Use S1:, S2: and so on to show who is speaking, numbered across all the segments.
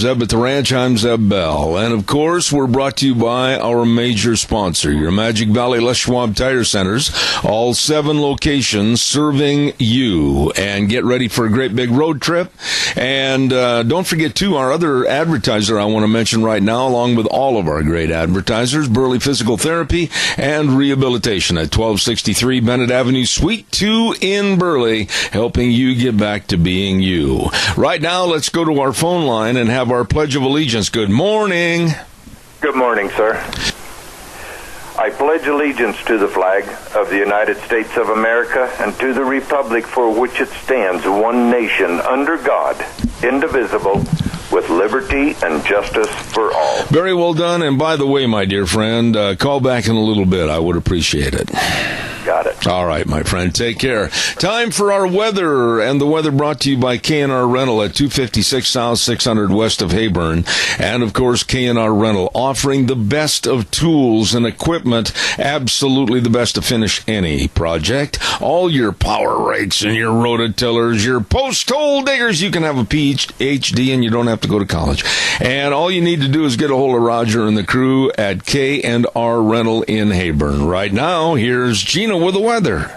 S1: Zeb at the Ranch. I'm Zeb Bell. And, of course, we're brought to you by our major sponsor, your Magic Valley Les Schwab Tire Centers. All 7 locations serving you. And get ready for a great big road trip. And don't forget, too, our other advertiser I want to mention right now, along with all of our great advertisers, Burley Physical Therapy and Rehabilitation at 1263 Bennett Avenue, Suite 2 in Burley, helping you get back to being you. Right now, let's go to our phone line and have our Pledge of Allegiance. Good morning.
S2: Good morning, sir. I pledge allegiance to the flag of the United States of America and to the republic for which it stands, one nation, under God, indivisible, with liberty and justice for all.
S1: Very well done. And by the way, my dear friend, call back in a little bit. I would appreciate it.
S2: Got it.
S1: All right, my friend. Take care. Time for our weather, and the weather brought to you by K&R Rental at 256 South 600 west of Hayburn. And, of course, K&R Rental offering the best of tools and equipment, absolutely the best to finish any project. All your power rakes and your rototillers, your post-hole diggers, you can have a PhD and you don't have to go to college. And all you need to do is get a hold of Roger and the crew at K&R Rental in Hayburn. Right now, here's Gina with the weather.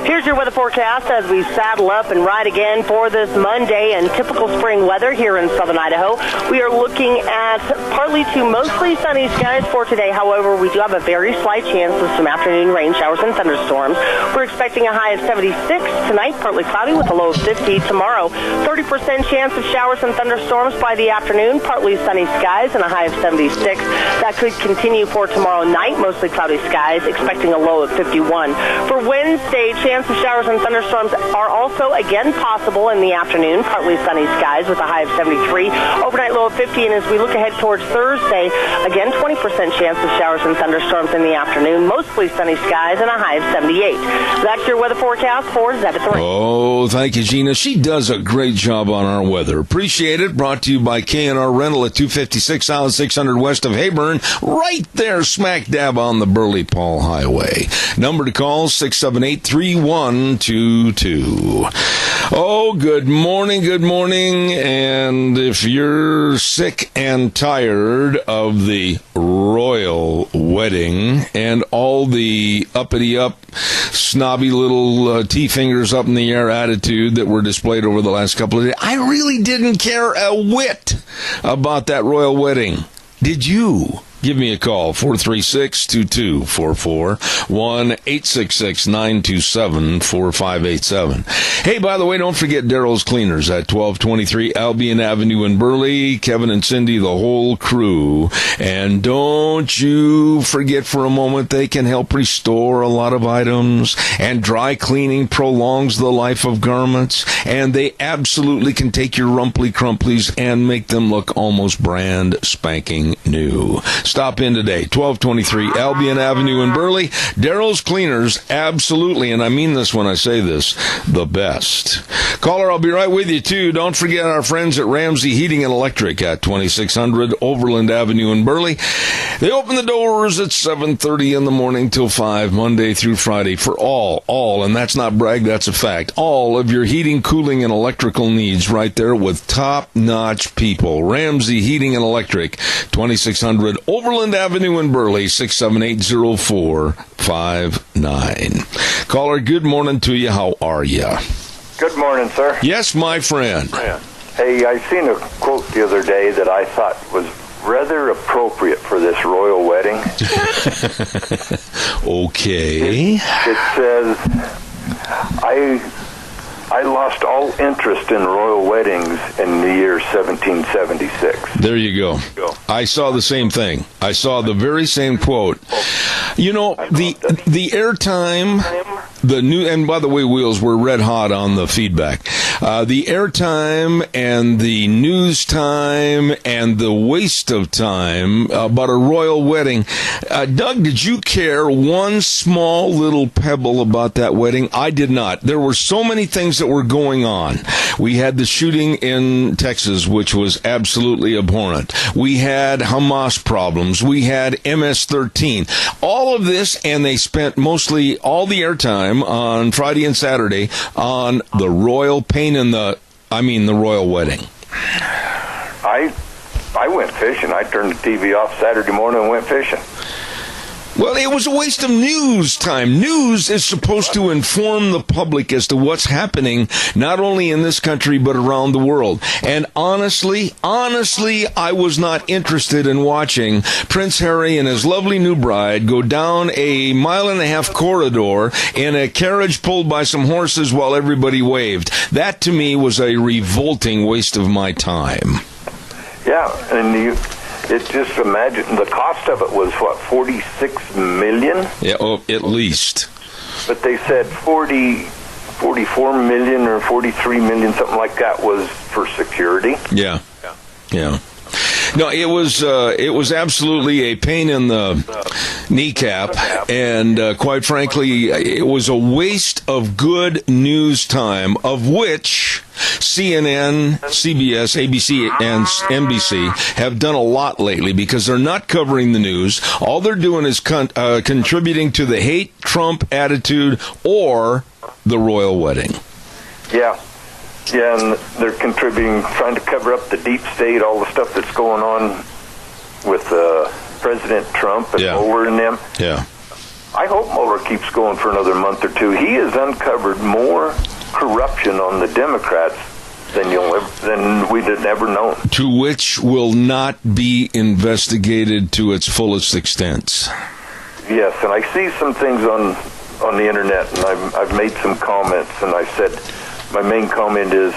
S3: Here's your weather forecast as we saddle up and ride again for this Monday and typical spring weather here in southern Idaho. We are looking at partly to mostly sunny skies for today. However, we do have a very slight chance of some afternoon rain showers and thunderstorms. We're expecting a high of 76 tonight, partly cloudy with a low of 50 tomorrow. 30% chance of showers and thunderstorms by the afternoon, partly sunny skies and a high of 76. That could continue for tomorrow night, mostly cloudy skies, expecting a low of 51. For Wednesday, chance of showers and thunderstorms are also again possible in the afternoon. Partly sunny skies with a high of 73. Overnight low of 50. And as we look ahead towards Thursday, again 20% chance of showers and thunderstorms in the afternoon. Mostly sunny skies and a high of 78. That's your weather forecast for Zeb at the Ranch.
S1: Oh, thank you, Gina. She does a great job on our weather. Appreciate it. Brought to you by K&R Rental at 256 South 600 west of Hayburn. Right there, smack dab on the Burley-Paul Highway. Number to call, 678-3122. Oh, good morning, and if you're sick and tired of the royal wedding and all the uppity-up, snobby little T-fingers up in the air attitude that were displayed over the last couple of days, I really didn't care a whit about that royal wedding. Did you? Give me a call, 436-2244, 1-866-927-4587. Hey, by the way, don't forget Daryl's Cleaners at 1223 Albion Avenue in Burley. Kevin and Cindy, the whole crew. And don't you forget for a moment, they can help restore a lot of items. And dry cleaning prolongs the life of garments. And they absolutely can take your rumply crumplies and make them look almost brand spanking new. Stop in today, 1223 Albion Avenue in Burley. Daryl's Cleaners, absolutely, and I mean this when I say this, the best. Caller, I'll be right with you, too. Don't forget our friends at Ramsey Heating and Electric at 2600 Overland Avenue in Burley. They open the doors at 7:30 in the morning till 5, Monday through Friday, for all, and that's not brag, that's a fact, all of your heating, cooling, and electrical needs right there with top-notch people. Ramsey Heating and Electric, 2600 Overland Avenue in Burley, 678-0459. Caller, good morning to you. How are you?
S2: Good morning, sir.
S1: Yes, my friend.
S2: Hey, I seen a quote the other day that I thought was rather appropriate for this royal wedding.
S1: Okay.
S2: It says, I lost all interest in royal weddings in the year 1776.
S1: There you go. I saw the same thing. I saw the very same quote. You know, the airtime, the new, and by the way, Wheels, we're red hot on the feedback. The airtime and the news time and the waste of time about a royal wedding. Doug, did you care one small little pebble about that wedding? I did not. There were so many things that were going on. We had the shooting in Texas, which was absolutely abhorrent. We had Hamas problems. We had MS-13. All of this, and they spent mostly all the airtime on Friday and Saturday on the royal pain in the royal wedding.
S2: I went fishing. I turned the TV off Saturday morning and went fishing.
S1: Well, it was a waste of news time. News is supposed to inform the public as to what's happening, not only in this country, but around the world. And honestly, I was not interested in watching Prince Harry and his lovely new bride go down a 1.5-mile corridor in a carriage pulled by some horses while everybody waved. That, to me, was a revolting waste of my time.
S2: Yeah, and just imagine, the cost of it was, what, $46 million?
S1: Yeah, at least.
S2: But they said 44 million or 43 million, something like that, was for security.
S1: Yeah. No, it was absolutely a pain in the kneecap, and quite frankly, it was a waste of good news time, of which CNN, CBS, ABC, and NBC have done a lot lately, because they're not covering the news. All they're doing is contributing to the hate Trump attitude or the royal wedding.
S2: Yeah, and they're contributing, trying to cover up the deep state, all the stuff that's going on with President Trump and Mueller and them.
S1: Yeah.
S2: I hope Mueller keeps going for another month or two. He has uncovered more corruption on the Democrats than we'd have ever known. To
S1: which will not be investigated to its fullest extent.
S2: Yes, and I see some things on the internet, and I've made some comments, and I said, my main comment is,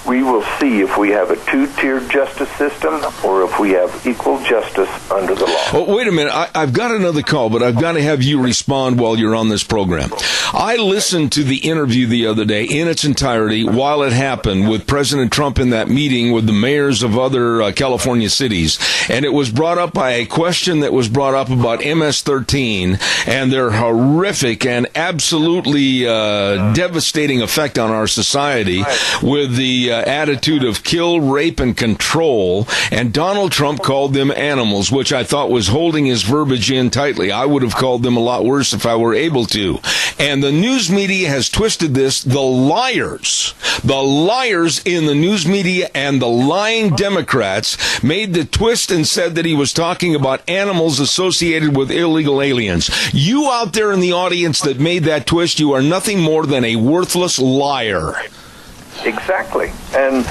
S2: we will see if we have a two-tiered justice system or if we have equal justice under the law.
S1: Oh, wait a minute. I've got another call, but I've got to have you respond while you're on this program. I listened to the interview the other day in its entirety while it happened with President Trump in that meeting with the mayors of other California cities, and it was brought up by a question that was brought up about MS-13 and their horrific and absolutely devastating effect on our society with the attitude of kill, rape, and control, and Donald Trump called them animals, which I thought was holding his verbiage in tightly. I would have called them a lot worse if I were able to. And the news media has twisted this. The liars in the news media and the lying Democrats made the twist and said that he was talking about animals associated with illegal aliens. You out there in the audience that made that twist, you are nothing more than a worthless liar.
S2: Exactly. And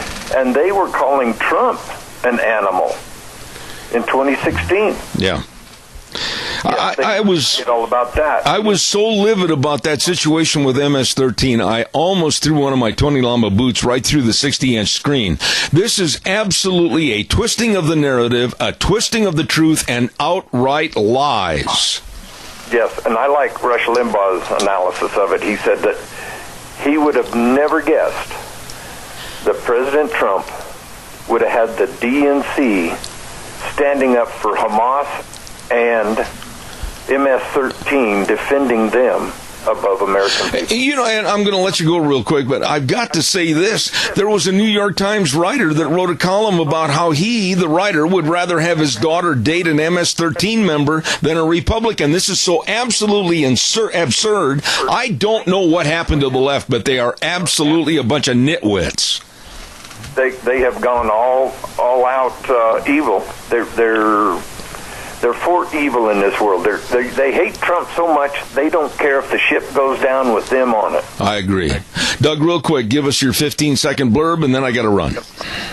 S2: they were calling Trump an animal in 2016.
S1: Yeah. I was
S2: all about that.
S1: I was so livid about that situation with MS-13, I almost threw one of my Tony Lama boots right through the 60-inch screen. This is absolutely a twisting of the narrative, a twisting of the truth, and outright lies.
S2: Yes, and I like Rush Limbaugh's analysis of it. He said that he would have never guessed that President Trump would have had the DNC standing up for Hamas and MS-13, defending them above American people.
S1: You know, and I'm going to let you go real quick, but I've got to say this. There was a New York Times writer that wrote a column about how he, the writer, would rather have his daughter date an MS-13 member than a Republican. This is so absolutely absurd. I don't know what happened to the left, but they are absolutely a bunch of nitwits.
S2: They have gone all out evil. They're for evil in this world. They hate Trump so much, they don't care if the ship goes down with them on it.
S1: I agree. Doug, real quick, give us your 15-second blurb, and then I got to run.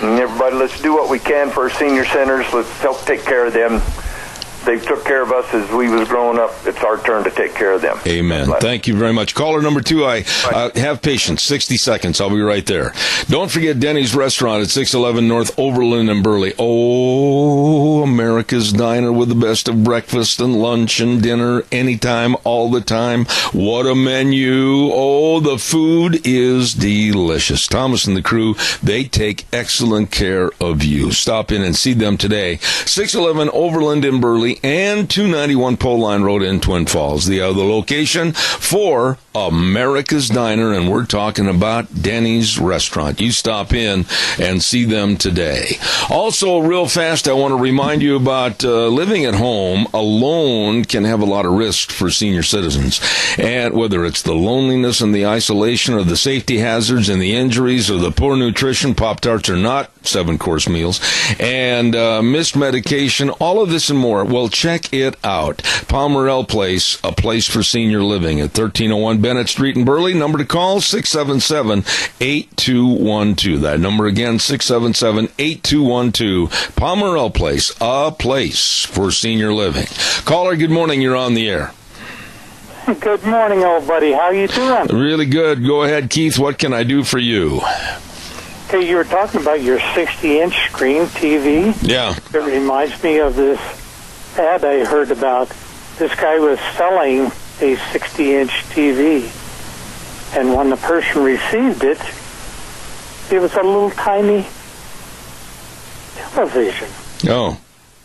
S2: And everybody, let's do what we can for our senior centers. Let's help take care of them. They took care of us as we was growing up. It's our turn to take care of them.
S1: Amen. Thank you very much. Caller number 2, I have patience. 60 seconds. I'll be right there. Don't forget Denny's Restaurant at 611 North Overland in Burley. Oh, America's Diner with the best of breakfast and lunch and dinner anytime, all the time. What a menu. Oh, the food is delicious. Thomas and the crew, they take excellent care of you. Stop in and see them today. 611 Overland in Burley and 291 Pole Line Road in Twin Falls. The other location for America's Diner, and we're talking about Denny's Restaurant. You stop in and see them today. Also, real fast, I want to remind you about living at home alone can have a lot of risk for senior citizens. And whether it's the loneliness and the isolation or the safety hazards and the injuries or the poor nutrition, Pop-Tarts are not 7-course meals, and missed medication, all of this and more. Well, check it out. Palmerell Place, a place for senior living at 1301 Bennett Street in Burley. Number to call, 677-8212. That number again, 677-8212. Palmerell Place, a place for senior living. Caller, good morning. You're on the air.
S4: Good morning, old buddy. How you doing?
S1: Really good. Go ahead, Keith. What can I do for you?
S4: Hey, you were talking about your 60-inch screen TV.
S1: Yeah.
S4: It reminds me of this ad I heard about. This guy was selling a 60-inch TV, and when the person received it, it was a little tiny television.
S1: Oh,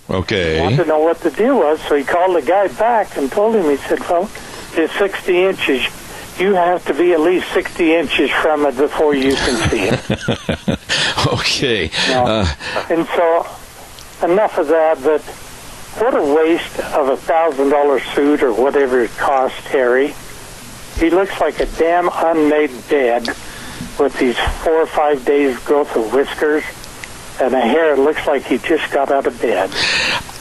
S1: okay.
S4: He wanted to know what the deal was, so he called the guy back and told him, he said, well, it's 60 inches. You have to be at least 60 inches from it before you can see it.
S1: Okay.
S4: And so, enough of that, but what a waste of a $1,000 suit or whatever it cost Harry. He looks like a damn unmade bed with these 4 or 5 days growth of whiskers and a hair. It looks like he just got out of bed.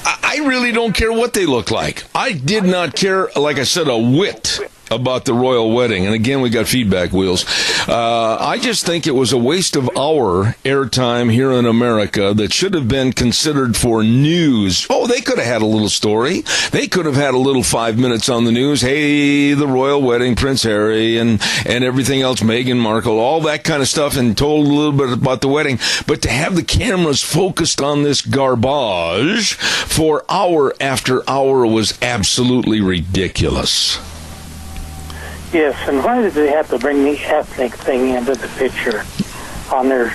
S1: I really don't care what they look like. I did not care, like I said, a whit about the royal wedding. And again, we got feedback wheels. I just think it was a waste of our airtime here in America that should have been considered for news. Oh, they could have had a little story. They could have had a little 5 minutes on the news. Hey, the royal wedding, Prince Harry and everything else, Meghan Markle, all that kind of stuff, and told a little bit about the wedding. But to have the cameras focused on this garbage for hour after hour was absolutely ridiculous.
S4: Yes, and why did they have to bring the ethnic thing into the picture on their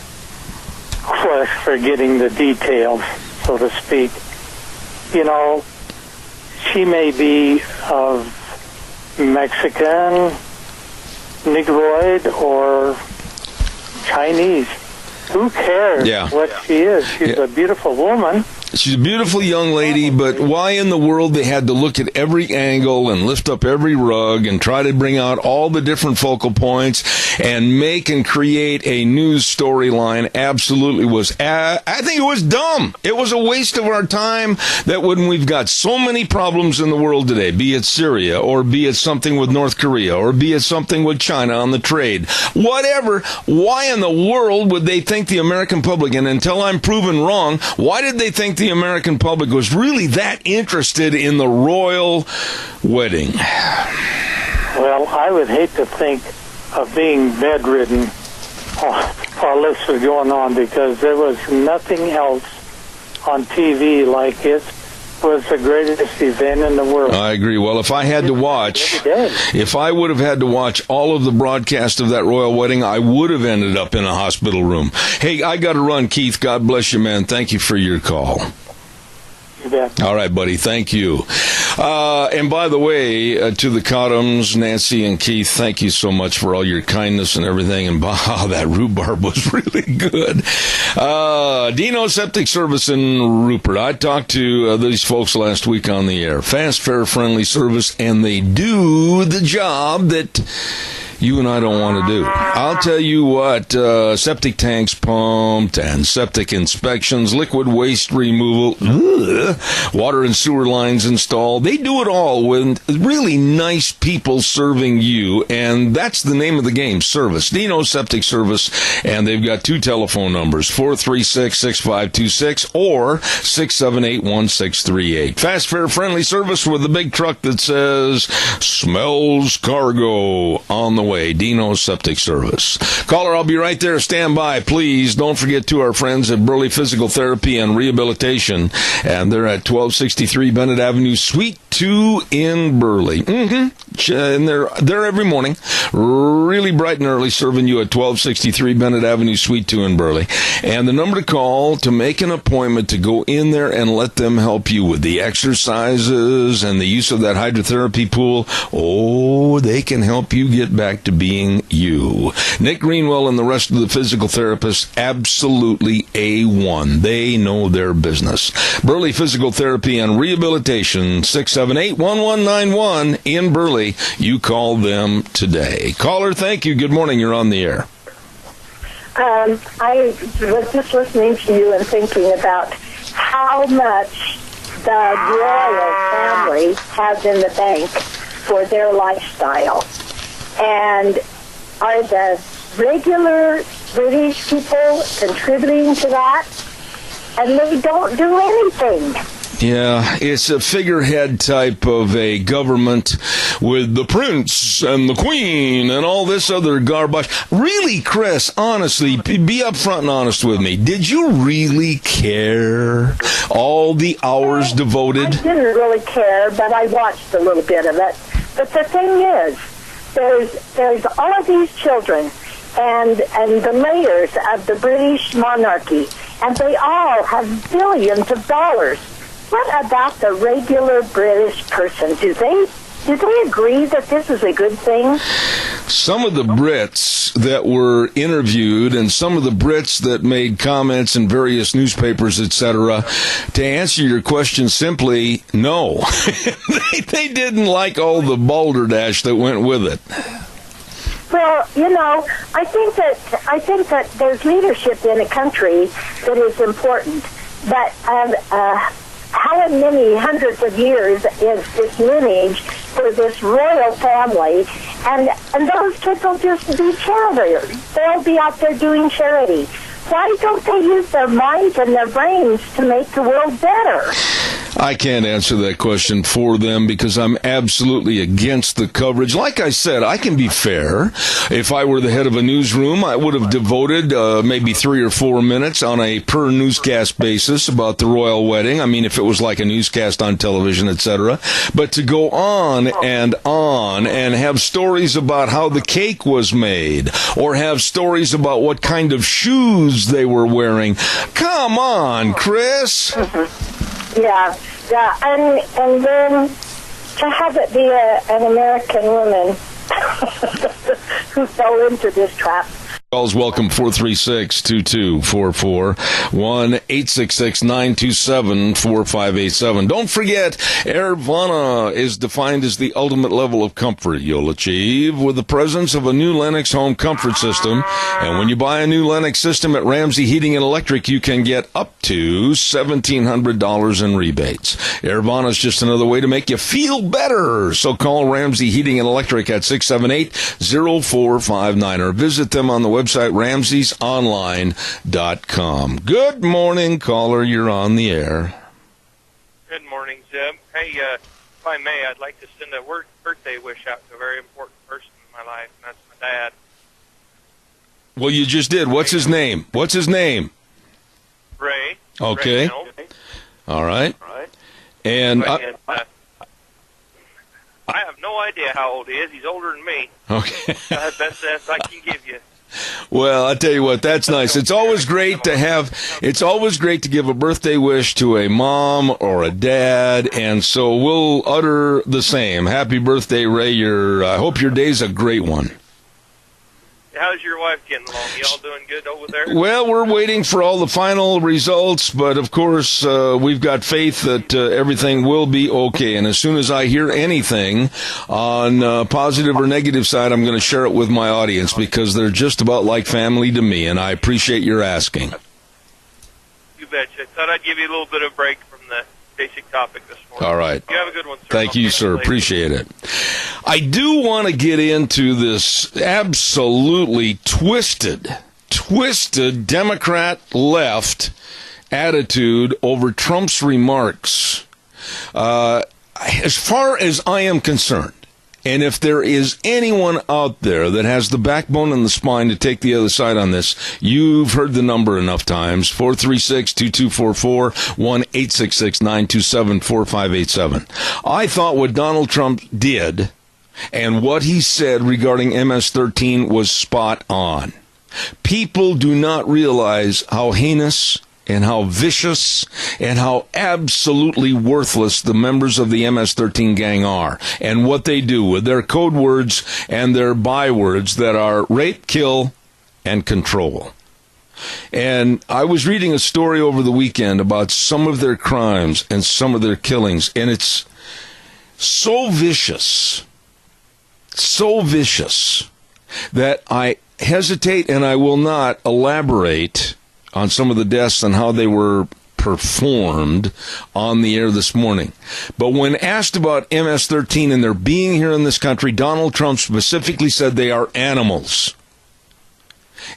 S4: quest for getting the details, so to speak? You know, she may be of Mexican, Negroid, or Chinese. Who cares what she is? She's a beautiful woman.
S1: She's a beautiful young lady, but why in the world they had to look at every angle and lift up every rug and try to bring out all the different focal points and make and create a news storyline absolutely was, I think it was dumb. It was a waste of our time that when we've got so many problems in the world today, be it Syria or be it something with North Korea or be it something with China on the trade, whatever, why in the world would they think the American public, and until I'm proven wrong, why did they think the American public was really that interested in the royal wedding?
S4: Well, I would hate to think of being bedridden while this was going on, because there was nothing else on TV like it was the greatest event in the world.
S1: I agree. Well, if I had to watch, if I would have had to watch all of the broadcast of that royal wedding, I would have ended up in a hospital room. Hey, I got to run, Keith. God bless you, man. Thank you for your call. All right, buddy. Thank you. And by the way, to the Cottoms, Nancy and Keith, thank you so much for all your kindness and everything. And wow, that rhubarb was really good. Dino Septic Service in Rupert. I talked to these folks last week on the air. Fast, fair, friendly service, and they do the job that you and I don't want to do. I'll tell you what, septic tanks pumped and septic inspections, liquid waste removal, water and sewer lines installed. They do it all with really nice people serving you, and that's the name of the game, service. Dino Septic Service, and they've got 2 telephone numbers, 436-6526 or 678-1638. Fast, fair, friendly service with the big truck that says, smells cargo on the way. Dino Septic Service. Caller, I'll be right there. Stand by, please. Don't forget to our friends at Burley Physical Therapy and Rehabilitation, and they're at 1263 Bennett Avenue, Suite 2 in Burley. and they're there every morning, really bright and early, serving you at 1263 Bennett Avenue, Suite 2 in Burley. And the number to call to make an appointment to go in there and let them help you with the exercises and the use of that hydrotherapy pool. Oh, they can help you get back to being you. Nick Greenwell and the rest of the physical therapists, absolutely A1. They know their business. Burley Physical Therapy and Rehabilitation, 678-1191 in Burley. You call them today. Caller, thank you. Good morning. You're on the air.
S5: I was just listening to you and thinking about how much the royal family has in the bank for their lifestyle. And are the regular British people contributing to that? And they don't do anything.
S1: Yeah, it's a figurehead type of a government with the prince and the queen and all this other garbage. Really, Chris, honestly, be upfront and honest with me. Did you really care all the hours devoted?
S5: I didn't really care, but I watched a little bit of it. But the thing is, there's all of these children and the mayors of the British monarchy, and they all have billions of dollars. What about the regular British person? Do they agree that this is a good thing?
S1: Some of the Brits that were interviewed and some of the Brits that made comments in various newspapers, etc., to answer your question simply, no. they didn't like all the balderdash that went with it.
S5: Well, I think that there's leadership in a country that is important, but how many hundreds of years is this lineage for this royal family, and those kids will just be charitators. They'll be out there doing charity. Why don't they use their minds and their brains to make the world better?
S1: I can't answer that question for them because I'm absolutely against the coverage. Like I said, I can be fair. If I were the head of a newsroom, I would have devoted maybe 3 or 4 minutes on a per newscast basis about the royal wedding. I mean, if it was like a newscast on television, etc. But to go on and have stories about how the cake was made or have stories about what kind of shoes they were wearing. Come on, Chris.
S5: Yeah, and then to have it be an American woman who fell into this trap.
S1: Calls welcome 436-2244, 1-866-927-4587. Don't forget, Airvana is defined as the ultimate level of comfort you'll achieve with the presence of a new Lennox home comfort system. And when you buy a new Lennox system at Ramsey Heating and Electric, you can get up to $1,700 in rebates. Airvana is just another way to make you feel better. So call Ramsey Heating and Electric at 678-0459 or visit them on the website ramseysonline.com. Good morning, caller. You're on the air.
S6: Good morning, Zeb. Hey, if I may, I'd like to send a birthday wish out to a very important person in my life, and that's my dad.
S1: Well, you just did. What's his name?
S6: Ray.
S1: Okay.
S6: Ray.
S1: All right. And
S6: I have no idea how old he is. He's older than me.
S1: Okay.
S6: That's the best I can give you.
S1: Well, I tell you what, that's nice. It's always great to give a birthday wish to a mom or a dad, and so we'll utter the same. Happy birthday, Ray. I hope your day's a great one.
S6: How's your wife getting along? You all doing good over there?
S1: Well, we're waiting for all the final results, but of course, we've got faith that everything will be okay. And as soon as I hear anything on positive or negative side, I'm going to share it with my audience because they're just about like family to me, and I appreciate your asking.
S6: You betcha. I thought I'd give you a little bit of break from the basic topic this morning.
S1: All right.
S6: You have a good one, sir.
S1: Thank you, sir. Appreciate it. I do want to get into this absolutely twisted Democrat left attitude over Trump's remarks. As far as I am concerned, and if there is anyone out there that has the backbone and the spine to take the other side on this, you've heard the number enough times, 436-2244, 1-866-927-4587. I thought what Donald Trump did And what he said regarding MS-13 was spot on. People do not realize how heinous and how vicious and how absolutely worthless the members of the MS-13 gang are, and what they do with their code words and their bywords that are rape, kill, and control. And I was reading a story over the weekend about some of their crimes and some of their killings, and it's so vicious that I hesitate and I will not elaborate on some of the deaths and how they were performed on the air this morning. But when asked about MS-13 and their being here in this country, Donald Trump specifically said they are animals.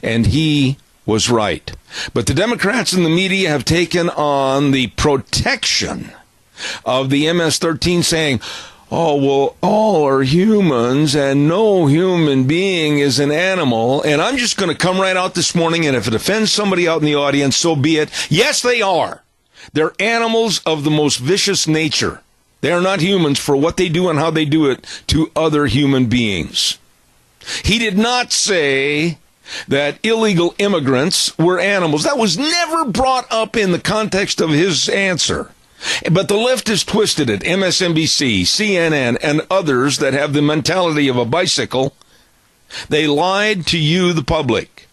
S1: And he was right. But the Democrats and the media have taken on the protection of the MS-13, saying, oh, well, all are humans and no human being is an animal. And I'm just going to come right out this morning, and if it offends somebody out in the audience, so be it. Yes, they are. They're animals of the most vicious nature. They are not humans for what they do and how they do it to other human beings. He did not say that illegal immigrants were animals. That was never brought up in the context of his answer. But the left has twisted it. MSNBC, CNN, and others that have the mentality of a bicycle, they lied to you, the public.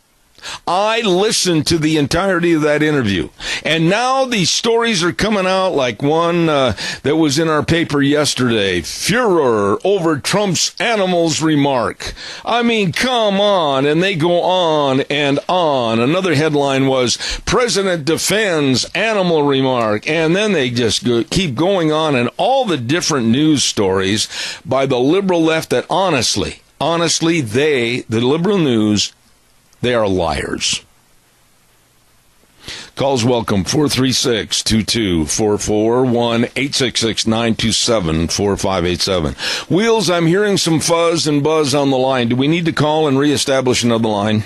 S1: I listened to the entirety of that interview. And now these stories are coming out like one that was in our paper yesterday. Furor over Trump's animals remark. I mean, come on. And they go on and on. Another headline was, President defends animal remark. And then they just keep going on. And all the different news stories by the liberal left that honestly, the liberal news, they are liars. Calls welcome, 436-2244, 1-866-927-4587. Wheels, I'm hearing some fuzz and buzz on the line. Do we need to call and reestablish another line?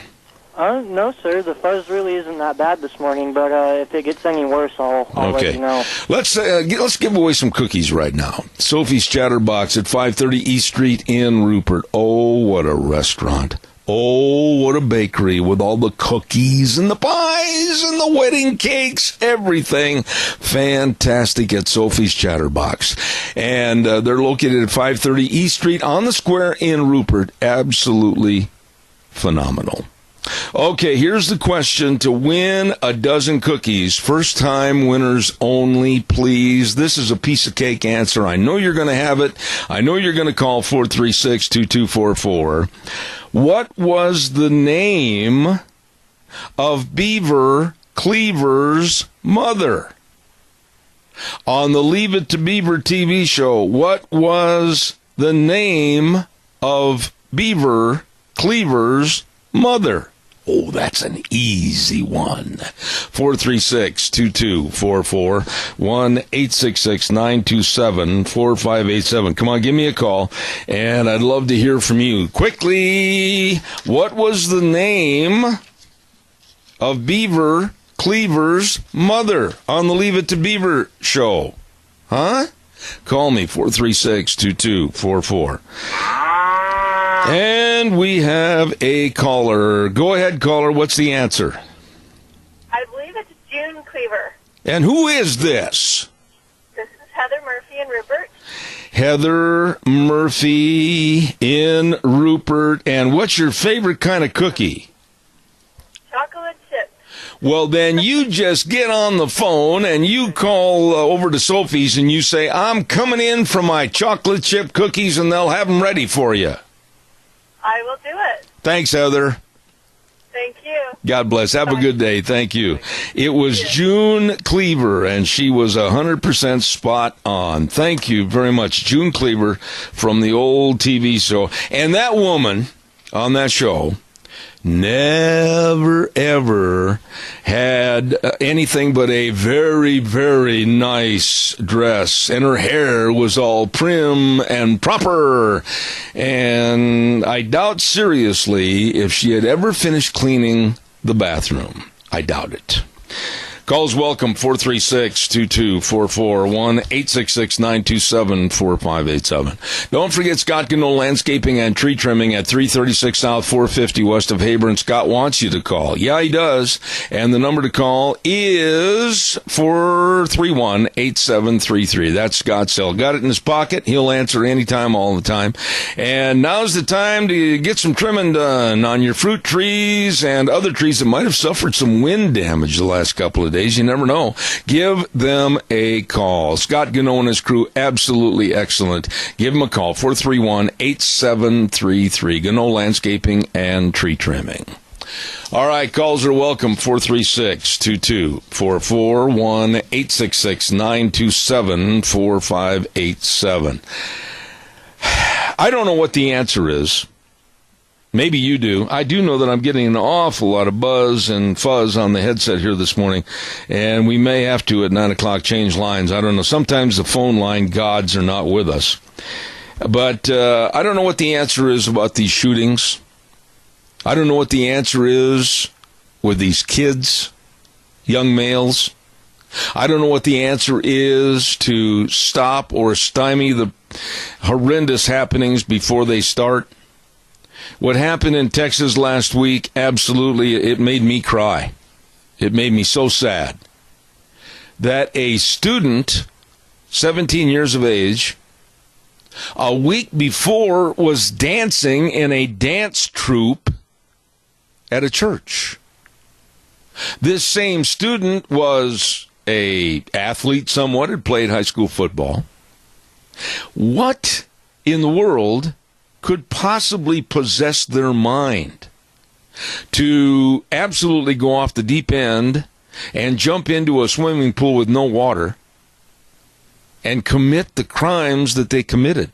S7: No, sir. The fuzz really isn't that bad this morning, but if it gets any worse, I'll let you know.
S1: Let's give away some cookies right now. Sophie's Chatterbox at 530 East Street in Rupert. Oh, what a restaurant. Oh, what a bakery with all the cookies and the pies and the wedding cakes, everything fantastic at Sophie's Chatterbox. And they're located at 530 East Street on the square in Rupert. Absolutely phenomenal. Okay, here's the question to win a dozen cookies. First-time winners only, please. This is a piece of cake answer. I know you're going to have it. I know you're going to call 436-2244. What was the name of Beaver Cleaver's mother? On the Leave It to Beaver TV show, what was the name of Beaver Cleaver's mother? Oh, that's an easy one. 436-2244, 1-866-927-4587. Come on, give me a call, and I'd love to hear from you. Quickly, what was the name of Beaver Cleaver's mother on the Leave It to Beaver show? Huh? Call me, 436-2244. And we have a caller. Go ahead, caller. What's the answer?
S8: I believe it's June Cleaver.
S1: And who is this?
S8: This is Heather Murphy in Rupert.
S1: Heather Murphy in Rupert. And what's your favorite kind of cookie?
S8: Chocolate chip.
S1: Well, then you just get on the phone and you call over to Sophie's and you say, I'm coming in for my chocolate chip cookies, and they'll have them ready for you.
S8: I will do it.
S1: Thanks, Heather.
S8: Thank you.
S1: God bless. Have a good day. Thank you. It was June Cleaver, and she was 100% spot on. Thank you very much, June Cleaver from the old TV show. And that woman on that show never, ever had anything but a very, very nice dress, and her hair was all prim and proper, and I doubt seriously if she had ever finished cleaning the bathroom. I doubt it. Calls welcome, 436-2244, 1-866-927-4587. Don't forget Scott Gano Landscaping and Tree Trimming at 336 South 450 west of Haber, and Scott wants you to call. Yeah, he does. And the number to call is 431-8733. That's Scott's cell. Got it in his pocket. He'll answer anytime, all the time. And now's the time to get some trimming done on your fruit trees and other trees that might have suffered some wind damage the last couple of days. You never know. Give them a call. Scott Gano and his crew, absolutely excellent. Give them a call, 431-8733. Gano Landscaping and Tree Trimming. All right, calls are welcome, 436-2244, 1-866-927-4587. I don't know what the answer is. Maybe you do. I do know that I'm getting an awful lot of buzz and fuzz on the headset here this morning, and we may have to at 9 o'clock change lines. I don't know. Sometimes the phone line gods are not with us. But I don't know what the answer is about these shootings. I don't know what the answer is with these kids, young males. I don't know what the answer is to stop or stymie the horrendous happenings before they start. What happened in Texas last week, absolutely, it made me cry. It made me so sad that a student, 17 years of age, a week before was dancing in a dance troupe at a church. This same student was an athlete somewhat, had played high school football. What in the world could possibly possess their mind to absolutely go off the deep end and jump into a swimming pool with no water and commit the crimes that they committed?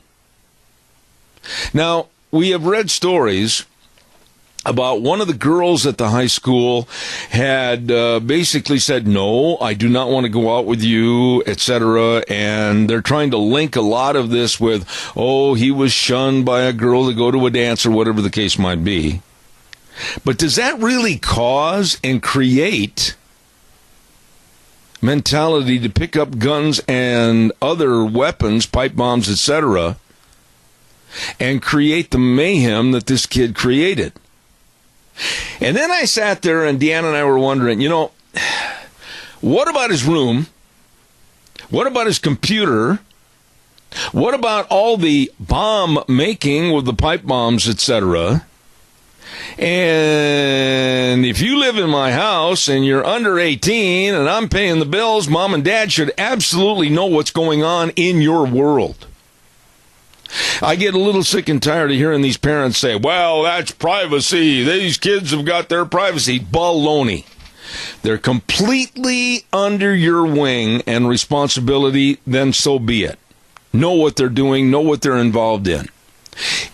S1: Now, we have read stories about one of the girls at the high school had basically said, no, I do not want to go out with you, etc. And they're trying to link a lot of this with, oh, he was shunned by a girl to go to a dance or whatever the case might be. But does that really cause and create mentality to pick up guns and other weapons, pipe bombs, etc., and create the mayhem that this kid created? And then I sat there, and Deanna and I were wondering, what about his room? What about his computer? What about all the bomb making with the pipe bombs, etc.? And if you live in my house and you're under 18 and I'm paying the bills, Mom and Dad should absolutely know what's going on in your world. I get a little sick and tired of hearing these parents say, well, that's privacy. These kids have got their privacy. Baloney. They're completely under your wing and responsibility, then so be it. Know what they're doing, know what they're involved in.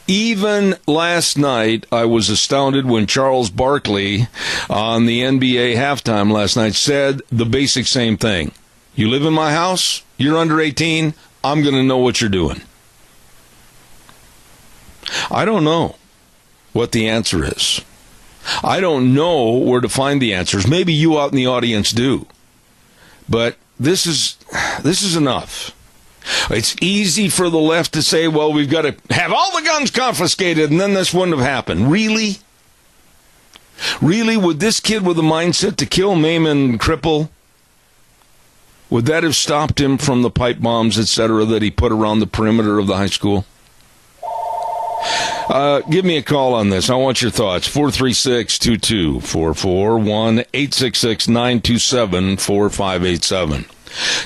S1: Even last night, I was astounded when Charles Barkley on the NBA halftime last night said the basic same thing. You live in my house, you're under 18, I'm going to know what you're doing. I don't know what the answer is. I don't know where to find the answers. Maybe you out in the audience do. But this is enough. It's easy for the left to say, well, we've got to have all the guns confiscated and then this wouldn't have happened. Really? Really? Would this kid with a mindset to kill, maim, and cripple, would that have stopped him from the pipe bombs, etc., that he put around the perimeter of the high school? Give me a call on this. I want your thoughts. 436-2244, 1-866-927-4587.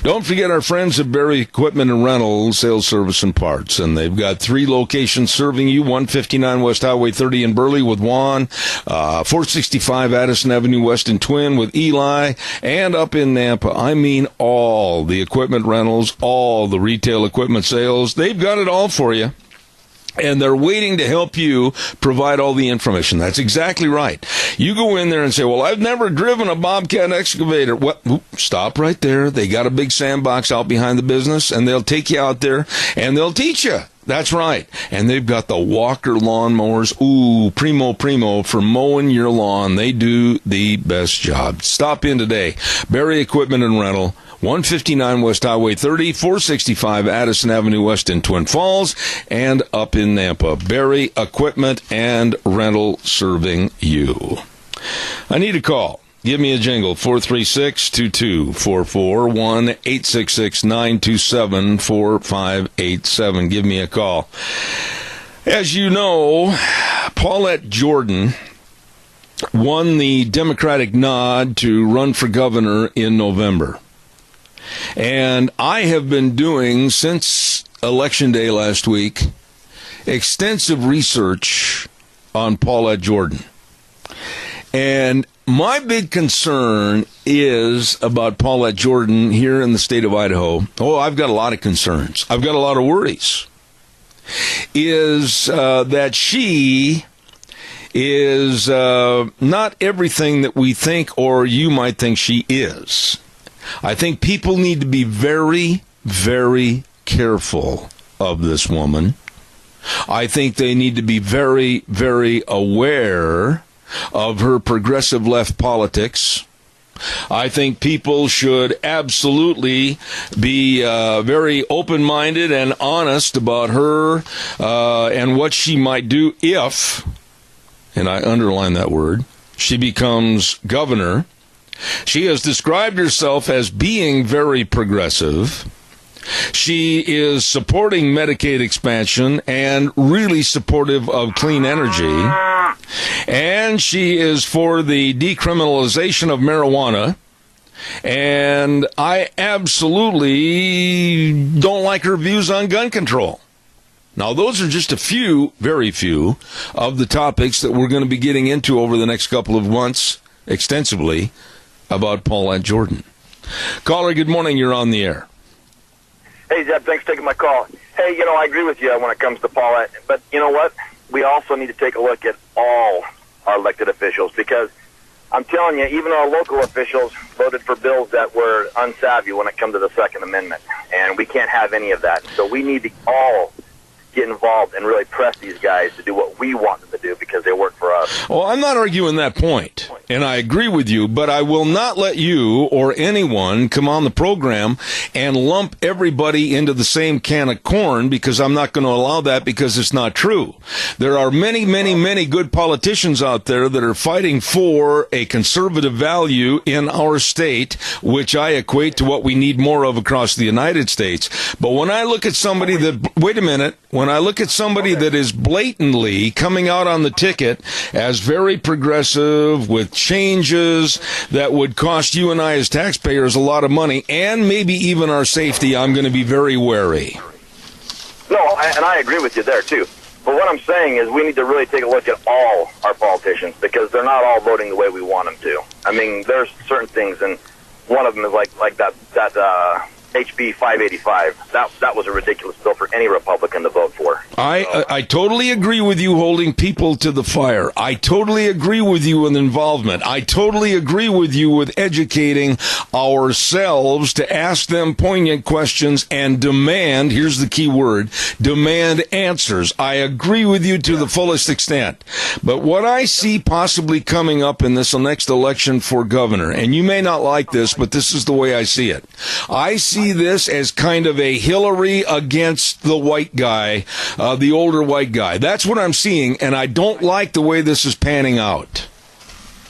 S1: Don't forget our friends at Berry Equipment and Rental, Sales, Service, and Parts. And they've got 3 locations serving you, 159 West Highway 30 in Burley with Juan, 465 Addison Avenue West in Twin with Eli, and up in Nampa. I mean all the equipment rentals, all the retail equipment sales. They've got it all for you. And they're waiting to help you provide all the information. That's exactly right. You go in there and say, well, I've never driven a Bobcat excavator. Well, stop right there. They got a big sandbox out behind the business, and they'll take you out there, and they'll teach you. That's right. And they've got the Walker lawnmowers. Ooh, primo for mowing your lawn. They do the best job. Stop in today. Barry Equipment and Rental. 159 West Highway 30, 465 Addison Avenue West in Twin Falls, and up in Nampa. Barry Equipment and Rental serving you. I need a call. Give me a jingle, 436-2244, 1-866-927-4587. Give me a call. As you know, Paulette Jordan won the Democratic nod to run for governor in November. And I have been doing, since Election Day last week, extensive research on Paulette Jordan. And my big concern is about Paulette Jordan here in the state of Idaho. Oh, I've got a lot of concerns. I've got a lot of worries. Is that she is not everything that we think or you might think she is. I think people need to be very, very careful of this woman. I think they need to be very, very aware of her progressive left politics. I think people should absolutely be very open-minded and honest about her and what she might do if, and I underline that word, she becomes governor. She has described herself as being very progressive. She is supporting Medicaid expansion and really supportive of clean energy. And she is for the decriminalization of marijuana. And I absolutely don't like her views on gun control. Now, those are just a few, very few, of the topics that we're going to be getting into over the next couple of months extensively about Paulette Jordan. Caller, good morning. You're on the air.
S9: Hey, Zeb, thanks for taking my call. Hey, I agree with you when it comes to Paulette, but you know what? We also need to take a look at all our elected officials, because I'm telling you, even our local officials voted for bills that were unsavvy when it comes to the Second Amendment, and we can't have any of that. So we need to all get involved and really press these guys to do what we want them to do because they work for us.
S1: Well, I'm not arguing that point, and I agree with you, but I will not let you or anyone come on the program and lump everybody into the same can of corn, because I'm not going to allow that, because it's not true. There are many, many, many good politicians out there that are fighting for a conservative value in our state, which I equate to what we need more of across the United States. But when I look at somebody that, wait a minute, when I look at somebody that is blatantly coming out on the ticket as very progressive with changes that would cost you and I as taxpayers a lot of money and maybe even our safety, I'm going to be very wary.
S9: No, and I agree with you there, too. But what I'm saying is we need to really take a look at all our politicians, because they're not all voting the way we want them to. I mean, there's certain things, and one of them is like that HB 585. That was a ridiculous bill for any Republican to vote for.
S1: I totally agree with you holding people to the fire. I totally agree with you with involvement. I totally agree with you with educating ourselves to ask them poignant questions and demand, here's the key word, demand answers. I agree with you to the fullest extent. But what I see possibly coming up in this next election for governor, and you may not like this, but this is the way I see it. I see this as kind of a Hillary against the white guy, the older white guy. That's what I'm seeing, and I don't like the way this is panning out.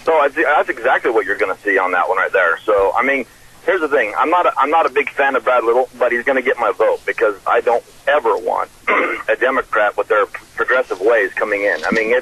S9: No, that's exactly what you're going to see on that one right there. So, I mean, here's the thing. I'm not a big fan of Brad Little, but he's going to get my vote, because I don't ever want a Democrat with their progressive ways coming in. I mean,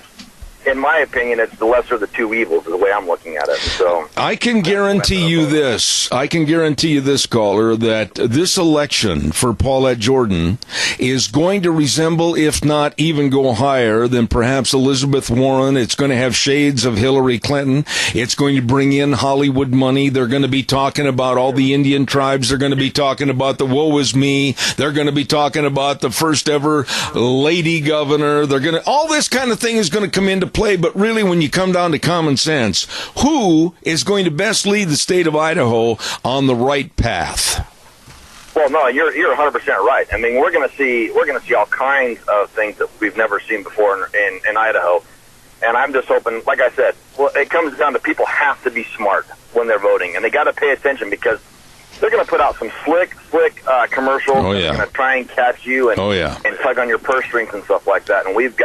S9: in my opinion, it's the lesser of the two evils, is the way I'm looking at it. So
S1: I can guarantee you this. I can guarantee you this, caller, that this election for Paulette Jordan is going to resemble, if not even go higher than perhaps Elizabeth Warren. It's going to have shades of Hillary Clinton. It's going to bring in Hollywood money. They're going to be talking about all the Indian tribes. They're going to be talking about the woe is me. They're going to be talking about the first ever lady governor. They're going to, all this kind of thing is going to come into play. But really, when you come down to common sense, who is going to best lead the state of Idaho on the right path?
S9: Well, no, you're 100% right. I mean, we're going to see all kinds of things that we've never seen before in Idaho. And I'm just hoping, like I said, well, it comes down to people have to be smart when they're voting, and they got to pay attention because they're going to put out some slick commercials.
S1: Oh, yeah.
S9: They're going to try and catch you and tug on your purse strings and stuff like that. And we've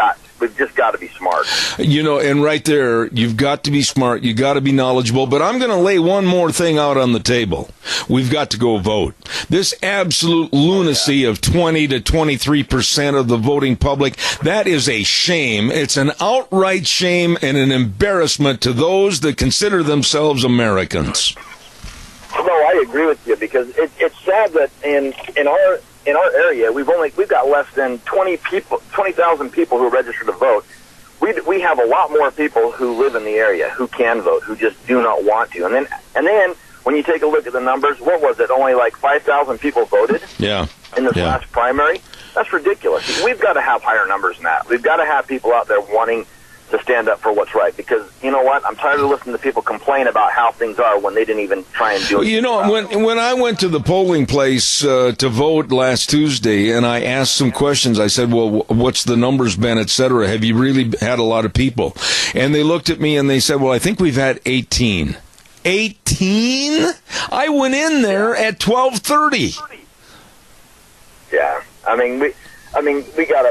S9: just got to be smart. You know,
S1: and right there, you've got to be smart. You got to be knowledgeable. But I'm going to lay one more thing out on the table. We've got to go vote. This absolute lunacy of 20 to 23% of the voting public, that is a shame. It's an outright shame and an embarrassment to those that consider themselves Americans.
S9: No, I agree with you because it's sad that in our area we've got less than 20,000 people who register to vote. We have a lot more people who live in the area who can vote, who just do not want to. And then when you take a look at the numbers, what was it? Only like 5,000 people voted. In this last primary. That's ridiculous. We've got to have higher numbers than that. We've got to have people out there wanting to stand up for what's right, because you know what? I'm tired of listening to people complain about how things are when they didn't even try and do it.
S1: You know, when I went to the polling place to vote last Tuesday, and I asked some questions, I said, well, what's the numbers been, et cetera? Have you really had a lot of people? And they looked at me and they said, well, I think we've had 18. 18? I went in there at 12:30.
S9: Yeah,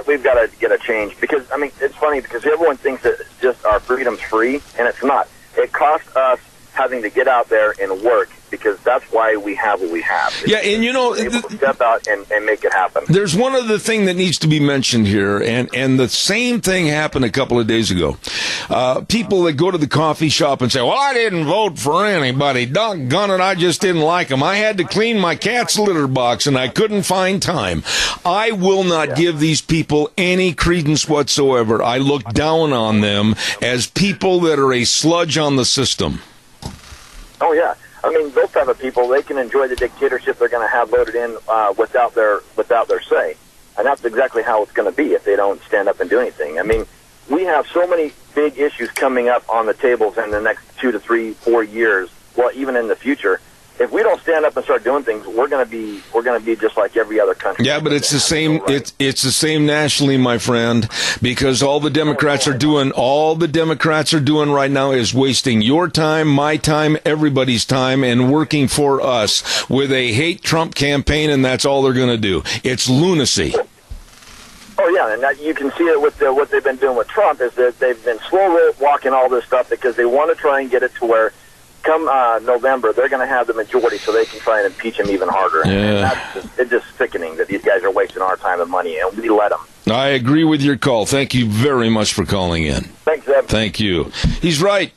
S9: we've got to get a change because it's funny because everyone thinks that it's just our freedom's free, and it's not. It costs us having to get out there and work because that's why we have what we have.
S1: And you know,
S9: able to step out and make it happen.
S1: There's one other thing that needs to be mentioned here, and the same thing happened a couple of days ago. People that go to the coffee shop and say, well, I didn't vote for anybody. Doggone it, I just didn't like them. I had to clean my cat's litter box, and I couldn't find time. I will not give these people any credence whatsoever. I look down on them as people that are a sludge on the system.
S9: Oh, yeah. Those type of people, they can enjoy the dictatorship they're going to have voted in without their say. And that's exactly how it's going to be if they don't stand up and do anything. We have so many big issues coming up on the tables in the next 2 to 3, 4 years, well, even in the future. If we don't stand up and start doing things, we're going to be just like every other country.
S1: Yeah, but it's the same. It's the same nationally, my friend, because all the Democrats are doing right now is wasting your time, my time, everybody's time, and working for us with a hate Trump campaign, and that's all they're going to do. It's lunacy.
S9: Oh yeah, and that, you can see it with what they've been doing with Trump is that they've been slowly walking all this stuff because they want to try and get it to where come November, they're going to have the majority so they can try and impeach him even harder.
S1: Yeah.
S9: And it's just sickening that these guys are wasting our time and money, and we let them.
S1: I agree with your call. Thank you very much for calling in.
S9: Thanks, Zeb.
S1: Thank you. He's right.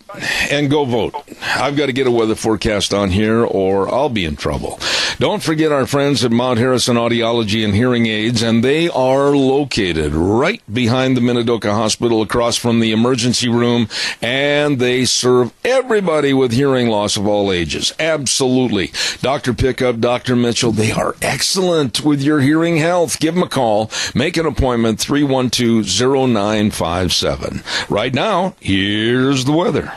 S1: And go vote. I've got to get a weather forecast on here or I'll be in trouble. Don't forget our friends at Mount Harrison Audiology and Hearing Aids, and they are located right behind the Minidoka Hospital across from the emergency room, and they serve everybody with hearing loss of all ages. Absolutely. Dr. Pickup, Dr. Mitchell, they are excellent with your hearing health. Give them a call. Make an appointment, 312-0957. Right now, here's the weather.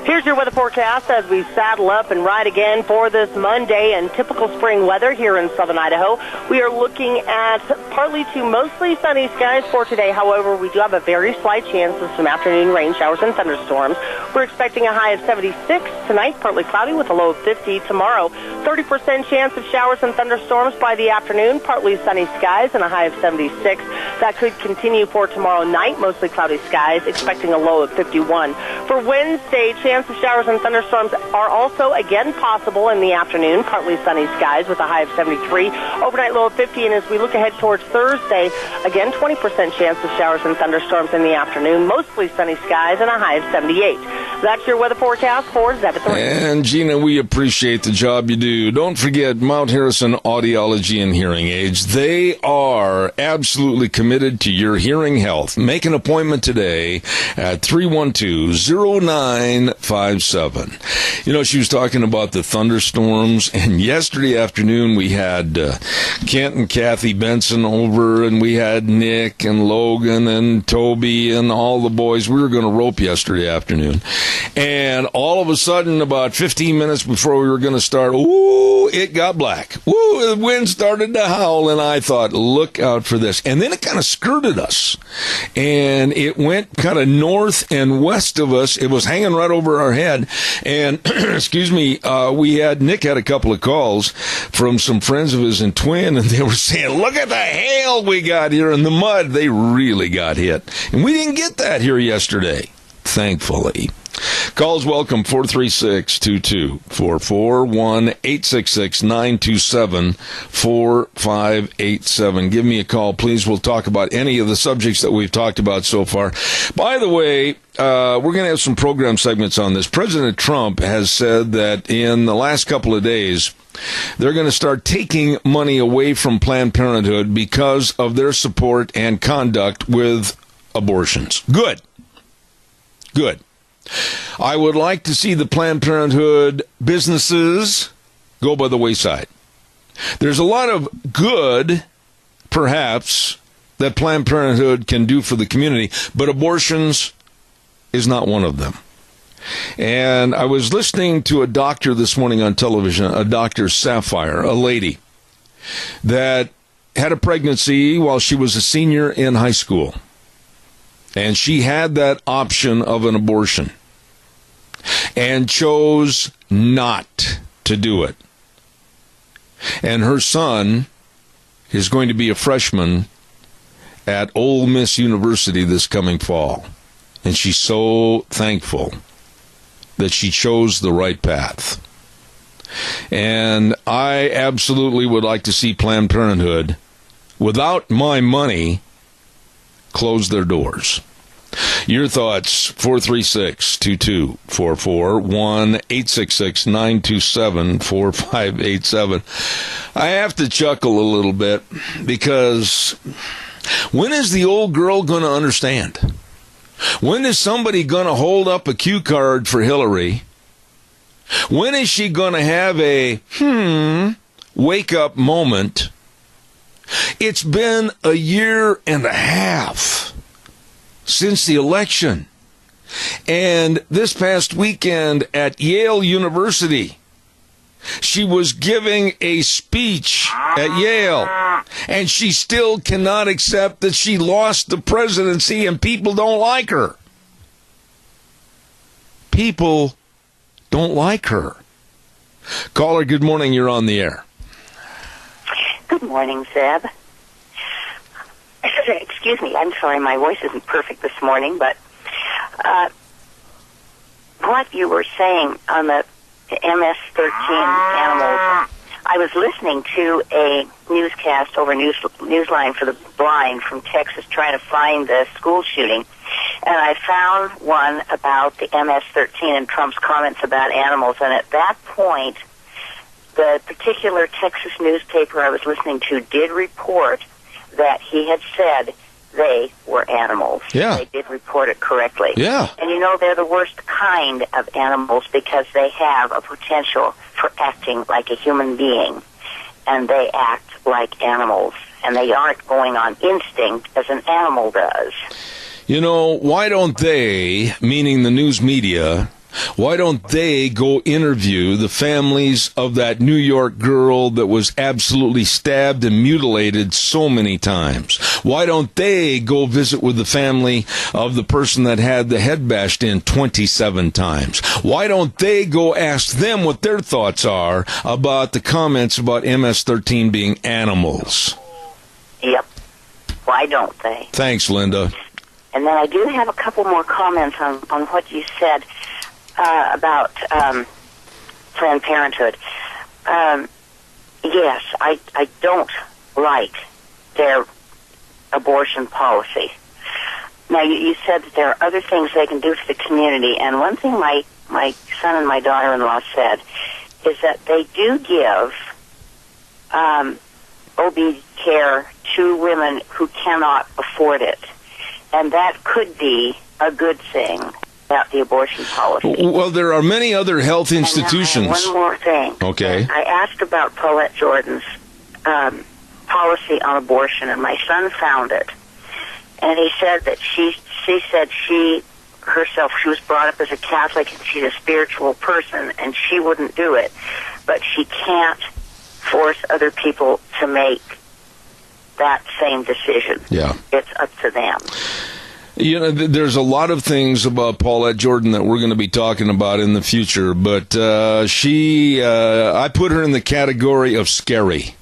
S3: Here's your weather forecast as we saddle up and ride again for this Monday and typical spring weather here in southern Idaho. We are looking at partly to mostly sunny skies for today. However, we do have a very slight chance of some afternoon rain showers and thunderstorms. We're expecting a high of 76 tonight, partly cloudy with a low of 50 tomorrow. 30% chance of showers and thunderstorms by the afternoon, partly sunny skies and a high of 76. That could continue for tomorrow night. Mostly cloudy skies, expecting a low of 51. For Wednesday, chance of showers and thunderstorms are also again possible in the afternoon. Partly sunny skies with a high of 73. Overnight low of 50. And as we look ahead towards Thursday, again 20% chance of showers and thunderstorms in the afternoon. Mostly sunny skies and a high of 78. That's your weather forecast for Zeb at 3.
S1: And Gina, we appreciate the job you do. Don't forget Mount Harrison Audiology and Hearing Aids. They are absolutely committed to your hearing health. Make an appointment today at 312-0957. You know, she was talking about the thunderstorms, and yesterday afternoon we had Kent and Kathy Benson over, and we had Nick and Logan and Toby and all the boys. We were going to rope yesterday afternoon. And all of a sudden, about 15 minutes before we were going to start, ooh, it got black. Ooh, the wind started to howl, and I thought, look out for this. And then it kind of skirted us, and it went kind of north and west of us. It was hanging right over our head. And, excuse me, Nick had a couple of calls from some friends of his in Twin, and they were saying, look at the hail we got here in the mud. They really got hit. And we didn't get that here yesterday, thankfully. Calls welcome, 436-2244, 1-866-927-4587. Give me a call, please. We'll talk about any of the subjects that we've talked about so far. By the way, we're going to have some program segments on this. President Trump has said that in the last couple of days, they're going to start taking money away from Planned Parenthood because of their support and conduct with abortions. Good. I would like to see the Planned Parenthood businesses go by the wayside. There's a lot of good, perhaps, that Planned Parenthood can do for the community, but abortions is not one of them. And I was listening to a doctor this morning on television, a Dr. Sapphire, a lady that had a pregnancy while she was a senior in high school. And she had that option of an abortion and chose not to do it. And her son is going to be a freshman at Ole Miss University this coming fall. And she's so thankful that she chose the right path. And I absolutely would like to see Planned Parenthood, without my money, close their doors. Your thoughts, 436-2244, 1-866-927-4587. I have to chuckle a little bit because when is the old girl going to understand? When is somebody going to hold up a cue card for Hillary? When is she going to have a wake-up moment? It's been a year and a half since the election. And this past weekend at Yale University, she was giving a speech at Yale, and she still cannot accept that she lost the presidency and people don't like her. People don't like her. Caller, good morning. You're on the air.
S10: Good morning, Zeb. Excuse me, I'm sorry, my voice isn't perfect this morning, but what you were saying on the MS-13 animals, I was listening to a newscast over Newsline for the Blind from Texas trying to find the school shooting, and I found one about the MS-13 and Trump's comments about animals, and at that point, the particular Texas newspaper I was listening to did report that he had said they were animals.
S1: Yeah.
S10: They did report it correctly.
S1: Yeah.
S10: And you know, they're the worst kind of animals because they have a potential for acting like a human being. And they act like animals. And they aren't going on instinct as an animal does.
S1: You know, why don't they, meaning the news media, why don't they go interview the families of that New York girl that was absolutely stabbed and mutilated so many times? Why don't they go visit with the family of the person that had the head bashed in 27 times? Why don't they go ask them what their thoughts are about the comments about MS-13 being animals?
S10: Yep. Why don't they?
S1: Thanks, Linda.
S10: And then I do have a couple more comments on what you said about Planned Parenthood. Yes, I don't like their abortion policy. Now, you said that there are other things they can do for the community, and one thing my son and my daughter-in-law said is that they do give OB care to women who cannot afford it, and that could be a good thing about the abortion policy.
S1: Well, there are many other health institutions.
S10: And one more thing.
S1: Okay.
S10: I asked about Paulette Jordan's policy on abortion, and my son found it. And he said that she said she herself, she was brought up as a Catholic and she's a spiritual person and she wouldn't do it. But she can't force other people to make that same decision.
S1: Yeah.
S10: It's up to them.
S1: You know, there's a lot of things about Paulette Jordan that we're going to be talking about in the future, but I put her in the category of scary,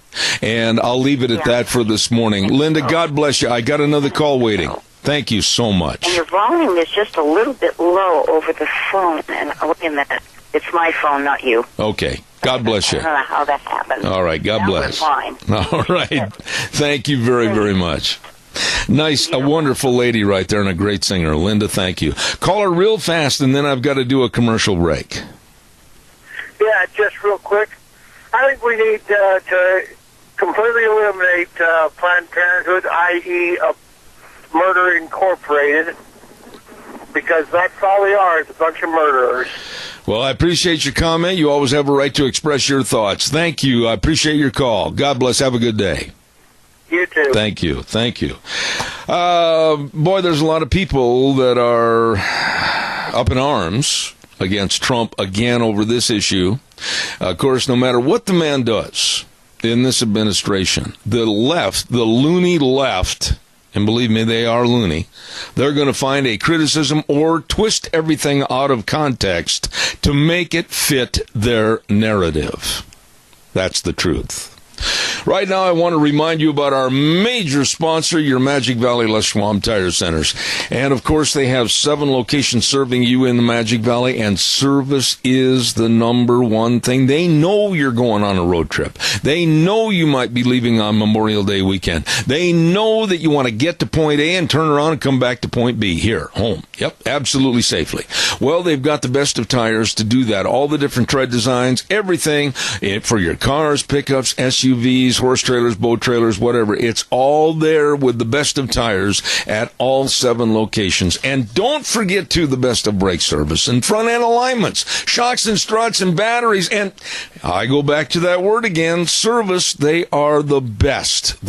S1: and I'll leave it at that for this morning. Linda, God bless you. I got another call waiting. Thank you so much.
S10: And your volume is just a little bit low over the phone, and wait a minute. It's my phone, not you.
S1: Okay. God bless you.
S10: I don't know how that happened.
S1: All right. God bless.
S10: Fine.
S1: All right. Thank you very, very much. Nice, a wonderful lady right there and a great singer. Linda, thank you. Call her real fast, and then I've got to do a commercial break.
S11: Yeah, just real quick. I think we need to completely eliminate Planned Parenthood, i.e. Murder Incorporated, because that's all they are, is a bunch of murderers.
S1: Well, I appreciate your comment. You always have a right to express your thoughts. Thank you. I appreciate your call. God bless. Have a good day.
S11: You too.
S1: Thank you. Thank you. Boy, there's a lot of people that are up in arms against Trump again over this issue. Of course, no matter what the man does in this administration, the left, the loony left, and believe me, they are loony, they're going to find a criticism or twist everything out of context to make it fit their narrative. That's the truth. Right now, I want to remind you about our major sponsor, your Magic Valley Les Schwab Tire Centers. And, of course, they have 7 locations serving you in the Magic Valley, and service is the number one thing. They know you're going on a road trip. They know you might be leaving on Memorial Day weekend. They know that you want to get to point A and turn around and come back to point B, here, home. Yep, absolutely safely. Well, they've got the best of tires to do that. All the different tread designs, everything for your cars, pickups, SUVs, horse trailers, boat trailers, whatever. It's all there with the best of tires at all 7 locations. And don't forget, too, the best of brake service and front end alignments, shocks and struts and batteries. And I go back to that word again, service. They are the best,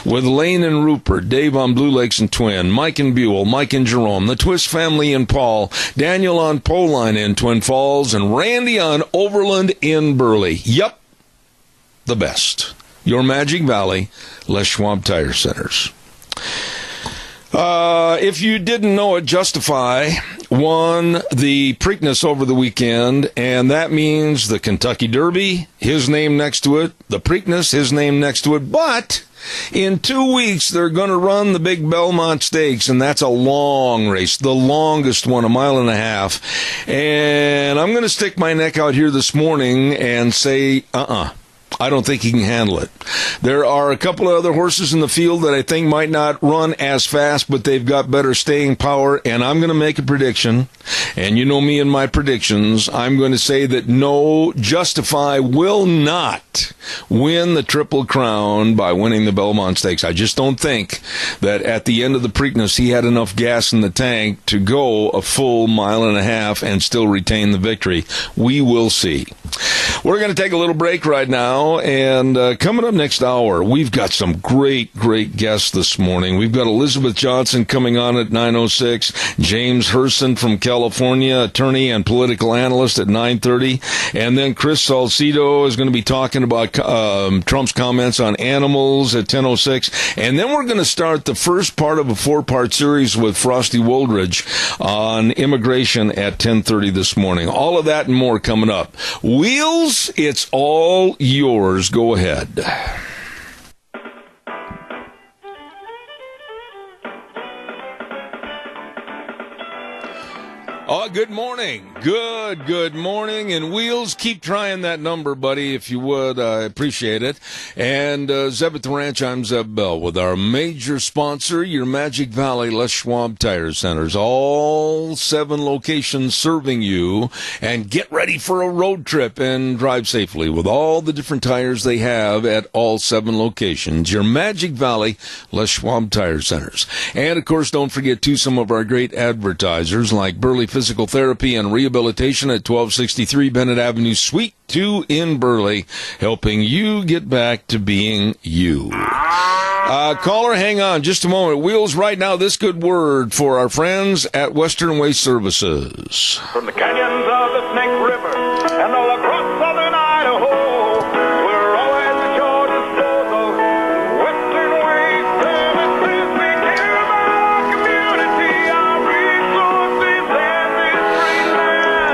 S1: with Lane and Rupert, Dave on Blue Lakes and Twin, Mike and Buell, Mike and Jerome, the Twist family in Paul, Daniel on Poline in Twin Falls, and Randy on Overland in Burley. Yep. The best. Your Magic Valley, Les Schwab Tire Centers. If you didn't know it, Justify won the Preakness over the weekend, and that means the Kentucky Derby, his name next to it, the Preakness, his name next to it, but in 2 weeks, they're going to run the big Belmont Stakes, and that's a long race, the longest one, 1.5 miles. And I'm going to stick my neck out here this morning and say, I don't think he can handle it. There are a couple of other horses in the field that I think might not run as fast, but they've got better staying power, and I'm going to make a prediction. And you know me and my predictions. I'm going to say that no, Justify will not win the Triple Crown by winning the Belmont Stakes. I just don't think that at the end of the Preakness he had enough gas in the tank to go a full 1.5 miles and still retain the victory. We will see. We're going to take a little break right now, and coming up next hour, we've got some great guests this morning. We've got Elizabeth Johnson coming on at 9:06, James Herson from California, attorney and political analyst at 9:30, and then Chris Salcido is going to be talking about Trump's comments on animals at 10:06, and then we're going to start the first part of a 4-part series with Frosty Woldridge on immigration at 10:30 this morning. All of that and more coming up. Wheels, it's all yours. Go ahead. Oh, good morning. Good morning. And Wheels, keep trying that number, buddy, if you would. I appreciate it. And Zeb at the Ranch, I'm Zeb Bell with our major sponsor, your Magic Valley Les Schwab Tire Centers. All 7 locations serving you. And get ready for a road trip and drive safely with all the different tires they have at all 7 locations. Your Magic Valley Les Schwab Tire Centers. And, of course, don't forget, too, some of our great advertisers like Burley Physical Therapy and Rehabilitation at 1263 Bennett Avenue, Suite 2 in Burley, helping you get back to being you. Caller, hang on just a moment. Wheels, right now, this good word for our friends at Western Waste Services.
S12: From the canyons of the Snake River and all across southern Idaho, we're always at your disposal. Western Waste Services, we care about our community, our resources, and this great land.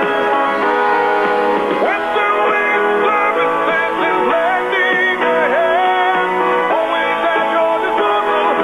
S12: Western Waste Services is lending a hand, always at your disposal.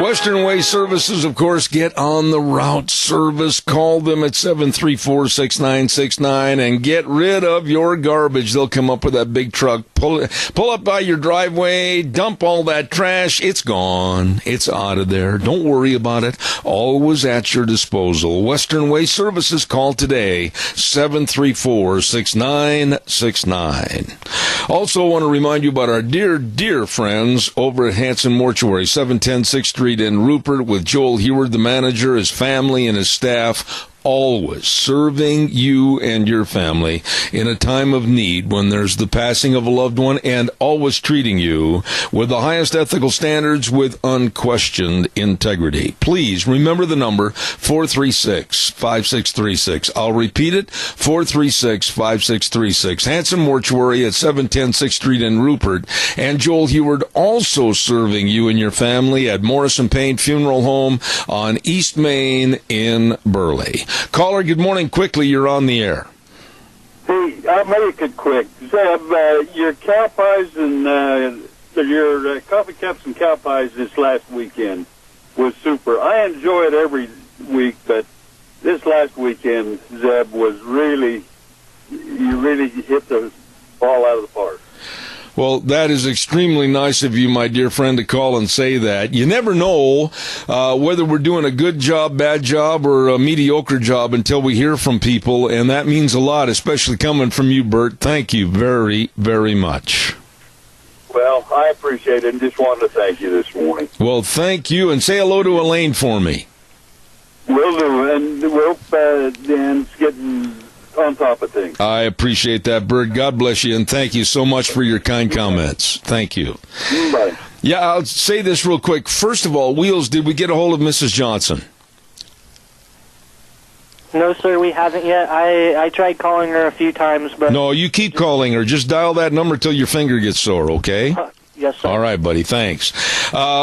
S1: Western Waste Services, of course, get on the route service. Call them at 734-6969 and get rid of your garbage. They'll come up with that big truck, pull up by your driveway, dump all that trash. It's gone. It's out of there. Don't worry about it. Always at your disposal. Western Waste Services, call today, 734-6969. Also want to remind you about our dear friends over at Hanson Mortuary, 710 6th Street in Rupert, with Joel Heward, the manager, his family, and his staff, always serving you and your family in a time of need when there's the passing of a loved one, and always treating you with the highest ethical standards with unquestioned integrity. Please remember the number 436-5636. I'll repeat it, 436-5636. Hanson Mortuary at 710 6th Street in Rupert, and Joel Heward also serving you and your family at Morrison Payne Funeral Home on East Main in Burley. Caller, good morning. Quickly, you're on the air.
S13: Hey, I'll make it quick. Zeb, your cow pies and your coffee cups and cow pies this last weekend was super. I enjoy it every week, but this last weekend, Zeb, was you really hit the ball out of the park.
S1: Well, that is extremely nice of you, my dear friend, to call and say that. You never know whether we're doing a good job, bad job, or a mediocre job until we hear from people, and that means a lot, especially coming from you, Bert. Thank you very, very much.
S13: Well, I appreciate it, and just wanted to thank you this morning.
S1: Well, thank you, and say hello to Elaine for me.
S13: Will do, and it's getting on top of things.
S1: I appreciate that, Bert. God bless you, and thank you so much for your kind comments. Thank you.
S13: Bye.
S1: Yeah, I'll say this real quick. First of all, Wheels, did we get a hold of Mrs. Johnson?
S7: No, sir, we haven't yet. I tried calling her a few times, but...
S1: No, you keep calling her. Just dial that number till your finger gets sore, okay?
S7: Yes, sir.
S1: All right, buddy. Thanks.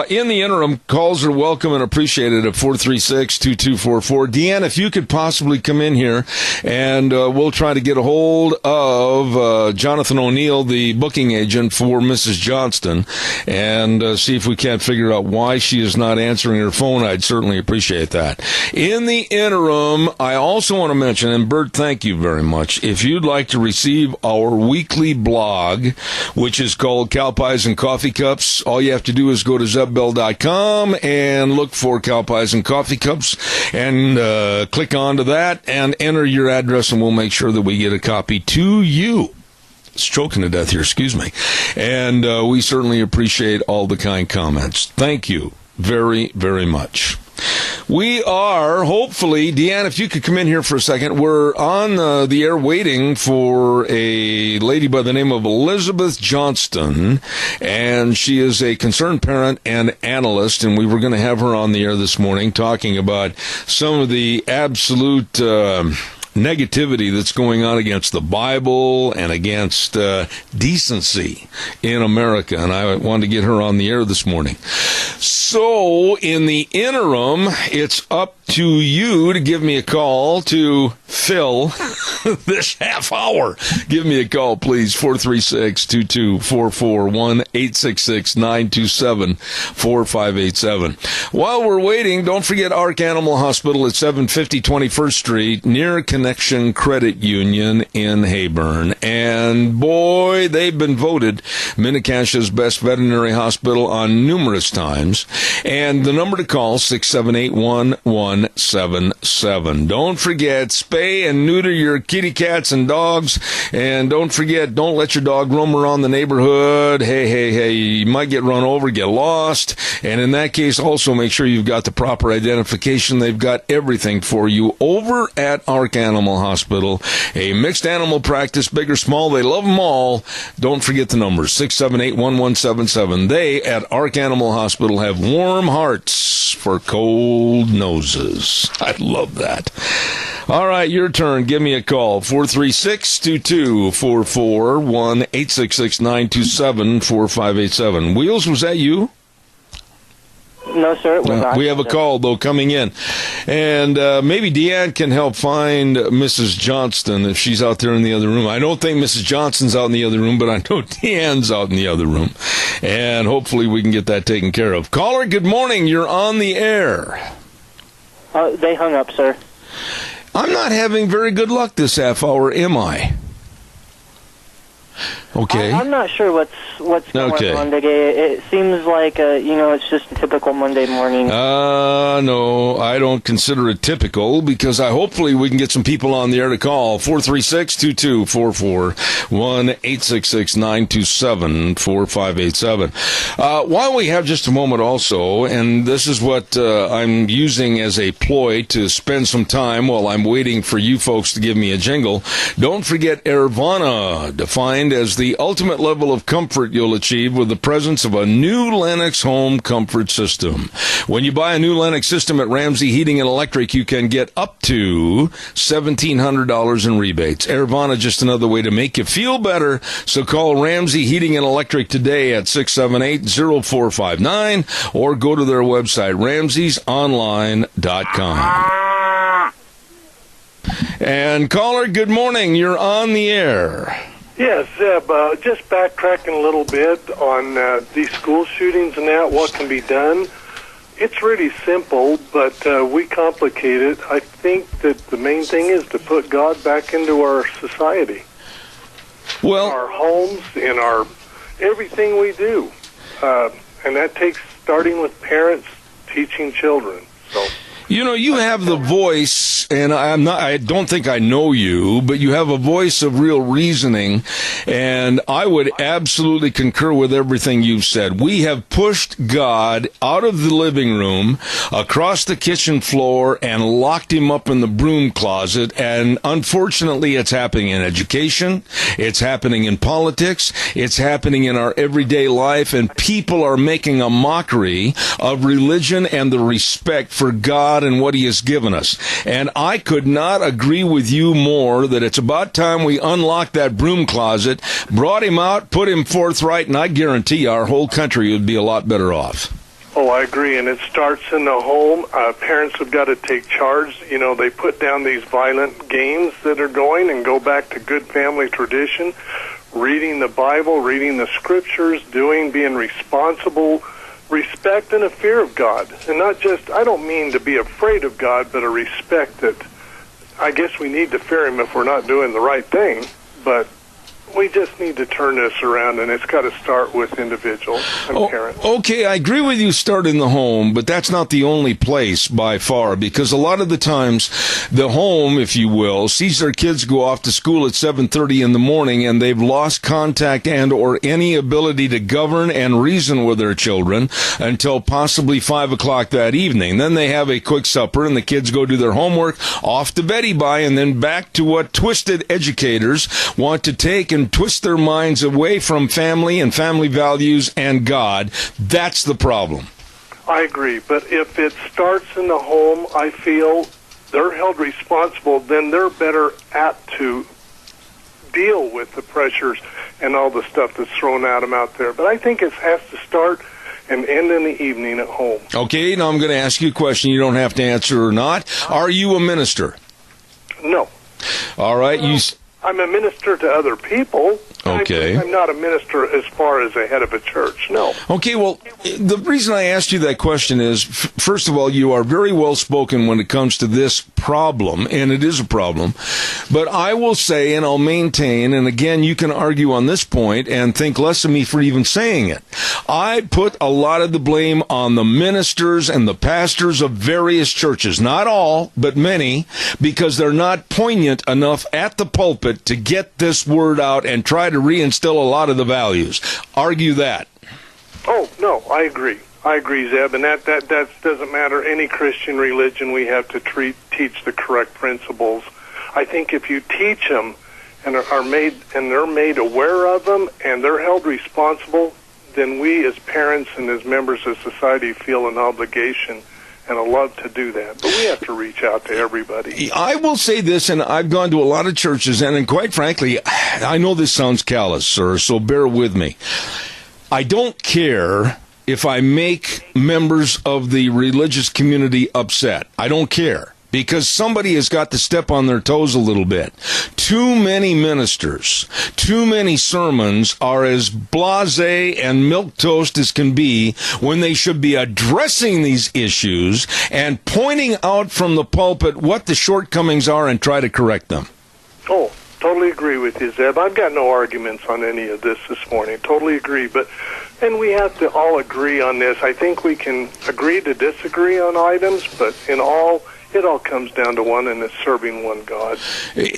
S1: In the interim, calls are welcome and appreciated at 436-2244. Deanne, if you could possibly come in here, and we'll try to get a hold of Jonathan O'Neill, the booking agent for Mrs. Johnston, and see if we can't figure out why she is not answering her phone. I'd certainly appreciate that. In the interim, I also want to mention, and Bert, thank you very much, if you'd like to receive our weekly blog, which is called Cow Pies and Coffee Cups, all you have to do is go to zebbell.com and look for Cow Pies and Coffee Cups and click onto that and enter your address, and we'll make sure that we get a copy to you. It's choking to death here, excuse me. And we certainly appreciate all the kind comments. Thank you very, very much. We are, hopefully, Deanne, if you could come in here for a second, we're on the air waiting for a lady by the name of Elizabeth Johnston, and she is a concerned parent and analyst, and we were going to have her on the air this morning talking about some of the absolute negativity that's going on against the Bible and against decency in America, and I wanted to get her on the air this morning. So, in the interim, it's up to you to give me a call to fill this half hour. Give me a call, please, 436-2244, 1-866-927-4587. While we're waiting, don't forget Ark Animal Hospital at 750 21st Street, near Connection Credit Union in Hayburn. And boy, they've been voted Minikash's best veterinary hospital on numerous times. And the number to call, 678-1177. Don't forget, spay and neuter your kitty cats and dogs. And don't forget, don't let your dog roam around the neighborhood. Hey, you might get run over, get lost. And in that case, also make sure you've got the proper identification. They've got everything for you over at Ark Animal Hospital. A mixed animal practice, big or small, they love them all. Don't forget the numbers, 678-1177. They at Ark Animal Hospital have warm hearts for cold noses. I love that. All right, your turn. Give me a call, 436-2244, 1-866-927-4587. Wheels, was that you?
S7: No, sir, it was not.
S1: We have a call, though, coming in. And maybe Deanne can help find Mrs. Johnston if she's out there in the other room. I don't think Mrs. Johnston's out in the other room, but I know Deanne's out in the other room. And hopefully we can get that taken care of. Caller, good morning. You're on the air.
S7: They hung up, sir.
S1: I'm not having very good luck this half hour, am I? Okay.
S7: I'm not sure what's going on today. It seems like it's just a typical Monday morning.
S1: No, I don't consider it typical because hopefully we can get some people on the air to call 436-2244 1-866-927-4587. While we have just a moment also, and this is what I'm using as a ploy to spend some time while I'm waiting for you folks to give me a jingle. Don't forget Airvana, defined as the ultimate level of comfort you'll achieve with the presence of a new Lennox home comfort system. When you buy a new Lennox system at Ramsey Heating and Electric, you can get up to $1,700 in rebates. Airvana, just another way to make you feel better. So call Ramsey Heating and Electric today at 678-0459 or go to their website, ramseysonline.com. And caller, good morning. You're on the air.
S14: Yes, Zeb, just backtracking a little bit on these school shootings and that, what can be done. It's really simple, but we complicate it. I think that the main thing is to put God back into our society. Well, in our homes, in our everything we do. And that takes starting with parents teaching children. So,
S1: you have the voice, and I don't think I know you, but you have a voice of real reasoning, and I would absolutely concur with everything you've said. We have pushed God out of the living room, across the kitchen floor, and locked him up in the broom closet, and unfortunately it's happening in education, it's happening in politics, it's happening in our everyday life, and people are making a mockery of religion and the respect for God and what he has given us. And I could not agree with you more that it's about time we unlocked that broom closet, brought him out, put him forthright, and I guarantee you our whole country would be a lot better off.
S14: Oh, I agree, and it starts in the home. Parents have got to take charge. They put down these violent games that are going and go back to good family tradition, reading the Bible, reading the scriptures, being responsible, respect and a fear of God. And not just, I don't mean to be afraid of God, but a respect that I guess we need to fear him if we're not doing the right thing. But we just need to turn this around, and it's got to start with individuals and parents.
S1: Okay, I agree with you, start in the home, but that's not the only place by far, because a lot of the times the home, if you will, sees their kids go off to school at 7:30 in the morning, and they've lost contact and or any ability to govern and reason with their children until possibly 5 o'clock that evening. Then they have a quick supper, and the kids go do their homework, off to beddy bye, and then back to what twisted educators want to take and twist their minds away from family and family values and God. That's the problem.
S14: I agree, but if it starts in the home, I feel they're held responsible, then they're better apt to deal with the pressures and all the stuff that's thrown at them out there. But I think it has to start and end in the evening at home.
S1: Okay, now I'm going to ask you a question. You don't have to answer or not. Are you a minister?
S14: No.
S1: All right.
S14: Well, I'm a minister to other people.
S1: Okay.
S14: I'm not a minister as far as a head of a church, no.
S1: Okay, well, the reason I asked you that question is, first of all, you are very well spoken when it comes to this problem, and it is a problem. But I will say, and I'll maintain, and again, you can argue on this point and think less of me for even saying it. I put a lot of the blame on the ministers and the pastors of various churches, not all, but many, because they're not poignant enough at the pulpit to get this word out and try to reinstill a lot of the values. Argue that.
S14: Oh, no, I agree. I agree, Zeb, and that doesn't matter any Christian religion. We have to teach the correct principles. I think if you teach them and they're made aware of them and they're held responsible, then we as parents and as members of society feel an obligation and a love to do that. But we have to reach out to everybody.
S1: I will say this, and I've gone to a lot of churches, and quite frankly, I know this sounds callous, sir, so bear with me. I don't care if I make members of the religious community upset. I don't care. Because somebody has got to step on their toes a little bit. Too many ministers, too many sermons are as blasé and milquetoast as can be when they should be addressing these issues and pointing out from the pulpit what the shortcomings are and try to correct them.
S14: Oh, totally agree with you, Zeb. I've got no arguments on any of this morning. Totally agree. And we have to all agree on this. I think we can agree to disagree on items, but it all comes down to one, and it's serving one God.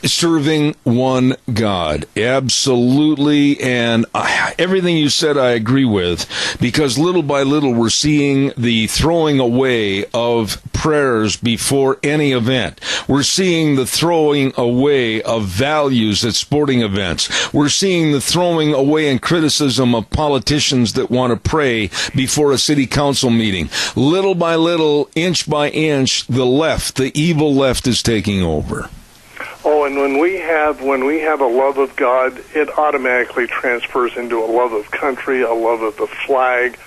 S1: Serving one God. Absolutely. And everything you said I agree with, because little by little we're seeing the throwing away of prayers before any event. We're seeing the throwing away of values at sporting events. We're seeing the throwing away and criticism of politicians that want to pray before a city council meeting. Little by little, inch by inch, the evil left is taking over.
S14: Oh, and when we have a love of God, it automatically transfers into a love of country, a love of the flag,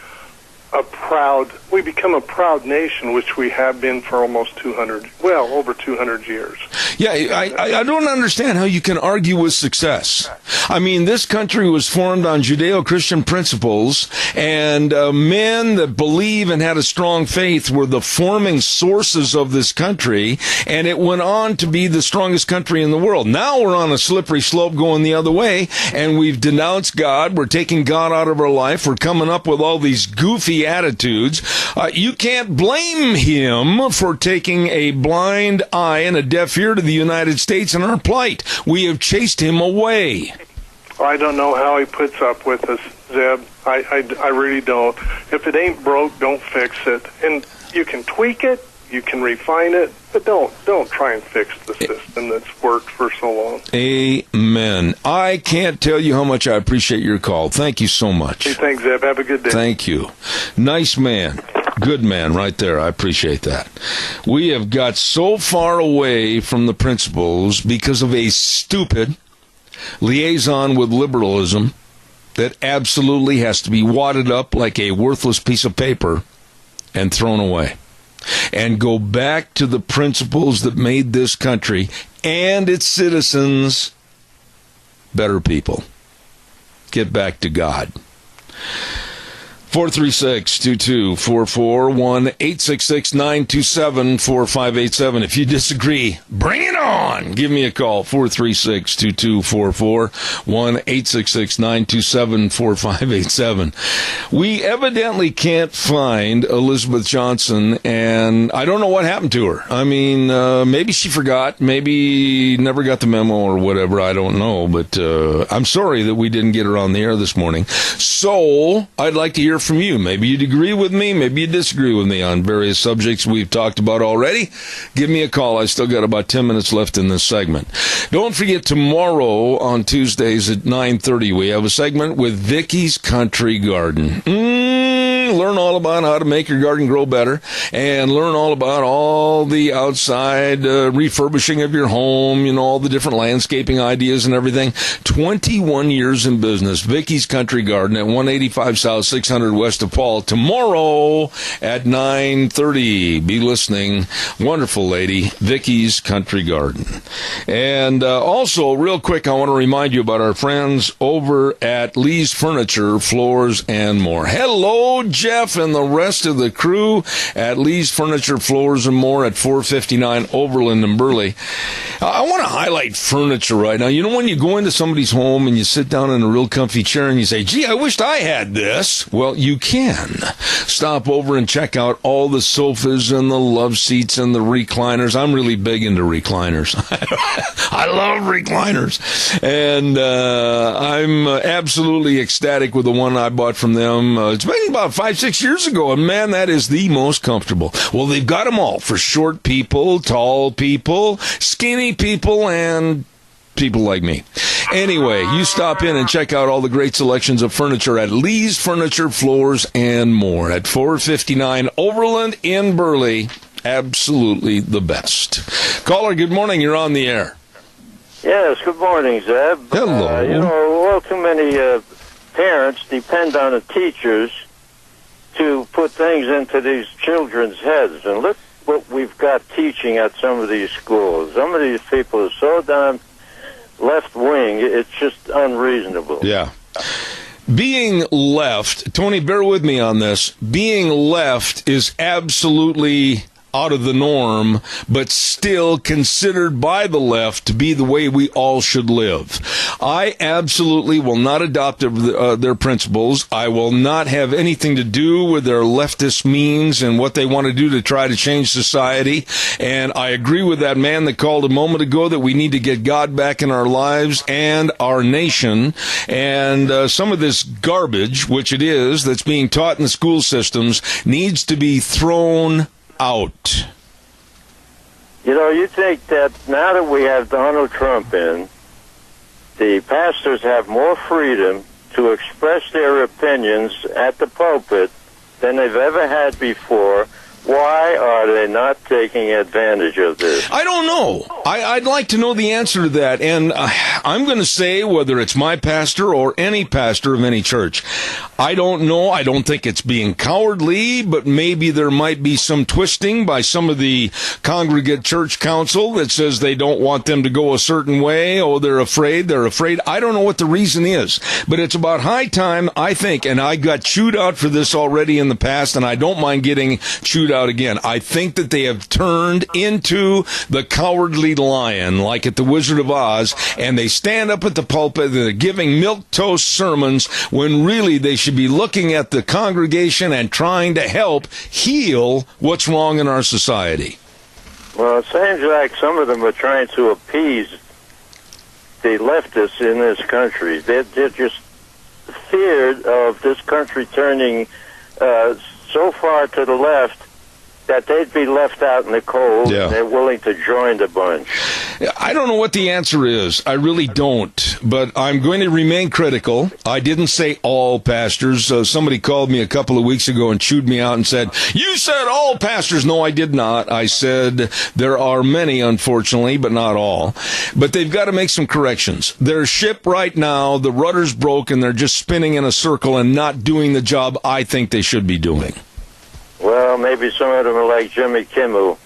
S14: we become a proud nation, which we have been for almost over 200 years.
S1: Yeah, I don't understand how you can argue with success. I mean, this country was formed on Judeo-Christian principles, and men that believe and had a strong faith were the forming sources of this country, and it went on to be the strongest country in the world. Now we're on a slippery slope going the other way, and we've denounced God. We're taking God out of our life. We're coming up with all these goofy attitudes. You can't blame him for taking a blind eye and a deaf ear to the United States and our plight. We have chased him away.
S14: I don't know how he puts up with us, Zeb. I really don't. If it ain't broke, don't fix it. And you can tweak it, you can refine it, but don't try and fix the system that's worked for so long.
S1: Amen. I can't tell you how much I appreciate your call. Thank you so much.
S14: Hey, thanks, Zeb. Have a good day.
S1: Thank you. Nice man. Good man right there. I appreciate that. We have got so far away from the principles because of a stupid liaison with liberalism that absolutely has to be wadded up like a worthless piece of paper and thrown away. And go back to the principles that made this country and its citizens better people. Get back to God. 436-2244, 1-866-927-4587. If you disagree, bring it on. Give me a call, 436-2244, 1-866-927-4587. We evidently can't find Elizabeth Johnson, and I don't know what happened to her. I mean, maybe she forgot, maybe never got the memo or whatever, I don't know, but I'm sorry that we didn't get her on the air this morning. So, I'd like to hear from you. Maybe you'd agree with me, maybe you disagree with me on various subjects we've talked about already. Give me a call. I still got about 10 minutes left in this segment. Don't forget, tomorrow on Tuesdays at 9:30, we have a segment with Vicky's Country Garden. to learn all about how to make your garden grow better and learn all about all the outside refurbishing of your home, all the different landscaping ideas and everything. 21 years in business. Vicky's Country Garden at 185 South, 600 West of Paul. Tomorrow at 9:30. Be listening. Wonderful lady, Vicky's Country Garden. And also, real quick, I want to remind you about our friends over at Lee's Furniture, Floors, and More. Hello, Jeff, and the rest of the crew at Lee's Furniture, Floors, and More at 459 Overland and Burley. I want to highlight furniture right now. When you go into somebody's home and you sit down in a real comfy chair and you say, gee, I wished I had this. Well, you can. Stop over and check out all the sofas and the love seats and the recliners. I'm really big into recliners. I love recliners. And I'm absolutely ecstatic with the one I bought from them. It's been about 5-6 years ago, and man, that is the most comfortable. Well, they've got them all for short people, tall people, skinny people, and people like me. Anyway, you stop in and check out all the great selections of furniture at Lee's Furniture, Floors, and More at 459 Overland in Burley. Absolutely the best. Caller, good morning. You're on the air.
S15: Yes, good morning, Zeb.
S1: Hello.
S15: All too many parents depend on the teachers to put things into these children's heads. And look what we've got teaching at some of these schools. Some of these people are so damn left wing, it's just unreasonable.
S1: Yeah. Being left, Tony, bear with me on this. Being left is absolutely out of the norm, but still considered by the left to be the way we all should live. I absolutely will not adopt their principles. I will not have anything to do with their leftist means and what they want to do to try to change society. And I agree with that man that called a moment ago that we need to get God back in our lives and our nation. And some of this garbage, which it is, that's being taught in the school systems, needs to be thrown out.
S15: You think that now that we have Donald Trump in, the pastors have more freedom to express their opinions at the pulpit than they've ever had before. Why are they not taking advantage of this?
S1: I don't know. I'd like to know the answer to that. And I'm going to say, whether it's my pastor or any pastor of any church, I don't know. I don't think it's being cowardly, but maybe there might be some twisting by some of the congregate church council that says they don't want them to go a certain way. Oh, they're afraid. I don't know what the reason is, but it's about high time, I think, and I got chewed out for this already in the past, and I don't mind getting chewed out again. I think that they have turned into the cowardly lion, like at the Wizard of Oz, and they stand up at the pulpit and they're giving milquetoast sermons when really they should be looking at the congregation and trying to help heal what's wrong in our society.
S15: Well, it seems like some of them are trying to appease the leftists in this country. They're just feared of this country turning so far to the left that they'd be left out in the cold, and they're willing to join the bunch.
S1: I don't know what the answer is. I really don't. But I'm going to remain critical. I didn't say all pastors. Somebody called me a couple of weeks ago and chewed me out and said, you said all pastors. No, I did not. I said there are many, unfortunately, but not all. But they've got to make some corrections. Their ship right now, the rudder's broken. They're just spinning in a circle and not doing the job I think they should be doing.
S15: Well, maybe some of them are like Jimmy Kimmel.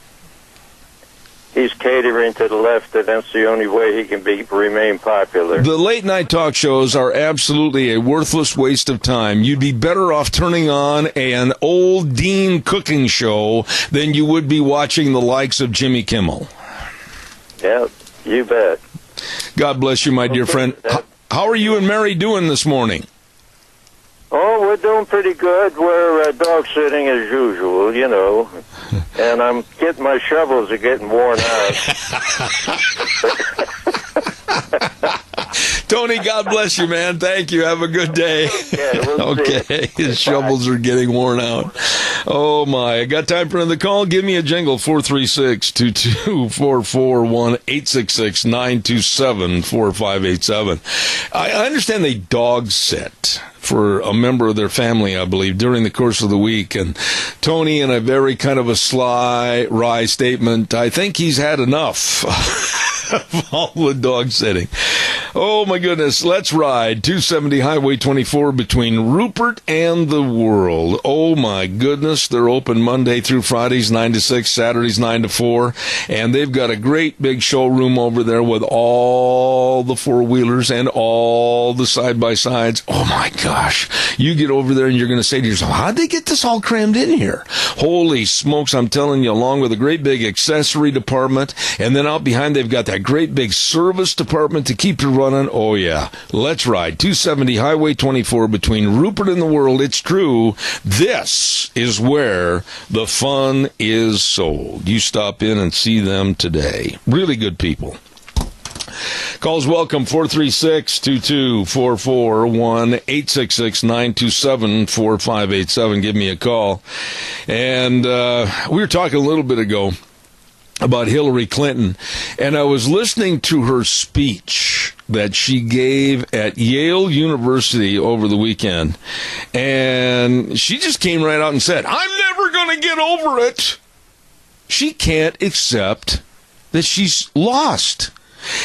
S15: He's catering to the left, and that's the only way he can remain popular.
S1: The late-night talk shows are absolutely a worthless waste of time. You'd be better off turning on an old Dean cooking show than you would be watching the likes of Jimmy Kimmel.
S15: Yeah, you bet.
S1: God bless you, my dear friend. How are you and Mary doing this morning?
S15: Oh, we're doing pretty good. We're dog sitting as usual, and I'm getting my shovels are getting worn out.
S1: Tony, God bless you, man. Thank you. Have a good day. Okay, his shovels are getting worn out. Oh, my. I got time for another call? Give me a jingle, 436-22441-866-927-4587. I understand they dog sit for a member of their family, I believe, during the course of the week. And Tony, in a very kind of a sly, wry statement, I think he's had enough of all the dog sitting. Oh, my goodness. Let's ride 270 Highway 24 between Rupert and the World. Oh, my goodness. They're open Monday through Fridays, 9 to 6, Saturdays, 9 to 4. And they've got a great big showroom over there with all the four-wheelers and all the side-by-sides. Oh, my gosh. You get over there and you're going to say to yourself, how'd they get this all crammed in here? Holy smokes, I'm telling you, along with a great big accessory department. And then out behind, they've got that great big service department to keep you running. Oh, yeah. Let's ride 270 Highway 24 between Rupert and the World. It's true. This is where the fun is sold. You stop in and see them today. Really good people. Calls welcome, 436-2244, 1-866-927-4587. Give me a call. And we were talking a little bit ago about Hillary Clinton, and I was listening to her speech that she gave at Yale University over the weekend, and she just came right out and said, I'm never going to get over it. She can't accept that she's lost.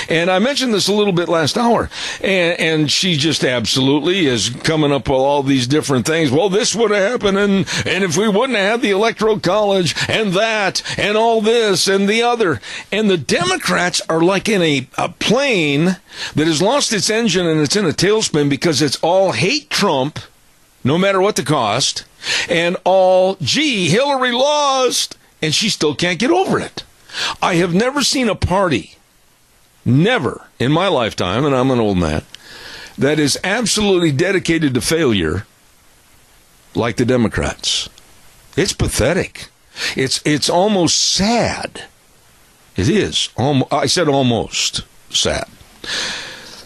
S1: And I mentioned this a little bit last hour, and she just absolutely is coming up with all these different things. Well, this would have happened, and if we wouldn't have had the Electoral College, and that, and all this, and the other. And the Democrats are like in a plane that has lost its engine, and it's in a tailspin because it's all hate Trump, no matter what the cost, and all, gee, Hillary lost, and she still can't get over it. I have never seen a party, never in my lifetime, and I'm an old man, that is absolutely dedicated to failure like the Democrats. It's pathetic. It's almost sad. It is. I said almost sad.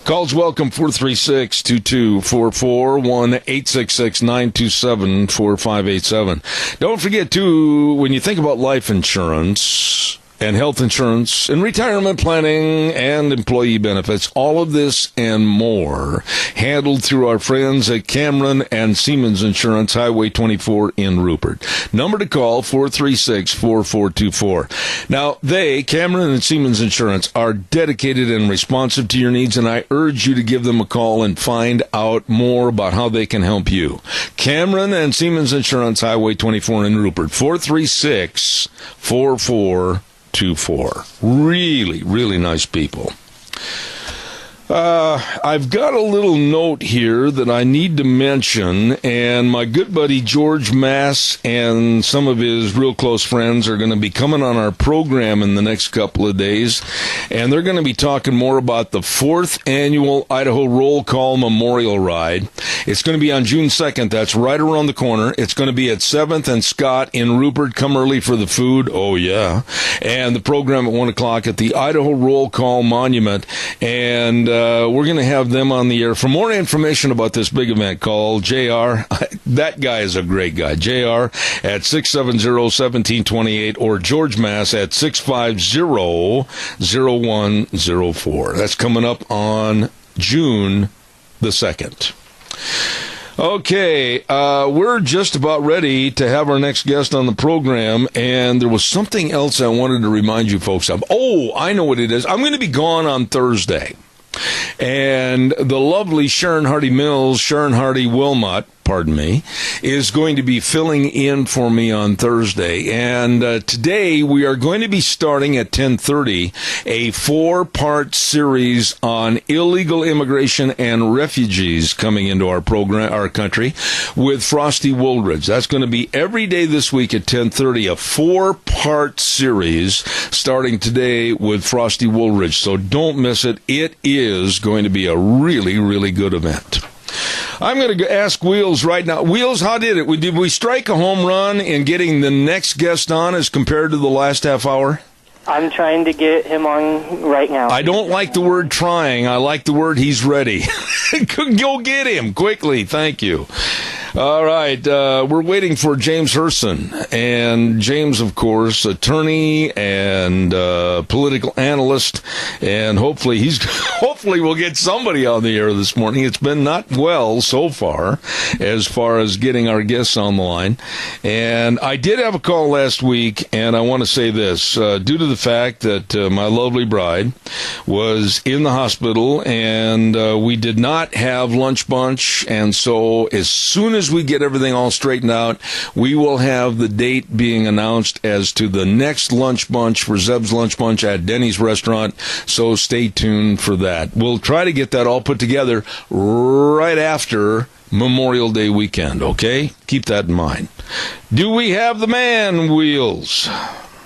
S1: Calls welcome, 436-2244, 1-866-927-4587. Don't forget, too, when you think about life insurance and health insurance and retirement planning and employee benefits, all of this and more handled through our friends at Cameron and Siemens Insurance, Highway 24 in Rupert. Number to call, 436-4424. Now, Cameron and Siemens Insurance, are dedicated and responsive to your needs, and I urge you to give them a call and find out more about how they can help you. Cameron and Siemens Insurance, Highway 24 in Rupert, 436-4424. Really, really nice people. I've got a little note here that I need to mention, and my good buddy George Mass and some of his real close friends are going to be coming on our program in the next couple of days, and they're going to be talking more about the 4th annual Idaho Roll Call Memorial Ride. It's going to be on June 2nd. That's right around the corner. It's going to be at 7th and Scott in Rupert. Come early for the food. Oh, yeah. And the program at 1 o'clock at the Idaho Roll Call Monument, and we're going to have them on the air. For more information about this big event, call JR. That guy is a great guy. JR at 670-1728 or George Mass at 650-0104. That's coming up on June the 2nd. Okay, we're just about ready to have our next guest on the program, and there was something else I wanted to remind you folks of. Oh, I know what it is. I'm going to be gone on Thursday. And the lovely Sharon Hardy Wilmot, is going to be filling in for me on Thursday. And today we are going to be starting at 10:30 a 4-part series on illegal immigration and refugees coming into our country with Frosty Woolridge. That's going to be every day this week at 10:30, a 4-part series starting today with Frosty Woolridge. So don't miss it. It is going to be a really, really good event. I'm going to ask Wheels right now. Wheels, how did it? Did we strike a home run in getting the next guest on as compared to the last half hour?
S7: I'm trying to get him on right now.
S1: I don't like the word trying. I like the word he's ready. Go get him quickly. Thank you. All right. We're waiting for James Herson. And James, of course, attorney and political analyst. And hopefully hopefully we'll get somebody on the air this morning. It's been not well so far as getting our guests on the line. And I did have a call last week, and I want to say this. Due to the fact that my lovely bride was in the hospital, and we did not have lunch bunch, and so as soon as we get everything all straightened out, we will have the date being announced as to the next lunch bunch for Zeb's Lunch Bunch at Denny's Restaurant, so stay tuned for that. We'll try to get that all put together right after Memorial Day weekend, okay? Keep that in mind. Do we have the man, Wheels?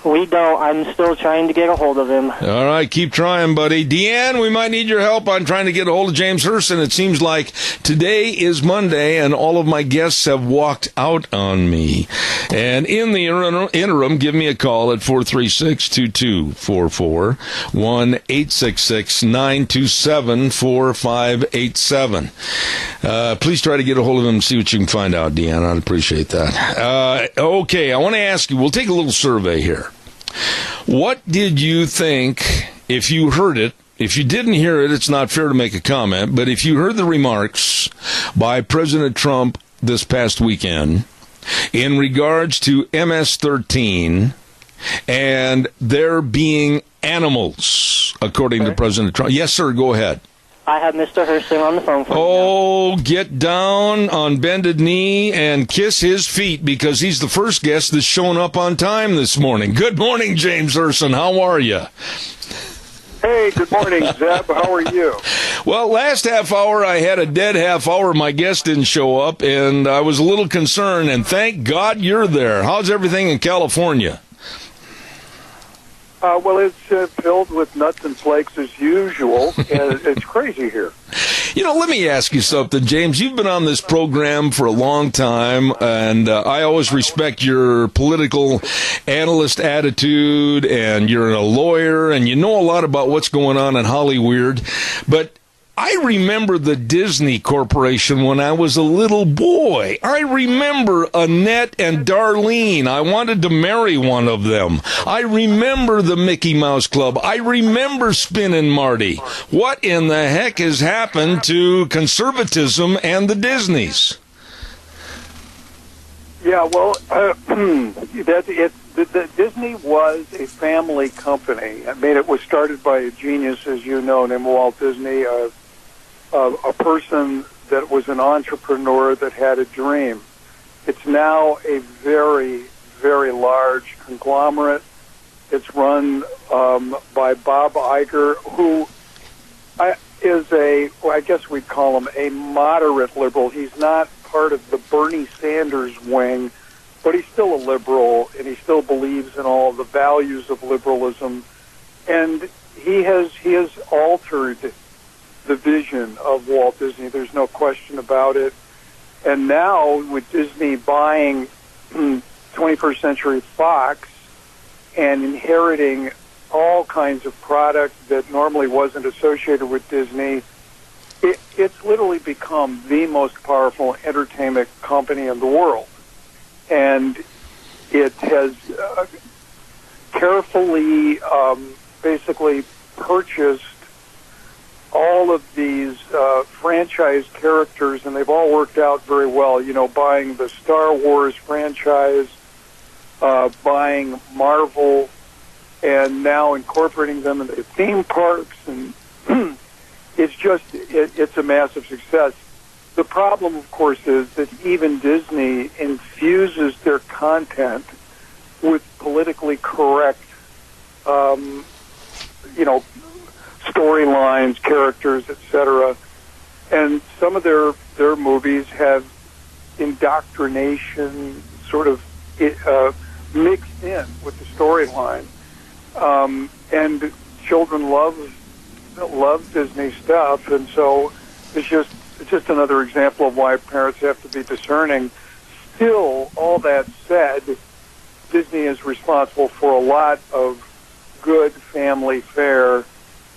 S7: We don't. I'm still trying to get a hold of him.
S1: All right, keep trying, buddy. Deanne, we might need your help on trying to get a hold of James Hurston. It seems like today is Monday, and all of my guests have walked out on me. And in the interim, give me a call at 436-2244, 1-866-927-4587. Please try to get a hold of him and see what you can find out, Deanne. I'd appreciate that. Okay, I want to ask you, we'll take a little survey here. What did you think, if you heard it? If you didn't hear it, it's not fair to make a comment, but if you heard the remarks by President Trump this past weekend in regards to MS-13 and there being animals, according to President Trump. Yes, sir, go ahead.
S7: I have Mr. Hurston on the phone for
S1: you now. Get down on bended knee and kiss his feet, because he's the first guest that's shown up on time this morning. Good morning, James Hurston. How are you?
S11: Hey, good morning, Zeb. How are you?
S1: Well, last half hour I had a dead half hour. My guest didn't show up, and I was a little concerned, and thank God you're there. How's everything in California?
S11: Well, it's filled with nuts and flakes as usual, and it's crazy here.
S1: You know, let me ask you something, James. You've been on this program for a long time, and I always respect your political analyst attitude, and you're a lawyer, and you know a lot about what's going on in Hollywood. But I remember the Disney Corporation when I was a little boy. I remember Annette and Darlene. I wanted to marry one of them. I remember the Mickey Mouse Club. I remember Spin and Marty. What in the heck has happened to conservatism and the Disneys?
S11: Yeah, well, Disney was a family company. I mean, it was started by a genius, as you know, named Walt Disney, a person that was an entrepreneur that had a dream. It's now a very, very large conglomerate. It's run by Bob Iger, who is I guess we'd call him a moderate liberal. He's not part of the Bernie Sanders wing, but he's still a liberal, and he still believes in all the values of liberalism. And he has altered the vision of Walt Disney. There's no question about it. And now with Disney buying 21st Century Fox and inheriting all kinds of product that normally wasn't associated with Disney, it's literally become the most powerful entertainment company in the world. And it has carefully basically purchased all of these franchise characters, and they've all worked out very well. You know, buying the Star Wars franchise, buying Marvel, and now incorporating them into theme parks, and it's a massive success. The problem, of course, is that even Disney infuses their content with politically correct, storylines, characters, etc. And some of their movies have indoctrination sort of mixed in with the storyline. And children love Disney stuff, and so it's just another example of why parents have to be discerning. Still, all that said, Disney is responsible for a lot of good family fare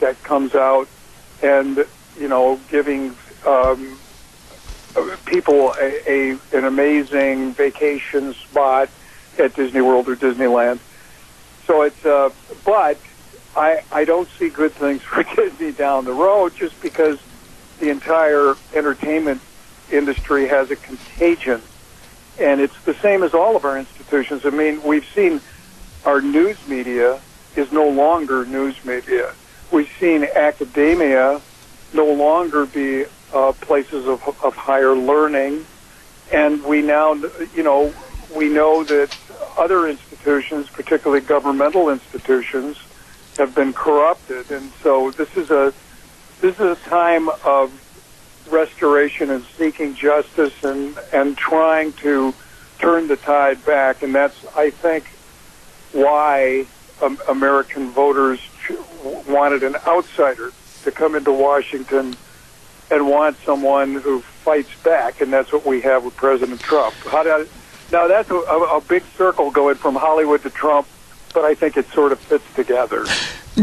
S11: that comes out, and giving people an amazing vacation spot at Disney World or Disneyland. So it's but
S16: I don't see good things for Disney down the road, just because the entire entertainment industry has a contagion. And it's the same as all of our institutions. I mean, we've seen our news media is no longer news media. We've seen academia no longer be places of higher learning. And we now, we know that other institutions, particularly governmental institutions, have been corrupted. And so this is a time of restoration and seeking justice and trying to turn the tide back. And that's, I think, why American voters wanted an outsider to come into Washington and want someone who fights back, and that's what we have with President Trump. Now, that's a big circle going from Hollywood to Trump, but I think it sort of fits together.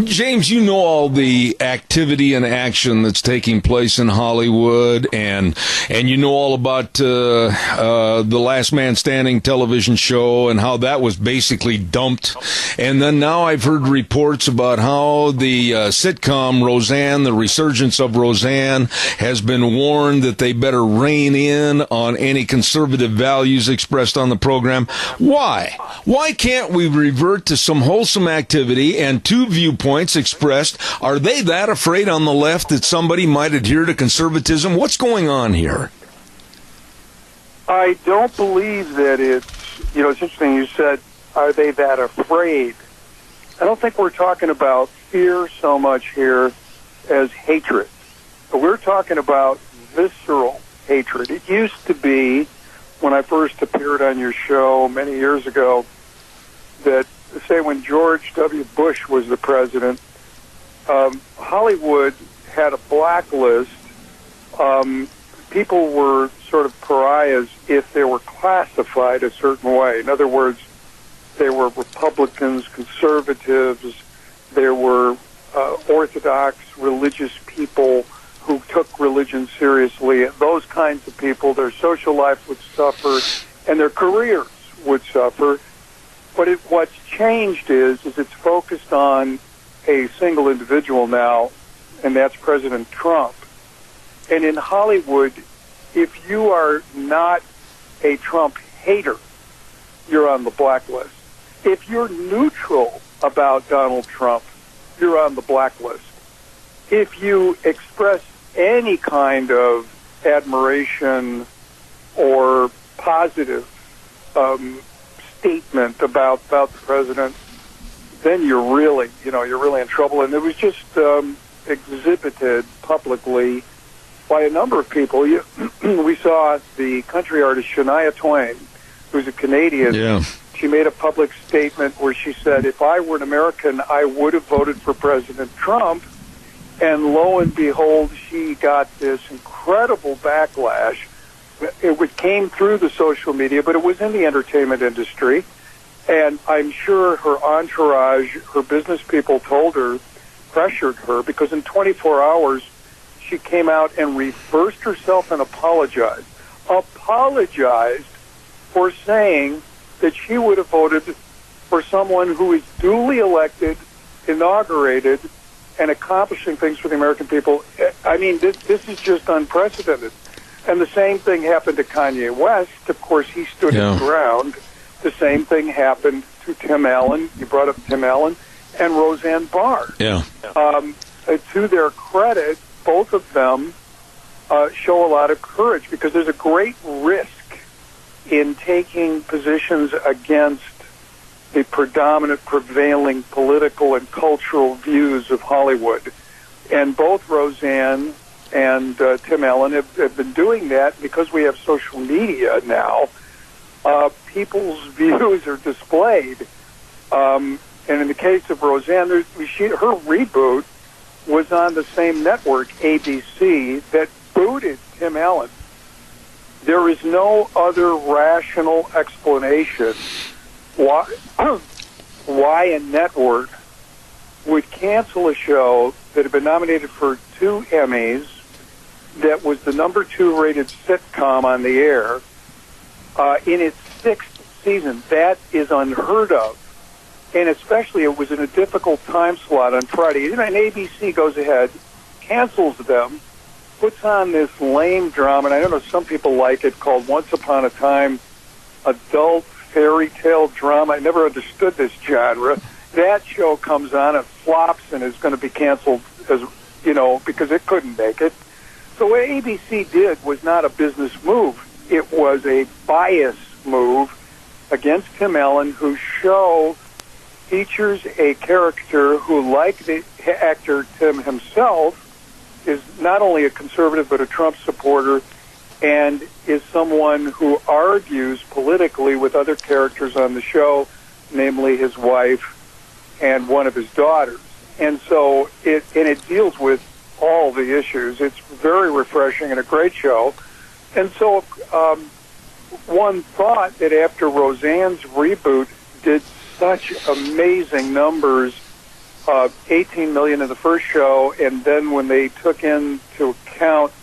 S1: James, you know all the activity and action that's taking place in Hollywood, and you know all about the Last Man Standing television show and how that was basically dumped. And then now I've heard reports about how the sitcom Roseanne, the resurgence of Roseanne, has been warned that they better rein in on any conservative values expressed on the program. Why? Why can't we revert to some wholesome activity and two viewpoints expressed? Are they that afraid on the left that somebody might adhere to conservatism? What's going on here?
S16: I don't believe that it's interesting you said, are they that afraid? I don't think we're talking about fear so much here as hatred. But we're talking about visceral hatred. It used to be, when I first appeared on your show many years ago, that say when George W. Bush was the president, Hollywood had a blacklist. People were sort of pariahs if they were classified a certain way. In other words, they were Republicans, conservatives, there were Orthodox religious people who took religion seriously. Those kinds of people, their social life would suffer and their careers would suffer. But what's changed is it's focused on a single individual now, and that's President Trump. And in Hollywood, if you are not a Trump hater, you're on the blacklist. If you're neutral about Donald Trump, you're on the blacklist. If you express any kind of admiration or positive statement about the president, then you're really in trouble. And it was just exhibited publicly by a number of people. We saw the country artist Shania Twain, who's a Canadian.
S1: Yeah.
S16: She made a public statement where she said, if I were an American, I would have voted for President Trump. And lo and behold, she got this incredible backlash. It came through the social media, but it was in the entertainment industry. And I'm sure her entourage, her business people told her, pressured her, because in 24 hours, she came out and reversed herself and apologized for saying that she would have voted for someone who is duly elected, inaugurated, and accomplishing things for the American people. I mean, this is just unprecedented. And the same thing happened to Kanye West. Of course, he stood his ground. The same thing happened to Tim Allen. You brought up Tim Allen and Roseanne Barr.
S1: Yeah.
S16: To their credit, both of them show a lot of courage, because there's a great risk in taking positions against the predominant, prevailing political and cultural views of Hollywood. And both Roseanne and Tim Allen have been doing that because we have social media now. People's views are displayed. And in the case of Roseanne, her reboot was on the same network, ABC, that booted Tim Allen. There is no other rational explanation why a network would cancel a show that had been nominated for 2 Emmys, that was the number 2 rated sitcom on the air, in its 6th season. That is unheard of and especially it was in a difficult time slot on Friday. And ABC goes ahead, cancels them, puts on this lame drama, and I don't know, some people like it, called Once Upon a Time adult fairy tale drama. I never understood this genre. That show comes on, it flops, and is going to be canceled, as you know, because it couldn't make it. So what ABC did was not a business move. It was a bias move against Tim Allen, whose show features a character who, like the actor Tim himself, is not only a conservative but a Trump supporter, and is someone who argues politically with other characters on the show, namely his wife and one of his daughters. And so it deals with all the issues. It's very refreshing and a great show. And so one thought that after Roseanne's reboot did such amazing numbers, 18 million in the first show, and then when they took into account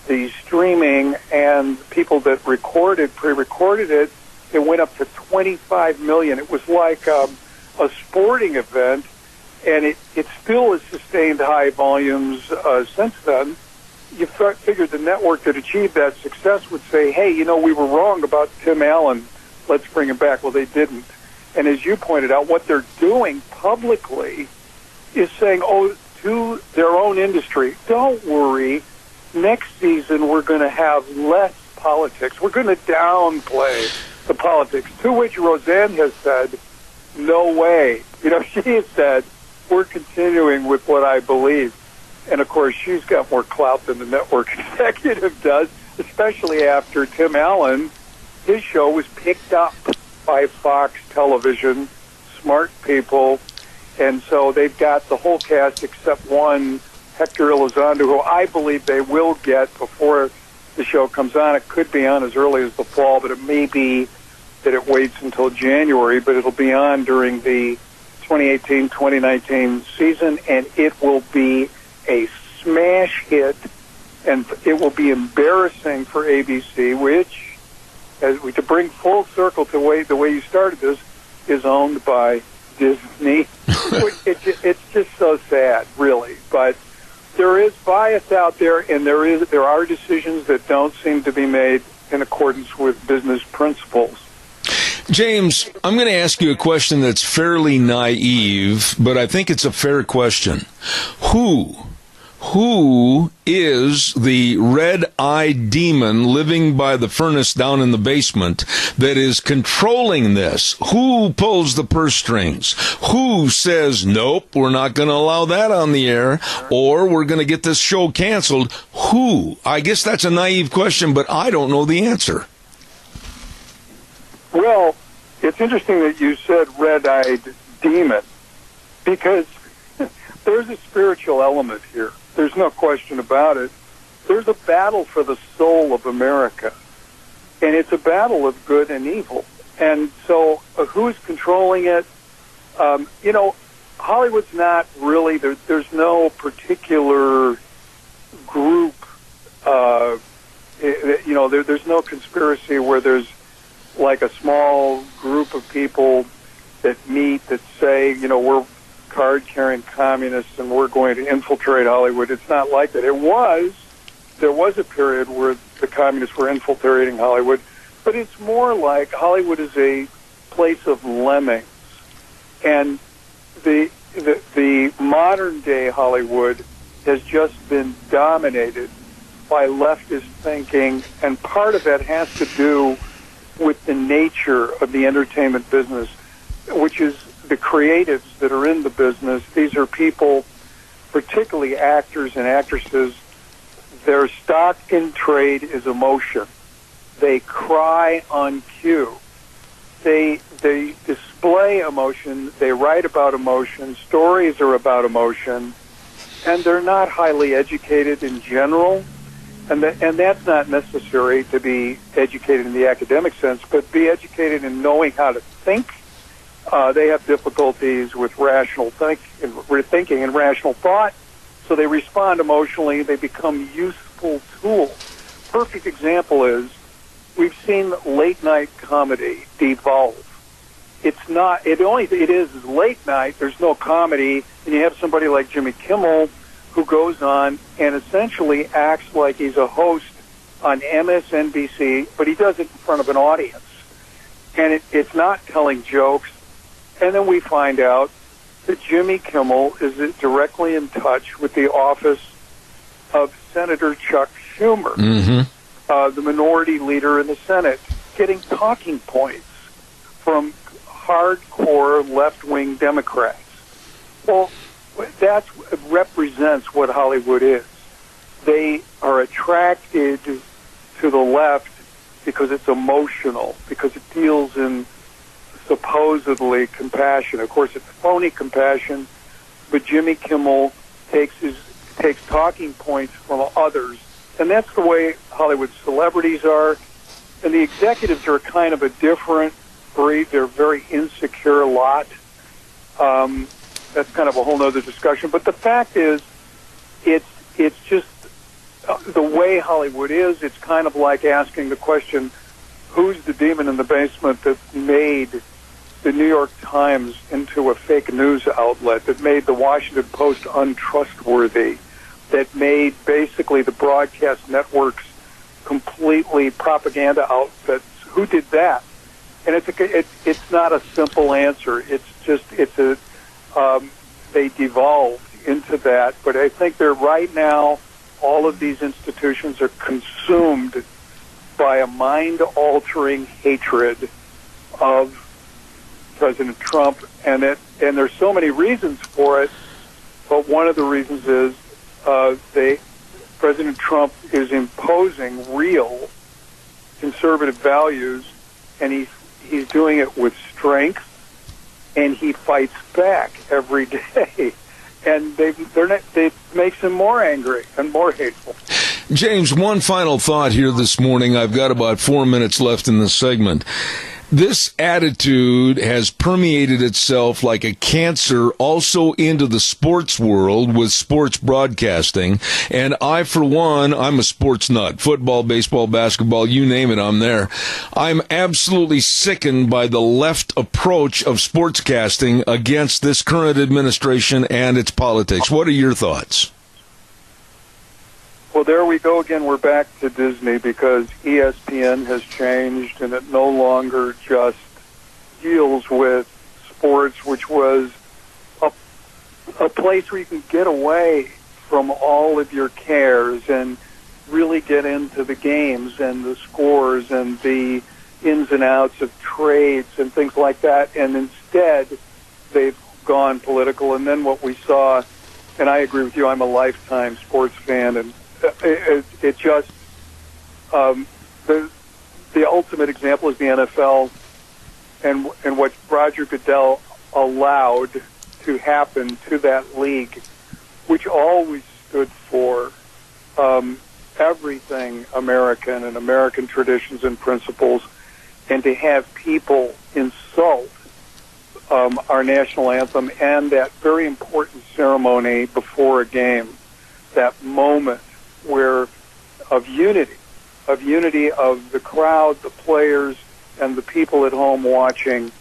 S16: the streaming and people that pre-recorded it, it went up to 25 million. It was like a sporting event, and it still has sustained high volumes since then. You figured the network that achieved that success would say, hey, you know, we were wrong about Tim Allen. Let's bring him back. Well, they didn't. And as you pointed out, what they're doing publicly is saying, to their own industry, don't worry, next season we're going to have less politics. We're going to downplay the politics, to which Roseanne has said, no way. You know, she has said, we're continuing with what I believe. And, of course, she's got more clout than the network executive does, especially after Tim Allen, his show was picked up by Fox Television, smart people, and so they've got the whole cast except one, Hector Elizondo, who I believe they will get before the show comes on. It could be on as early as the fall, but it may be that it waits until January, but it'll be on during the 2018-2019 season, and it will be a smash hit, and it will be embarrassing for ABC, which, to bring full circle to the way you started this, is owned by Disney. It's just so sad, really. But there is bias out there, and there are decisions that don't seem to be made in accordance with business principles.
S1: James, I'm going to ask you a question that's fairly naive, but I think it's a fair question. Who is the red-eyed demon living by the furnace down in the basement that is controlling this? Who pulls the purse strings? Who says, nope, we're not going to allow that on the air, or we're going to get this show canceled? Who? I guess that's a naive question, but I don't know the answer.
S16: Well, it's interesting that you said red-eyed demon, because there's a spiritual element here. There's no question about it. There's a battle for the soul of America, and it's a battle of good and evil. And so who's controlling it? Hollywood's not really, there's no particular group, there's no conspiracy where there's like a small group of people that meet that say, we're card-carrying communists and we're going to infiltrate Hollywood. It's not like that. There was a period where the communists were infiltrating Hollywood, but it's more like Hollywood is a place of lemmings. And the modern-day Hollywood has just been dominated by leftist thinking, and part of that has to do with the nature of the entertainment business, which is the creatives that are in the business. These are people, particularly actors and actresses, their stock in trade is emotion. They cry on cue. They display emotion. They write about emotion. Stories are about emotion. And they're not highly educated in general. And that's not necessary to be educated in the academic sense, but be educated in knowing how to think. They have difficulties with rational thinking and rational thought, so they respond emotionally. They become useful tools. Perfect example is we've seen late-night comedy devolve it's not. It is late night. There's no comedy, and you have somebody like Jimmy Kimmel who goes on and essentially acts like he's a host on MSNBC, but he does it in front of an audience, and it's not telling jokes. And then we find out that Jimmy Kimmel is directly in touch with the office of Senator Chuck Schumer, the minority leader in the Senate, getting talking points from hardcore left-wing Democrats. Well, that represents what Hollywood is. They are attracted to the left because it's emotional, because it deals in supposedly compassion. Of course, it's phony compassion, but Jimmy Kimmel takes talking points from others, and that's the way Hollywood celebrities are. And the executives are kind of a different breed. They're a very insecure lot. That's kind of a whole other discussion. But the fact is, it's just the way Hollywood is. It's kind of like asking the question, who's the demon in the basement that made the New York Times into a fake news outlet, that made the Washington Post untrustworthy, that made basically the broadcast networks completely propaganda outfits? Who did that? And it's not a simple answer. They devolved into that. But I think they're right now, all of these institutions are consumed by a mind-altering hatred of President Trump, and there's so many reasons for it. But one of the reasons is President Trump is imposing real conservative values, and he's doing it with strength, and he fights back every day, and it makes him more angry and more hateful.
S1: James, one final thought here this morning. I've got about 4 minutes left in this segment. This attitude has permeated itself like a cancer also into the sports world with sports broadcasting. And I, for one, I'm a sports nut. Football, baseball, basketball, you name it, I'm there. I'm absolutely sickened by the left approach of sportscasting against this current administration and its politics. What are your thoughts?
S16: Well, there we go again. We're back to Disney because ESPN has changed, and it no longer just deals with sports, which was a place where you can get away from all of your cares and really get into the games and the scores and the ins and outs of trades and things like that. And instead, they've gone political. And then what we saw, and I agree with you, I'm a lifetime sports fan, and it just the ultimate example is the NFL and what Roger Goodell allowed to happen to that league, which always stood for everything American and American traditions and principles, and to have people insult our national anthem and that very important ceremony before a game, that moment of unity of the crowd, the players, and the people at home watching,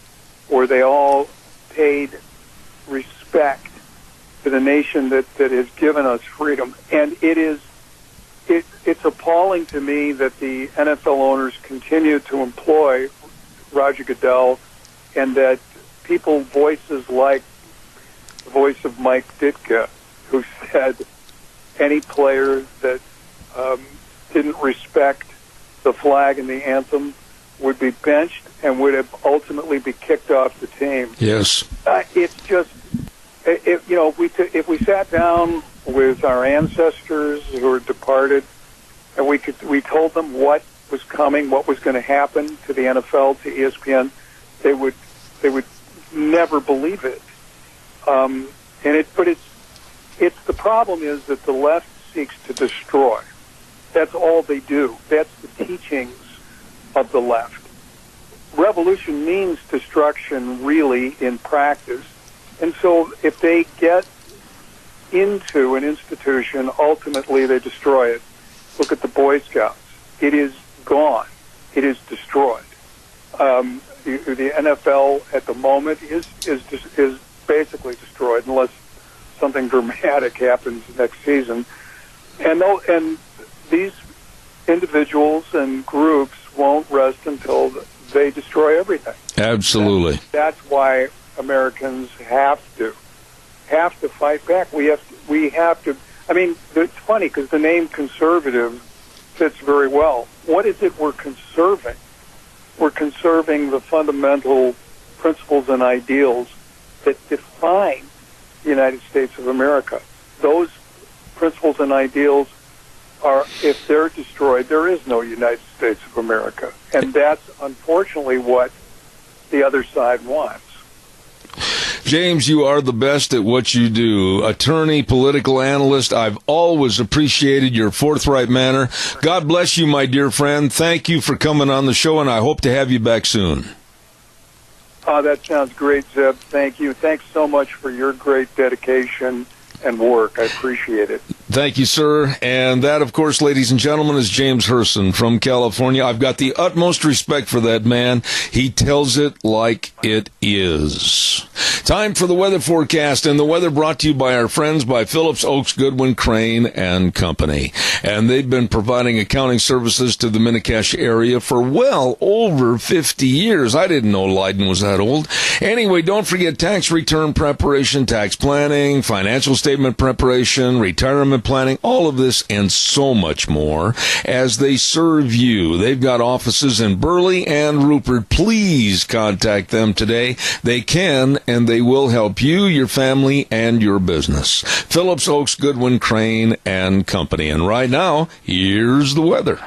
S16: where they all paid respect to the nation that has given us freedom. And it's appalling to me that the NFL owners continue to employ Roger Goodell, and that voices like the voice of Mike Ditka, who said any player that didn't respect the flag and the anthem would be benched and would have ultimately be kicked off the team.
S1: Yes.
S16: It's just, if we sat down with our ancestors who are departed, and we told them what was coming, what was going to happen to the NFL, to ESPN, they would never believe it. It's the problem is that the left seeks to destroy. That's all they do. That's the teachings of the left. Revolution means destruction, really, in practice. And so if they get into an institution, ultimately they destroy it. Look at the Boy Scouts. It is gone. It is destroyed. The NFL at the moment is basically destroyed unless something dramatic happens next season. And these individuals and groups won't rest until they destroy everything.
S1: Absolutely.
S16: That's why Americans have to fight back. We have to. I mean, it's funny because the name conservative fits very well. What is it we're conserving? We're conserving the fundamental principles and ideals that define the United States of America. Those principles and ideals are, if they're destroyed, there is no United States of America. And that's unfortunately what the other side wants.
S1: James, you are the best at what you do. Attorney, political analyst, I've always appreciated your forthright manner. God bless you, my dear friend. Thank you for coming on the show, and I hope to have you back soon.
S16: That sounds great, Zeb. Thank you. Thanks so much for your great dedication and work. I appreciate it.
S1: Thank you, sir. And that, of course, ladies and gentlemen, is James Herson from California. I've got the utmost respect for that man. He tells it like it is. Time for the weather forecast, and the weather brought to you by our friends by Phillips, Oaks, Goodwin, Crane, and Company. And they've been providing accounting services to the Mini-Cash area for well over 50 years. I didn't know Leiden was that old. Anyway, don't forget tax return preparation, tax planning, financial statement preparation, retirement planning, all of this and so much more as they serve you. They've got offices in Burley and Rupert. Please contact them today. They can and they will help you, your family, and your business. Phillips, Oaks, Goodwin, Crane, and Company. And right now, here's the weather.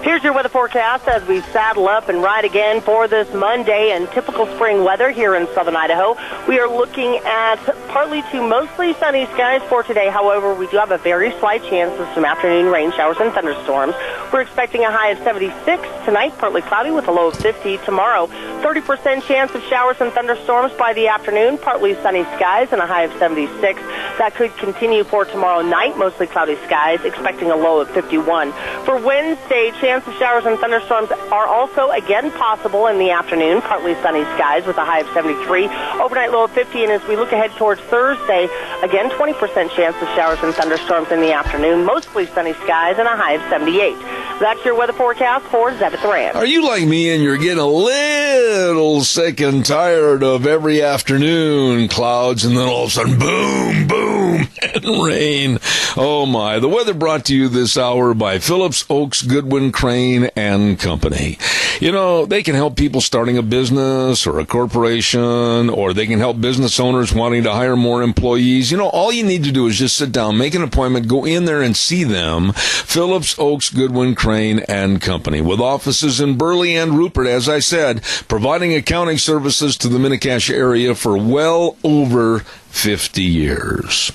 S3: Here's your weather forecast as we saddle up and ride again for this Monday and typical spring weather here in southern Idaho. We are looking at partly to mostly sunny skies for today. However, we do have a very slight chance of some afternoon rain showers and thunderstorms. We're expecting a high of 76 tonight, partly cloudy with a low of 50 tomorrow. 30% chance of showers and thunderstorms by the afternoon, partly sunny skies and a high of 76. That could continue for tomorrow night, mostly cloudy skies, expecting a low of 51. For Wednesday, chance of showers and thunderstorms are also again possible in the afternoon, partly sunny skies with a high of 73, overnight low of 50, and as we look ahead towards Thursday, again 20% chance of showers and thunderstorms in the afternoon, mostly sunny skies and a high of 78. That's your weather forecast for Zeb at the Ranch.
S1: Are you like me and you're getting a little sick and tired of every afternoon clouds and then all of a sudden boom, boom, and rain? Oh my. The weather brought to you this hour by Phillips, Oaks, Goodwin, Crane, and Company. You know, they can help people starting a business or a corporation, or they can help business owners wanting to hire more employees. You know, all you need to do is just sit down, make an appointment, go in there and see them. Phillips, Oaks, Goodwin, Crane, and Company, with offices in Burley and Rupert, as I said, providing accounting services to the Mini-Cash area for well over 50 years.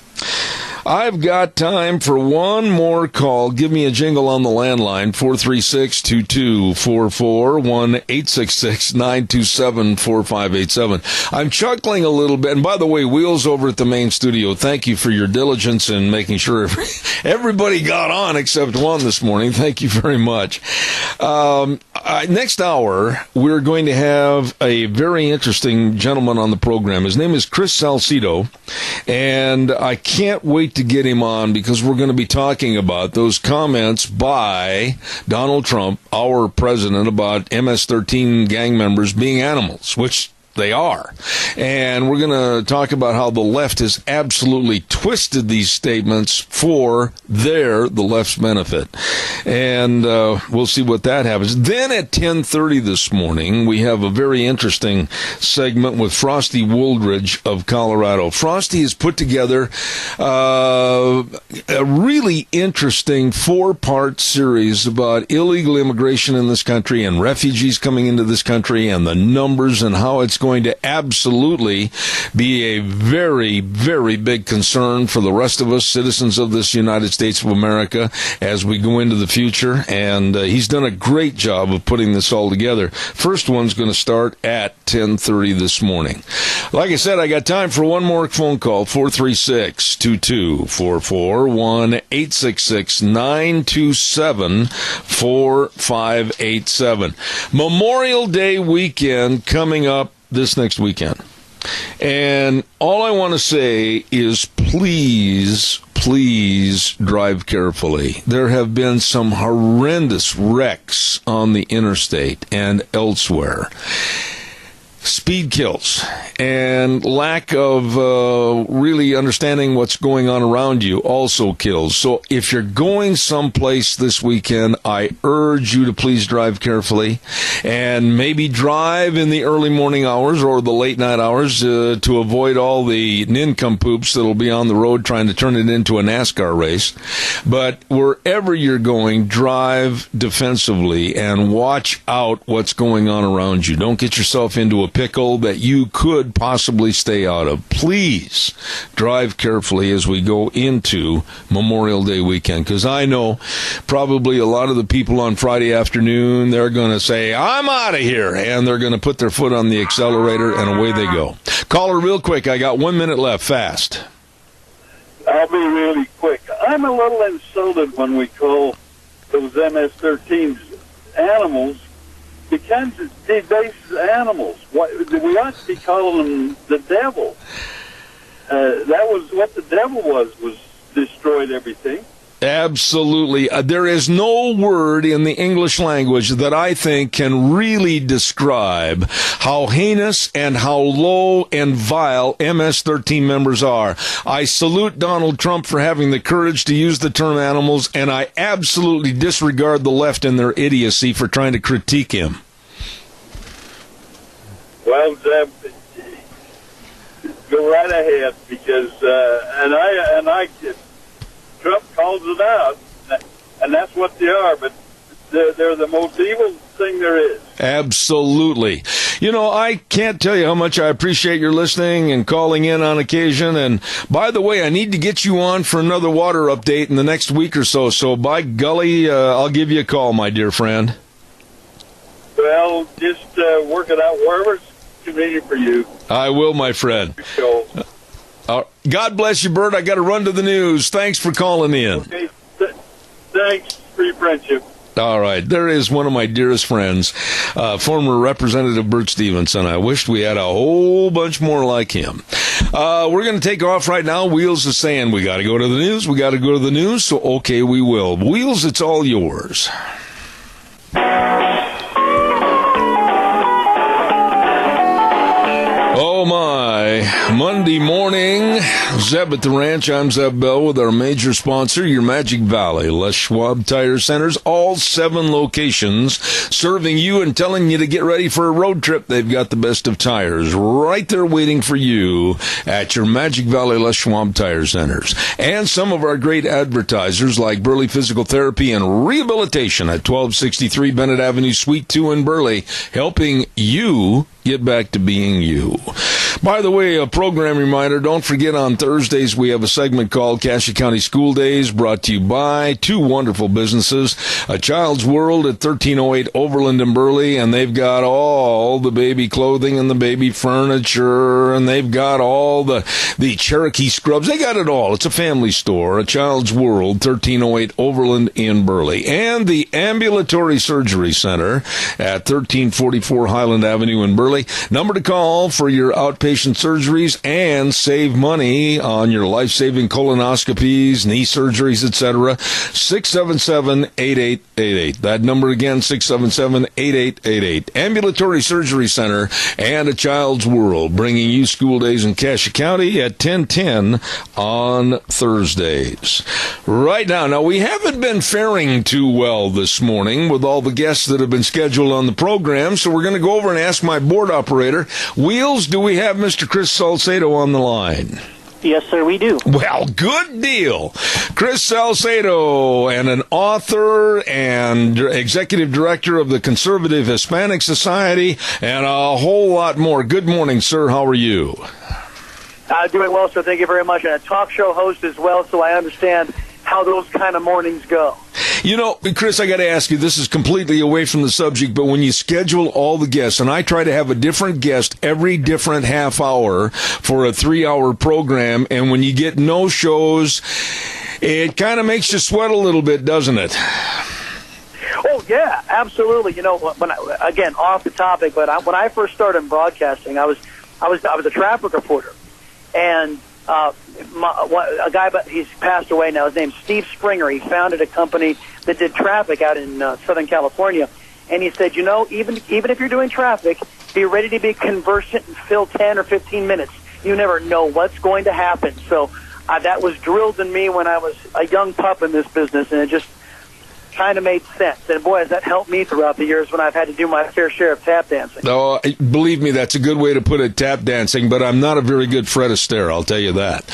S1: I've got time for one more call. Give me a jingle on the landline, 436-2244, 1-866-927-4587. I'm chuckling a little bit. And by the way, Wheels over at the main studio, thank you for your diligence in making sure everybody got on except one this morning. Thank you very much. Next hour, we're going to have a very interesting gentleman on the program. His name is Chris Salcido, and I can't wait to get him on because we're going to be talking about those comments by Donald Trump, our president, about MS-13 gang members being animals, which they are. And we're going to talk about how the left has absolutely twisted these statements for the left's benefit. And we'll see what that happens. Then at 10:30 this morning, we have a very interesting segment with Frosty Wooldridge of Colorado. Frosty has put together a really interesting 4-part series about illegal immigration in this country and refugees coming into this country and the numbers and how it's going going to absolutely be a very, very big concern for the rest of us, citizens of this United States of America, as we go into the future. And he's done a great job of putting this all together. First one's going to start at 10:30 this morning. Like I said, I got time for one more phone call, 436-2244, 1-866-927-4587. Memorial Day weekend coming up this next weekend. And all I want to say is please drive carefully. There have been some horrendous wrecks on the interstate and elsewhere. Speed kills and lack of really understanding what's going on around you also kills. So if you're going someplace this weekend, I urge you to please drive carefully and maybe drive in the early morning hours or the late night hours to avoid all the nincompoops that'll be on the road trying to turn it into a NASCAR race. But wherever you're going, drive defensively and watch out what's going on around you. Don't get yourself into a pickle that you could possibly stay out of. Please drive carefully as we go into Memorial Day weekend, because I know probably a lot of the people on Friday afternoon, they're going to say, I'm out of here, and they're going to put their foot on the accelerator, and away they go. Caller, real quick, I got 1 minute left, fast.
S13: I'll be really quick. I'm a little insulted when we call those MS-13s animals, because they're animals. We ought to be calling them the devil. That was what the devil was destroyed everything.
S1: Absolutely. There is no word in the English language that I think can really describe how heinous and how low and vile MS-13 members are. I salute Donald Trump for having the courage to use the term animals, and I absolutely disregard the left and their idiocy for trying to critique him.
S13: Well, go right ahead, because Trump calls it out, and that's what they are. But they're the most evil thing there is.
S1: Absolutely. You know, I can't tell you how much I appreciate your listening and calling in on occasion. And by the way, I need to get you on for another water update in the next week or so. So by golly, I'll give you a call, my dear friend.
S13: Well, just work it out wherever it's convenient for you.
S1: I will, my friend. God bless you, Bert. I got to run to the news. Thanks for calling in.
S13: Okay. Thanks for your friendship.
S1: All right. There is one of my dearest friends, former Representative Bert Stevenson. I wished we had a whole bunch more like him. We're going to take off right now. Wheels is saying we got to go to the news. We got to go to the news. So, okay, we will. Wheels, it's all yours. Oh, my. Monday morning, Zeb at the Ranch. I'm Zeb Bell with our major sponsor, your Magic Valley, Les Schwab Tire Centers. All 7 locations serving you and telling you to get ready for a road trip. They've got the best of tires right there waiting for you at your Magic Valley, Les Schwab Tire Centers. And some of our great advertisers like Burley Physical Therapy and Rehabilitation at 1263 Bennett Avenue, Suite 2 in Burley, helping you get back to being you. By the way, a program reminder, don't forget on Thursdays we have a segment called Cassia County School Days, brought to you by 2 wonderful businesses, A Child's World at 1308 Overland in Burley, and they've got all the baby clothing and the baby furniture, and they've got all the Cherokee scrubs. They got it all. It's a family store, A Child's World, 1308 Overland in Burley. And the Ambulatory Surgery Center at 1344 Highland Avenue in Burley. Number to call for your outpatient surgeries and save money on your life-saving colonoscopies, knee surgeries, etc. 677-8888. That number again, 677-8888. Ambulatory Surgery Center and A Child's World, bringing you School Days in Cassia County at 10:10 on Thursdays. Right now, we haven't been faring too well this morning with all the guests that have been scheduled on the program, so we're going to go over and ask my board operator. Wheels, do we have Mr. Chris Salcedo on the line?
S7: Yes, sir, we do.
S1: Well, good deal. Chris Salcedo, and an author and executive director of the Conservative Hispanic Society, and a whole lot more. Good morning, sir. How are you?
S17: Doing well, sir. Thank you very much. And a talk show host as well, so I understand how those kind of mornings go.
S1: You know, Chris, I got to ask you, this is completely away from the subject, but when you schedule all the guests, and I try to have a different guest every different half hour for a 3-hour program, and when you get no shows, it kind of makes you sweat a little bit, doesn't it?
S17: Oh, yeah, absolutely. You know, again, off the topic, but when I first started in broadcasting, I was a traffic reporter. And a guy, but he's passed away now. His name's Steve Springer. He founded a company that did traffic out in Southern California. And he said, you know, even if you're doing traffic, be ready to be conversant and fill 10 or 15 minutes. You never know what's going to happen. So that was drilled in me when I was a young pup in this business, and it just kind of made sense. And boy, has that helped me throughout the years when I've had to do my fair share of tap dancing.
S1: Oh, believe me, that's a good way to put it, tap dancing, but I'm not a very good Fred Astaire, I'll tell you that.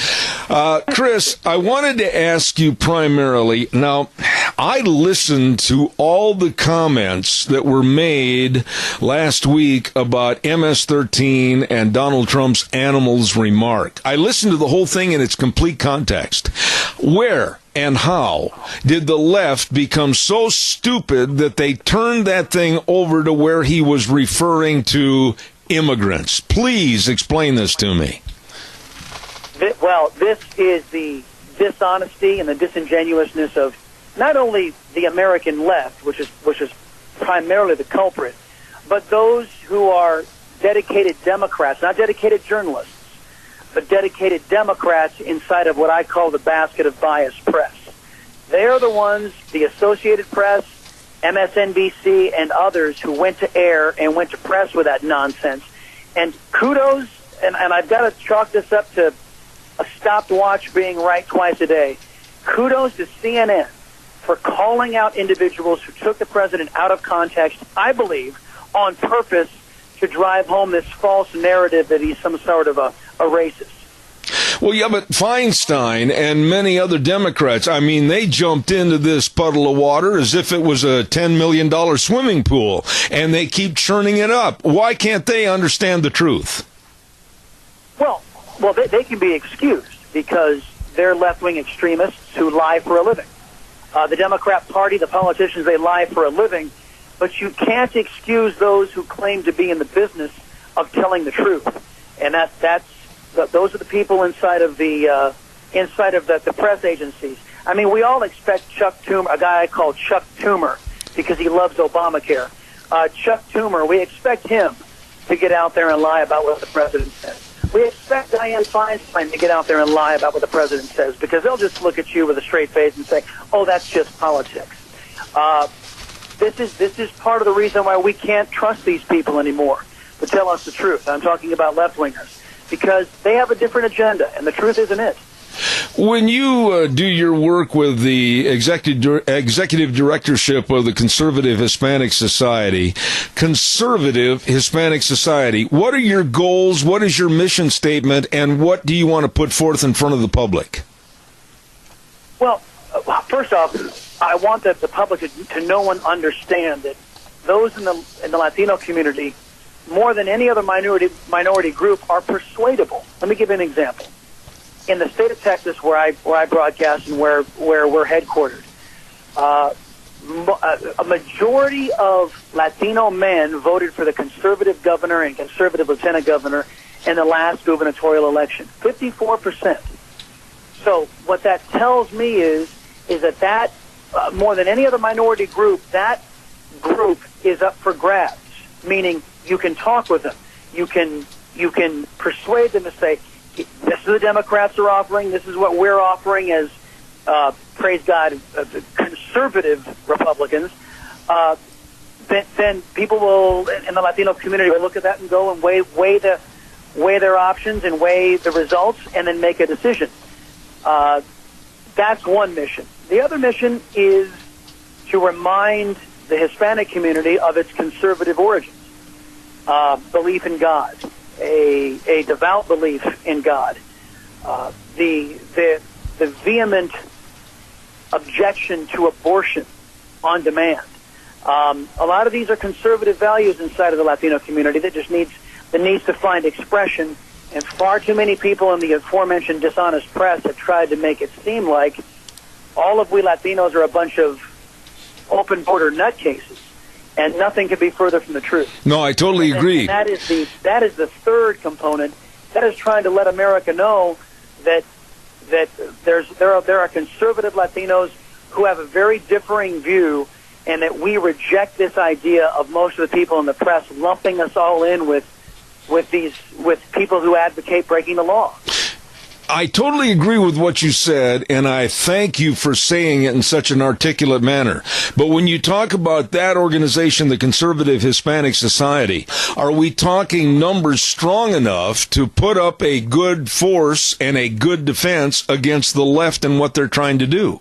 S1: Chris, I wanted to ask you primarily, now, I listened to all the comments that were made last week about MS-13 and Donald Trump's animals remark. I listened to the whole thing in its complete context. Where and how did the left become so stupid that they turned that thing over to where he was referring to immigrants? Please explain this to me.
S17: Well, this is the dishonesty and the disingenuousness of not only the American left, which is primarily the culprit, but those who are dedicated Democrats, not dedicated journalists, but dedicated Democrats inside of what I call the basket of biased press. They are the ones, the Associated Press, MSNBC, and others who went to air and went to press with that nonsense. And kudos, and I've got to chalk this up to a stopwatch being right twice a day. Kudos to CNN for calling out individuals who took the president out of context, I believe, on purpose to drive home this false narrative that he's some sort of a racist.
S1: Well, yeah, but Feinstein and many other Democrats, I mean, they jumped into this puddle of water as if it was a $10 million swimming pool, and they keep churning it up. Why can't they understand the truth?
S17: Well, they can be excused because they're left-wing extremists who lie for a living. The Democrat Party, the politicians, they lie for a living, but you can't excuse those who claim to be in the business of telling the truth. And those are the people inside of the press agencies. I mean, we all expect Chuck Toomer, a guy I call Chuck Toomer, because he loves Obamacare. Chuck Toomer, we expect him to get out there and lie about what the president says. We expect Dianne Feinstein to get out there and lie about what the president says, because they'll just look at you with a straight face and say, "Oh, that's just politics." This is part of the reason why we can't trust these people anymore to tell us the truth. I'm talking about left-wingers, because they have a different agenda, and the truth isn't it.
S1: When you do your work with the executive directorship of the Conservative Hispanic Society, what are your goals, what is your mission statement, and what do you want to put forth in front of the public?
S17: Well, first off, I want the public to know and understand that those in the Latino community, more than any other minority group, are persuadable. Let me give you an example. In the state of Texas, where I broadcast and where we're headquartered, a majority of Latino men voted for the conservative governor and conservative lieutenant governor in the last gubernatorial election. 54%. So what that tells me is that more than any other minority group, that group is up for grabs. Meaning, you can talk with them, you can persuade them to say, "This is what the Democrats are offering. This is what we're offering as, praise God, conservative Republicans." Then people will, in the Latino community, will look at that and go and weigh their options and weigh the results, and then make a decision. That's one mission. The other mission is to remind the Hispanic community of its conservative origins, belief in God, a devout belief in God, the vehement objection to abortion on demand. A lot of these are conservative values inside of the Latino community that just needs to find expression, and far too many people in the aforementioned dishonest press have tried to make it seem like all of we Latinos are a bunch of open border nutcases, and nothing could be further from the truth.
S1: No, I totally agree.
S17: And that is the third component. That is trying to let America know that there are conservative Latinos who have a very differing view, and that we reject this idea of most of the people in the press lumping us all in with people who advocate breaking the law.
S1: I totally agree with what you said, and I thank you for saying it in such an articulate manner. But when you talk about that organization, the Conservative Hispanic Society, are we talking numbers strong enough to put up a good force and a good defense against the left and what they're trying to do?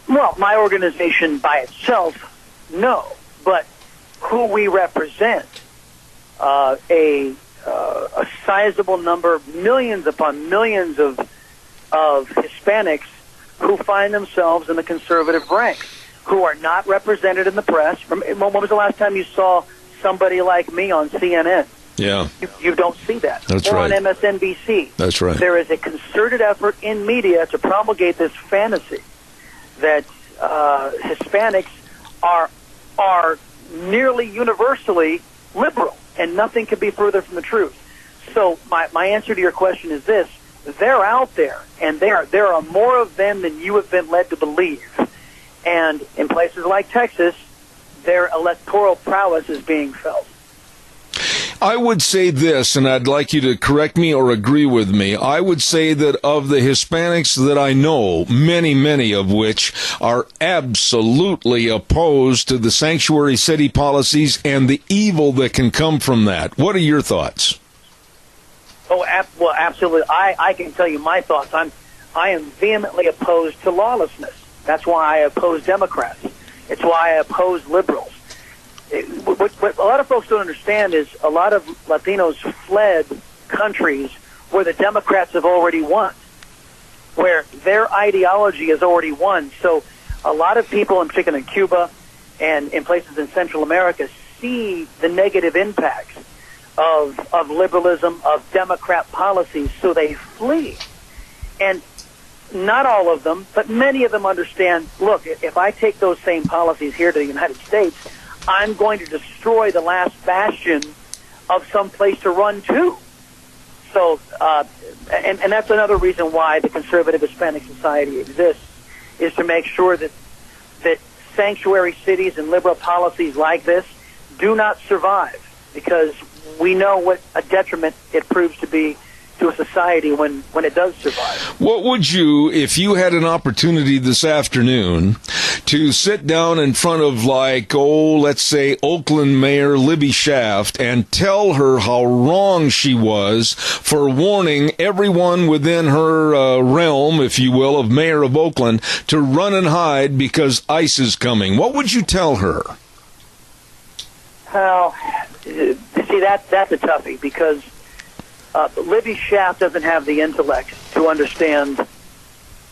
S17: Well, my organization by itself, no. But who we represent, a sizable number, millions upon millions of Hispanics who find themselves in the conservative ranks, who are not represented in the press. When was the last time you saw somebody like me on CNN?
S1: Yeah.
S17: You don't see that.
S1: That's
S17: or
S1: right.
S17: on MSNBC.
S1: That's right.
S17: There is a concerted effort in media to promulgate this fantasy that Hispanics are nearly universally liberal, and nothing could be further from the truth. So my answer to your question is this: they're out there, and there are more of them than you have been led to believe. And in places like Texas, their electoral prowess is being felt.
S1: I would say this, and I'd like you to correct me or agree with me. I would say that of the Hispanics that I know, many of which are absolutely opposed to the sanctuary city policies and the evil that can come from that. What are your thoughts?
S17: Oh, well, absolutely. I can tell you my thoughts. I am vehemently opposed to lawlessness. That's why I oppose Democrats. It's why I oppose liberals. What a lot of folks don't understand is a lot of Latinos fled countries where the Democrats have already won, where their ideology has already won. So a lot of people, in particular in Cuba and in places in Central America, see the negative impacts of liberalism, of Democrat policies, so they flee. And not all of them, but many of them understand, look, if I take those same policies here to the United States, I'm going to destroy the last bastion of some place to run to. So, and that's another reason why the Conservative Hispanic Society exists, is to make sure that sanctuary cities and liberal policies like this do not survive, because we know what a detriment it proves to be to a society when it does survive.
S1: What would you, if you had an opportunity this afternoon to sit down in front of, let's say, Oakland Mayor Libby Schaaf and tell her how wrong she was for warning everyone within her realm, if you will, of Mayor of Oakland to run and hide because ICE is coming? What would you tell her?
S17: Well, see, that's a toughie, because Libby Schaaf doesn't have the intellect to understand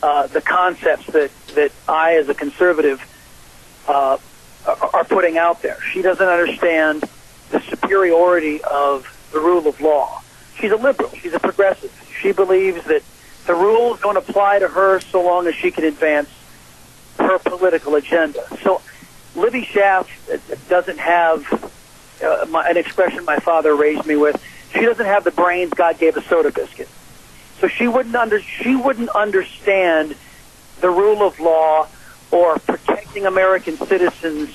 S17: the concepts that I, as a conservative, are putting out there. She doesn't understand the superiority of the rule of law. She's a liberal. She's a progressive. She believes that the rules don't apply to her so long as she can advance her political agenda. So Libby Schaaf doesn't have an expression my father raised me with. She doesn't have the brains God gave a soda biscuit. So she wouldn't understand the rule of law or protecting American citizens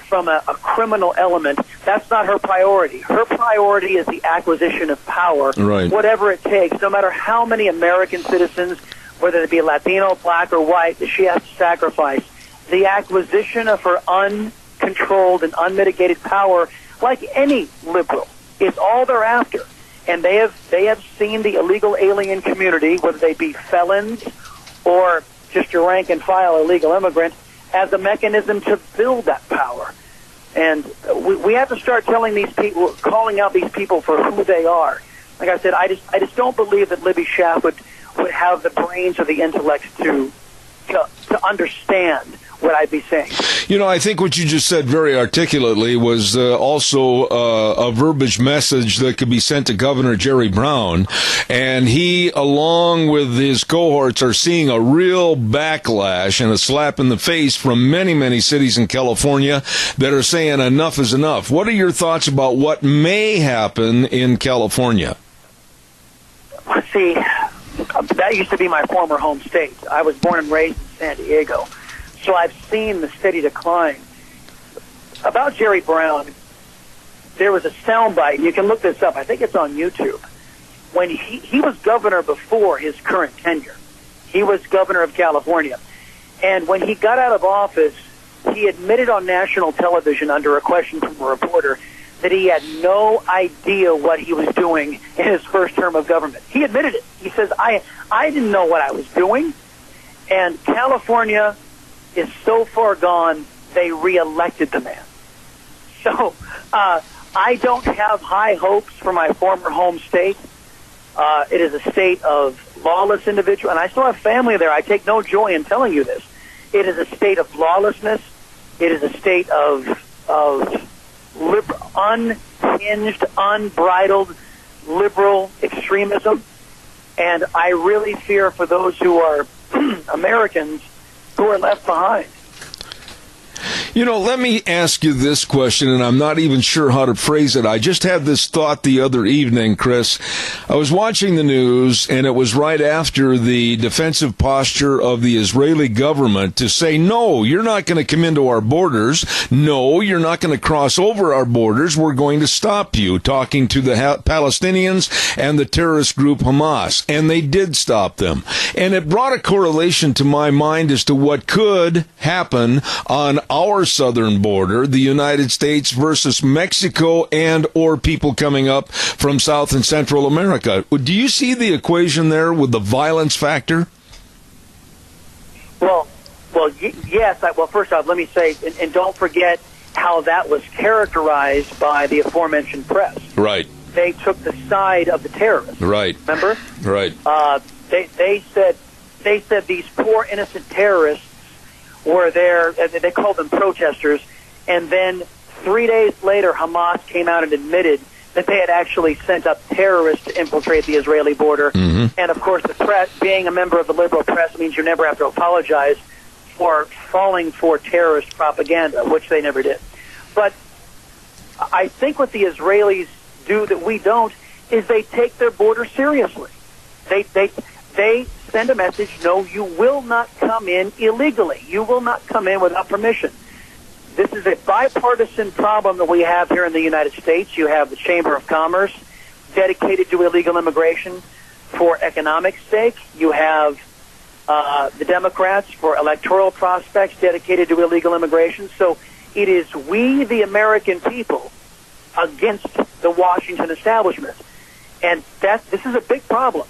S17: from a criminal element. That's not her priority. Her priority is the acquisition of power,
S1: right,
S17: whatever it takes, no matter how many American citizens, whether it be Latino, black, or white, that she has to sacrifice. The acquisition of her uncontrolled and unmitigated power, like any liberal, is all they're after. And they have seen the illegal alien community, whether they be felons or just your rank and file illegal immigrant, as a mechanism to build that power. And we have to start telling these people, calling out these people for who they are. like I said, I just don't believe that Libby Schaaf would have the brains or the intellect to understand what I'd be saying.
S1: You know, I think what you just said very articulately was also a verbiage message that could be sent to Governor Jerry Brown, and he, along with his cohorts, are seeing a real backlash and a slap in the face from many, many cities in California that are saying enough is enough. What are your thoughts about what may happen in California?
S17: See, that used to be my former home state. I was born and raised in San Diego. So I've seen the steady decline. About Jerry Brown, there was a soundbite, and you can look this up. I think it's on YouTube. When he was governor before his current tenure. He was governor of California. And when he got out of office, he admitted on national television under a question from a reporter that he had no idea what he was doing in his first term of government. He admitted it. He says, I didn't know what I was doing. And California is so far gone, they reelected the man. So I don't have high hopes for my former home state. It is a state of lawless individual, and I still have family there. I take no joy in telling you this. It is a state of lawlessness. It is a state of unhinged, unbridled liberal extremism, and I really fear for those who are Americans who are left behind.
S1: You know, let me ask you this question, and I'm not even sure how to phrase it. I just had this thought the other evening, Chris. I was watching the news, and it was right after the defensive posture of the Israeli government to say, no, you're not going to come into our borders. No, you're not going to cross over our borders. We're going to stop you, talking to the Palestinians and the terrorist group Hamas. And they did stop them. And it brought a correlation to my mind as to what could happen on our southern border, the United States versus Mexico and or people coming up from South and Central America. Do you see the equation there with the violence factor?
S17: Well, yes. Well, first off, let me say, and don't forget how that was characterized by the aforementioned press.
S1: Right.
S17: They took the side of the terrorists.
S1: Right.
S17: Remember?
S1: Right.
S17: They said these poor innocent terrorists were there. They called them protesters, and then 3 days later, Hamas came out and admitted that they had actually sent up terrorists to infiltrate the Israeli border. Mm-hmm. And of course, the press, being a member of the liberal press, means you never have to apologize for falling for terrorist propaganda, which they never did. But I think what the Israelis do that we don't is they take their border seriously. They send a message, no, you will not come in illegally. You will not come in without permission. This is a bipartisan problem that we have here in the United States. You have the Chamber of Commerce dedicated to illegal immigration for economic sake. You have the Democrats for electoral prospects dedicated to illegal immigration. So it is we, the American people, against the Washington establishment. And this is a big problem.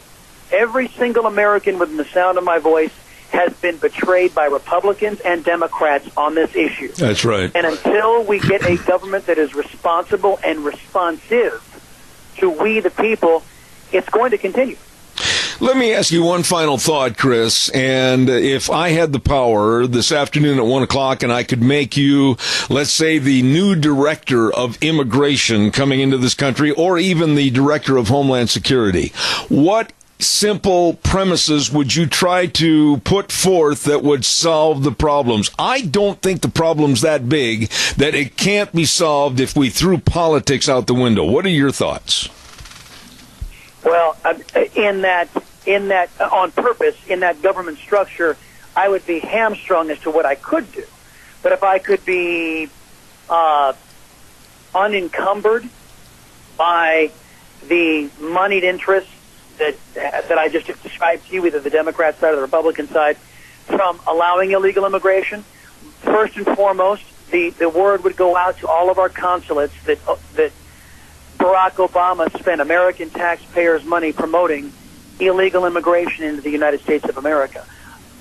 S17: Every single American within the sound of my voice has been betrayed by Republicans and Democrats on this issue.
S1: That's right.
S17: And until we get a government that is responsible and responsive to we the people, it's going to continue.
S1: Let me ask you one final thought, Chris. And if I had the power this afternoon at 1 o'clock and I could make you, let's say, the new director of immigration coming into this country, or even the director of Homeland Security, what simple premises would you try to put forth that would solve the problems? I don't think the problem's that big that it can't be solved if we threw politics out the window. What are your thoughts?
S17: Well, in that on purpose, in that government structure, I would be hamstrung as to what I could do. But if I could be unencumbered by the moneyed interests that I just described to you, either the Democrat side or the Republican side, from allowing illegal immigration, first and foremost, the word would go out to all of our consulates that Barack Obama spent American taxpayers' money promoting illegal immigration into the United States of America.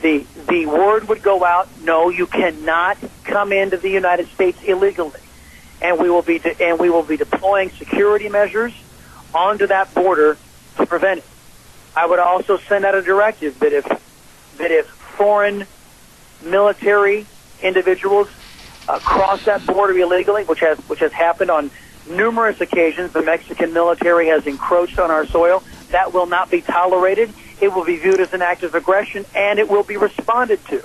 S17: The word would go out, no, you cannot come into the United States illegally. And we will be deploying security measures onto that border to prevent it. I would also send out a directive that if foreign military individuals cross that border illegally, which has happened on numerous occasions, the Mexican military has encroached on our soil. That will not be tolerated. It will be viewed as an act of aggression, and it will be responded to.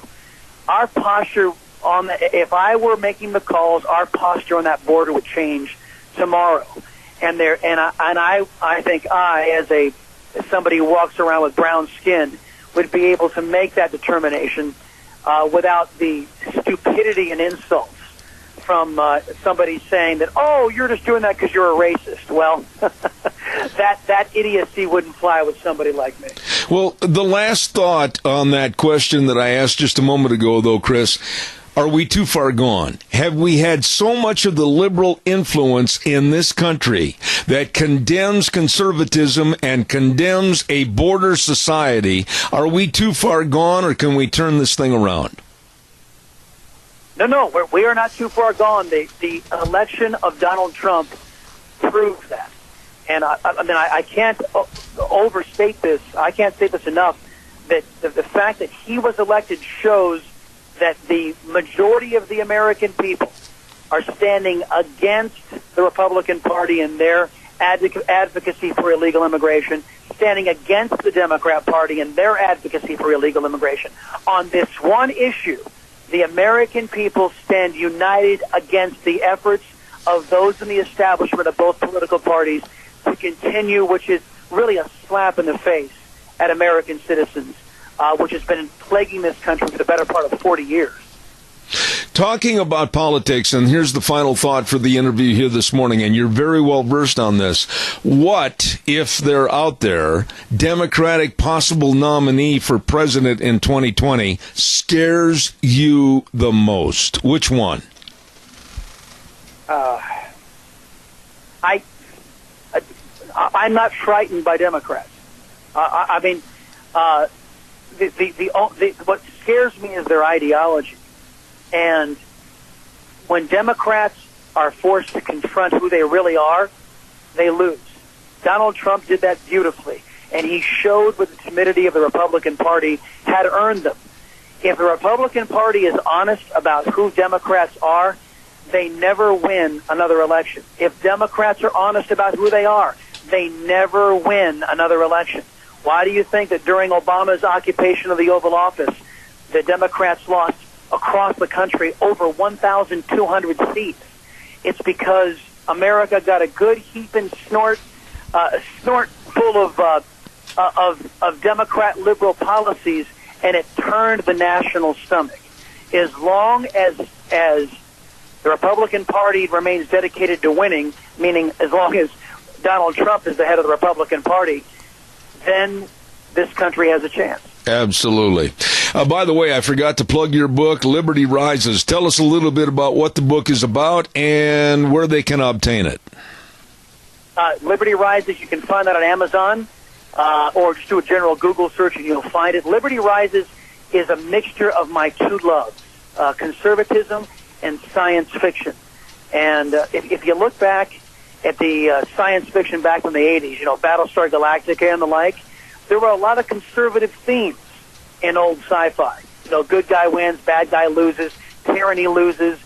S17: Our posture if I were making the calls, our posture on that border would change tomorrow. And I think as somebody who walks around with brown skin, would be able to make that determination without the stupidity and insults from somebody saying that, oh, you're just doing that because you're a racist. Well, that idiocy wouldn't fly with somebody like me.
S1: Well, the last thought on that question that I asked just a moment ago, though, Chris, are we too far gone? Have we had so much of the liberal influence in this country that condemns conservatism and condemns a border society? Are we too far gone, or can we turn this thing around?
S17: No, we are not too far gone. The election of Donald Trump proves that. And I can't overstate this. I can't say this enough, that the fact that he was elected shows that the majority of the American people are standing against the Republican Party and their advocacy for illegal immigration, standing against the Democrat Party and their advocacy for illegal immigration. On this one issue, the American people stand united against the efforts of those in the establishment of both political parties to continue, which is really a slap in the face at American citizens, which has been plaguing this country for the better part of 40 years.
S1: Talking about politics, and here's the final thought for the interview here this morning, and you're very well versed on this. What, if they're out there, Democratic possible nominee for president in 2020 scares you the most? Which one?
S17: I'm not frightened by Democrats. What scares me is their ideology. And when Democrats are forced to confront who they really are, they lose. Donald Trump did that beautifully, and he showed what the timidity of the Republican Party had earned them. If the Republican Party is honest about who Democrats are, they never win another election. If Democrats are honest about who they are, they never win another election. Why do you think that during Obama's occupation of the Oval Office, the Democrats lost across the country over 1,200 seats? It's because America got a good heaping snort full of Democrat liberal policies, and it turned the national stomach. As long as the Republican Party remains dedicated to winning, meaning as long as Donald Trump is the head of the Republican Party, then this country has a chance.
S1: Absolutely. By the way, I forgot to plug your book, Liberty Rises. Tell us a little bit about what the book is about and where they can obtain it.
S17: Liberty Rises, you can find that on Amazon, or just do a general Google search and you'll find it. Liberty Rises is a mixture of my two loves, conservatism and science fiction. And if you look back at the science fiction back in the 80s, Battlestar Galactica and the like, there were a lot of conservative themes in old sci-fi. Good guy wins, bad guy loses, tyranny loses,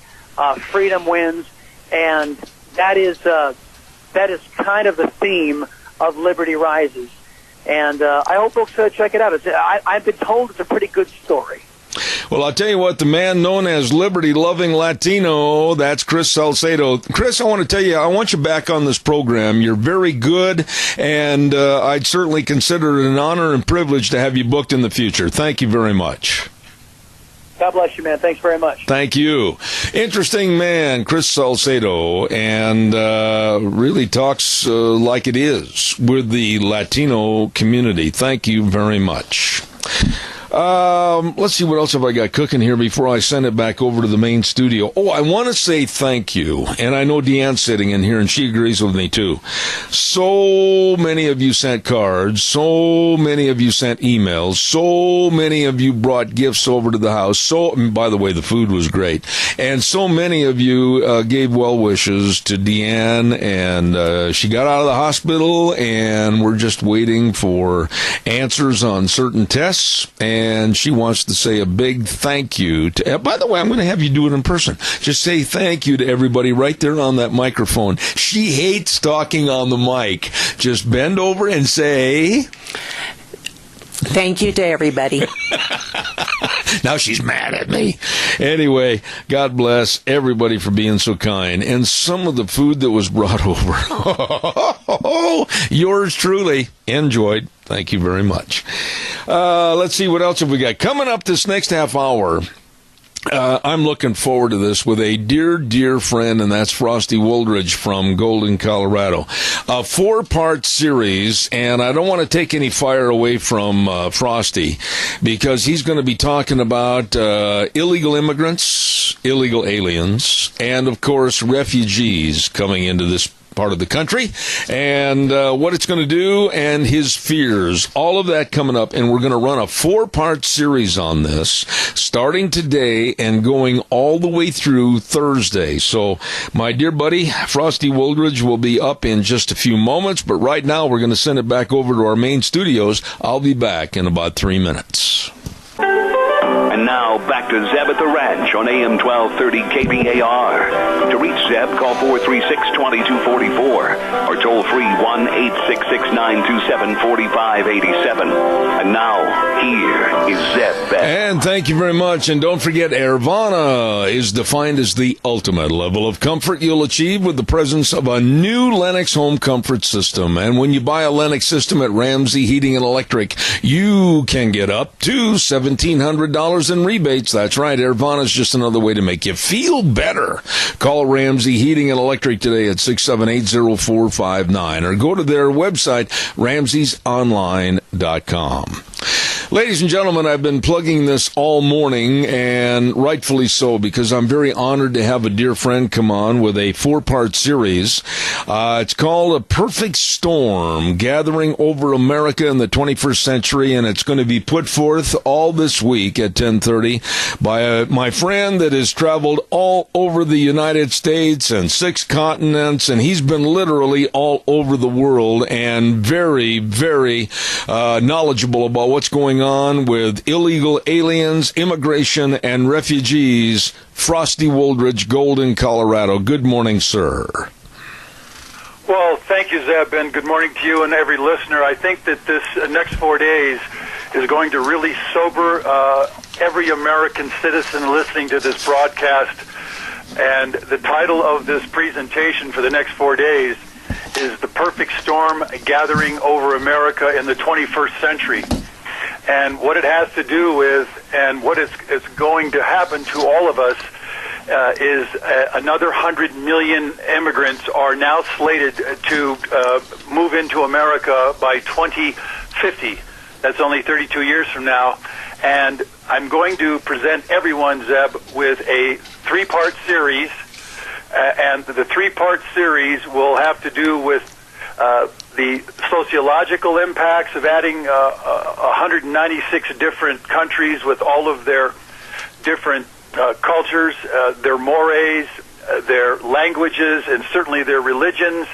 S17: freedom wins, and that is kind of the theme of Liberty Rises. And I hope folks check it out. I've been told it's a pretty good story.
S1: Well, I'll tell you what, the man known as liberty-loving Latino, that's Chris Salcedo. Chris, I want to tell you, I want you back on this program. You're very good, and I'd certainly consider it an honor and privilege to have you booked in the future. Thank you very much.
S17: God bless you, man. Thanks very much.
S1: Thank you. Interesting man, Chris Salcedo, and really talks like it is with the Latino community. Thank you very much. Let's see, what else have I got cooking here before I send it back over to the main studio. Oh, I want to say thank you, and I know Deanne's sitting in here, and she agrees with me, too. So many of you sent cards, so many of you sent emails, so many of you brought gifts over to the house, and by the way, the food was great, and so many of you gave well wishes to Deanne, and she got out of the hospital, and we're just waiting for answers on certain tests, and she wants to say a big thank you to, by the way, I'm going to have you do it in person. Just say thank you to everybody right there on that microphone. She hates talking on the mic. Just bend over and say...
S18: Thank you to everybody.
S1: Now she's mad at me. Anyway, God bless everybody for being so kind. And some of the food that was brought over, yours truly, enjoyed. Thank you very much. Let's see, what else have we got? Coming up this next half hour, I'm looking forward to this with a dear, dear friend, and that's Frosty Woldridge from Golden, Colorado. A 4-part series, and I don't want to take any fire away from Frosty, because he's going to be talking about illegal immigrants, illegal aliens, and, of course, refugees coming into this part of the country, and what it's going to do, and his fears. All of that coming up, and we're going to run a 4-part series on this, starting today and going all the way through Thursday. So, my dear buddy, Frosty Woldridge will be up in just a few moments, but right now we're going to send it back over to our main studios. I'll be back in about 3 minutes.
S19: And now, back to Zeb at the Ranch on AM 1230 KBAR. To reach Zeb, call 436-2244 or toll free 1-866-927-4587. And now, here is Zeb back.
S1: And thank you very much. And don't forget, Airvana is defined as the ultimate level of comfort you'll achieve with the presence of a new Lennox home comfort system. And when you buy a Lennox system at Ramsey Heating and Electric, you can get up to $1,700 in rebates. That's right. Airvana is just another way to make you feel better. Call Ramsey Heating and Electric today at 678-0459 or go to their website, ramseysonline.com. Ladies and gentlemen, I've been plugging this all morning, and rightfully so, because I'm very honored to have a dear friend come on with a 4-part series. It's called A Perfect Storm, Gathering Over America in the 21st Century, and it's going to be put forth all this week at 10:30 by my friend that has traveled all over the United States and 6 continents, and he's been literally all over the world and very, very knowledgeable about what's going on with illegal aliens, immigration, and refugees. Frosty Woldridge, Golden, Colorado. Good morning, sir.
S20: Well, thank you, Zeb, and good morning to you and every listener. I think that this next 4 days is going to really sober every American citizen listening to this broadcast. And the title of this presentation for the next 4 days is The Perfect Storm, Gathering Over America in the 21st Century. And what it has to do with, and what is going to happen to all of us, is another 100 million immigrants are now slated to move into America by 2050. That's only 32 years from now. And I'm going to present everyone, Zeb, with a 3-part series. And the 3-part series will have to do with the sociological impacts of adding 196 different countries with all of their different cultures, their mores, their languages, and certainly their religions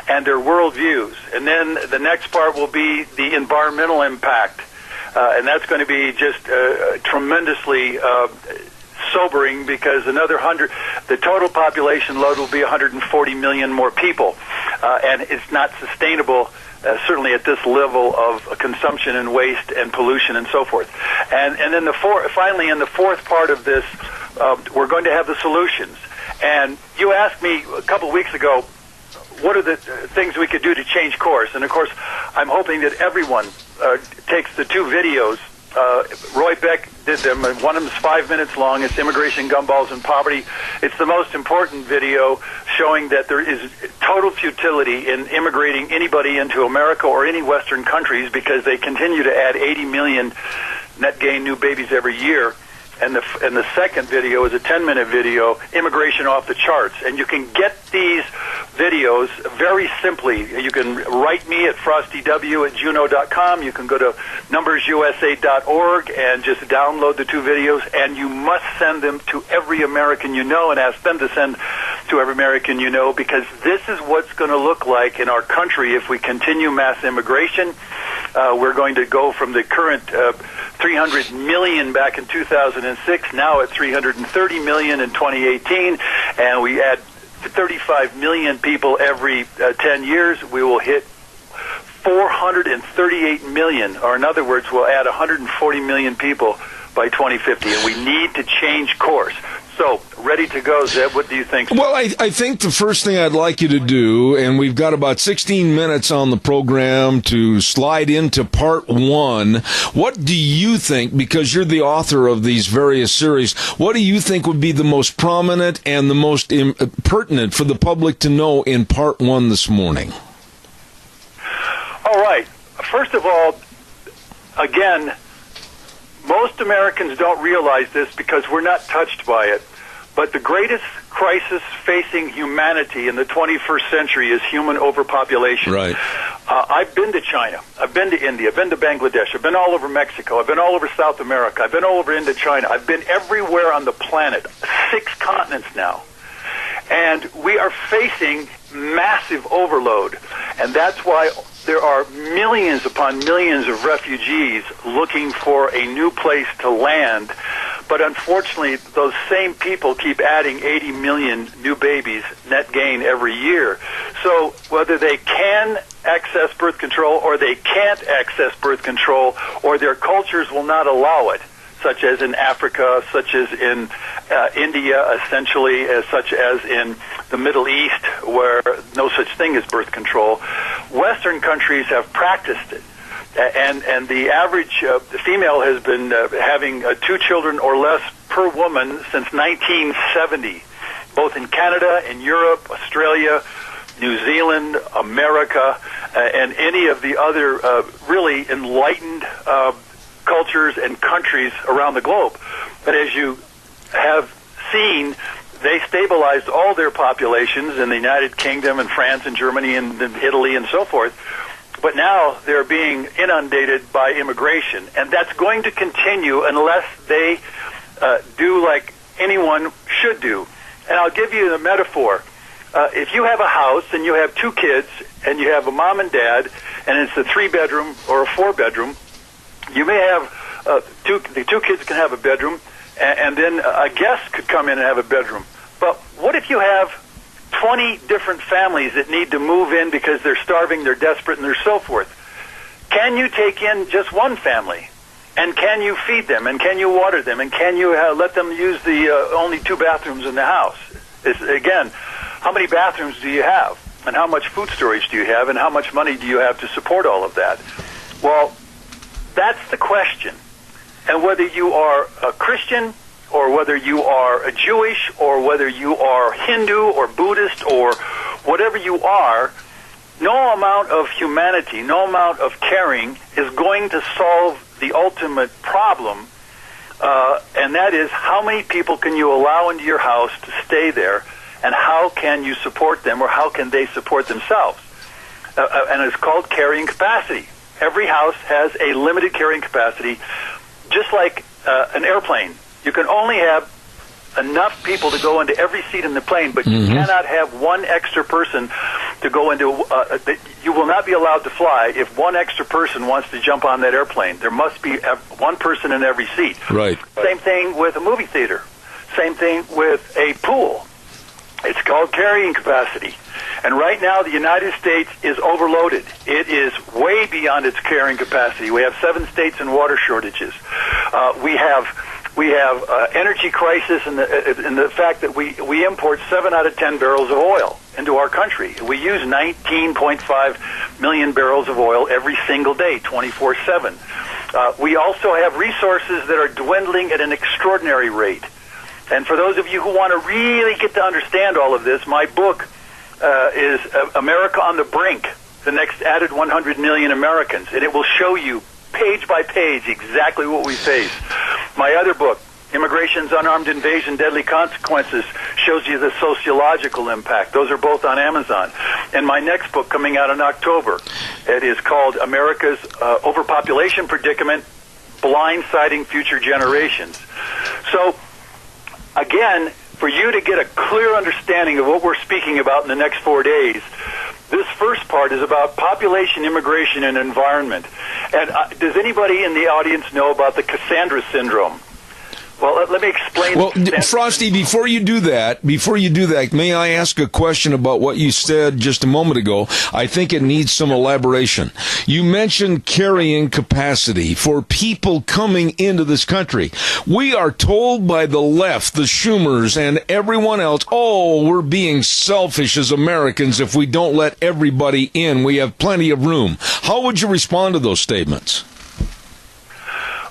S20: and their worldviews. And then the next part will be the environmental impact. And that's going to be just tremendously sobering, because another 100, the total population load will be 140 million more people. And it's not sustainable, certainly at this level of consumption and waste and pollution and so forth. And then finally, in the 4th part of this, we're going to have the solutions. And you asked me a couple of weeks ago, what are the things we could do to change course? And, of course, I'm hoping that everyone takes the 2 videos. Roy Beck did them. One of them is 5 minutes long. It's Immigration, Gumballs, and Poverty. It's the most important video showing that there is total futility in immigrating anybody into America or any Western countries, because they continue to add 80 million net gain new babies every year. And the second video is a 10-minute video, immigration off the charts. And you can get these videos very simply. You can write me at frostyw@juno.com. You can go to numbersusa.org and just download the 2 videos. And you must send them to every American you know and ask them to send to every American you know, because this is what's going to look like in our country if we continue mass immigration. We're going to go from the current 300 million back in 2006, now at 330 million in 2018, and we add 35 million people every 10 years. We will hit 438 million, or in other words, we'll add 140 million people by 2050, and we need to change course. So, ready to go, Zeb. What do you think?
S1: Well, I think the first thing I'd like you to do, and we've got about 16 minutes on the program to slide into part 1. What do you think, because you're the author of these various series, what do you think would be the most prominent and the most pertinent for the public to know in part 1 this morning?
S20: All right. First of all, again, most Americans don't realize this because we're not touched by it. But the greatest crisis facing humanity in the 21st century is human overpopulation.
S1: Right.
S20: I've been to China. I've been to India. I've been to Bangladesh. I've been all over Mexico. I've been all over South America. I've been all over Indochina. I've been everywhere on the planet, 6 continents now. And we are facing massive overload. And that's why there are millions upon millions of refugees looking for a new place to land. But unfortunately, those same people keep adding 80 million new babies net gain every year. So whether they can access birth control or they can't access birth control, or their cultures will not allow it, such as in Africa, such as in India, essentially, such as in the Middle East, where no such thing as birth control. Western countries have practiced it. And the average female has been having 2 children or less per woman since 1970, both in Canada, in Europe, Australia, New Zealand, America, and any of the other really enlightened cultures and countries around the globe. But as you have seen, they stabilized all their populations in the United Kingdom and France and Germany and Italy and so forth. But now they're being inundated by immigration, and that's going to continue unless they do like anyone should do. And I'll give you the metaphor. If you have a house and you have 2 kids and you have a mom and dad, and it's a 3-bedroom or a 4-bedroom, you may have the 2 kids can have a bedroom, and then a guest could come in and have a bedroom. But what if you have 20 different families that need to move in because they're starving, they're desperate, and they're so forth? Can you take in just one family? And can you feed them? And can you water them? And can you let them use the only 2 bathrooms in the house? Again, how many bathrooms do you have? And how much food storage do you have? And how much money do you have to support all of that? Well, that's the question. And whether you are a Christian, or whether you are a Jewish, or whether you are Hindu or Buddhist, or whatever you are, no amount of humanity, no amount of caring is going to solve the ultimate problem, and that is how many people can you allow into your house to stay there, and how can you support them, or how can they support themselves? And it's called carrying capacity. Every house has a limited carrying capacity, just like an airplane. You can only have enough people to go into every seat in the plane, but you cannot have one extra person to go into. You will not be allowed to fly if one extra person wants to jump on that airplane. There must be one person in every seat.
S1: Right.
S20: Same thing with a movie theater. Same thing with a pool. It's called carrying capacity. And right now, the United States is overloaded. It is way beyond its carrying capacity. We have 7 states in water shortages. We have energy crisis in the fact that we import 7 out of 10 barrels of oil into our country. We use 19.5 million barrels of oil every single day, 24/7. We also have resources that are dwindling at an extraordinary rate. And for those of you who want to really get to understand all of this, my book is America on the Brink, the next added 100 million Americans. And it will show you page by page, exactly what we face. My other book, Immigration's Unarmed Invasion, Deadly Consequences, shows you the sociological impact. Those are both on Amazon. And my next book, coming out in October, it is called America's Overpopulation Predicament, Blindsiding Future Generations. So, again, for you to get a clear understanding of what we're speaking about in the next 4 days, this first part is about population, immigration, and environment. And does anybody in the audience know about the Cassandra syndrome? Well, let me explain.
S1: Well, Frosty, before you do that, may I ask a question about what you said just a moment ago? I think it needs some elaboration. You mentioned carrying capacity for people coming into this country. We are told by the left, the Schumers, and everyone else, oh, we're being selfish as Americans if we don't let everybody in. We have plenty of room. How would you respond to those statements?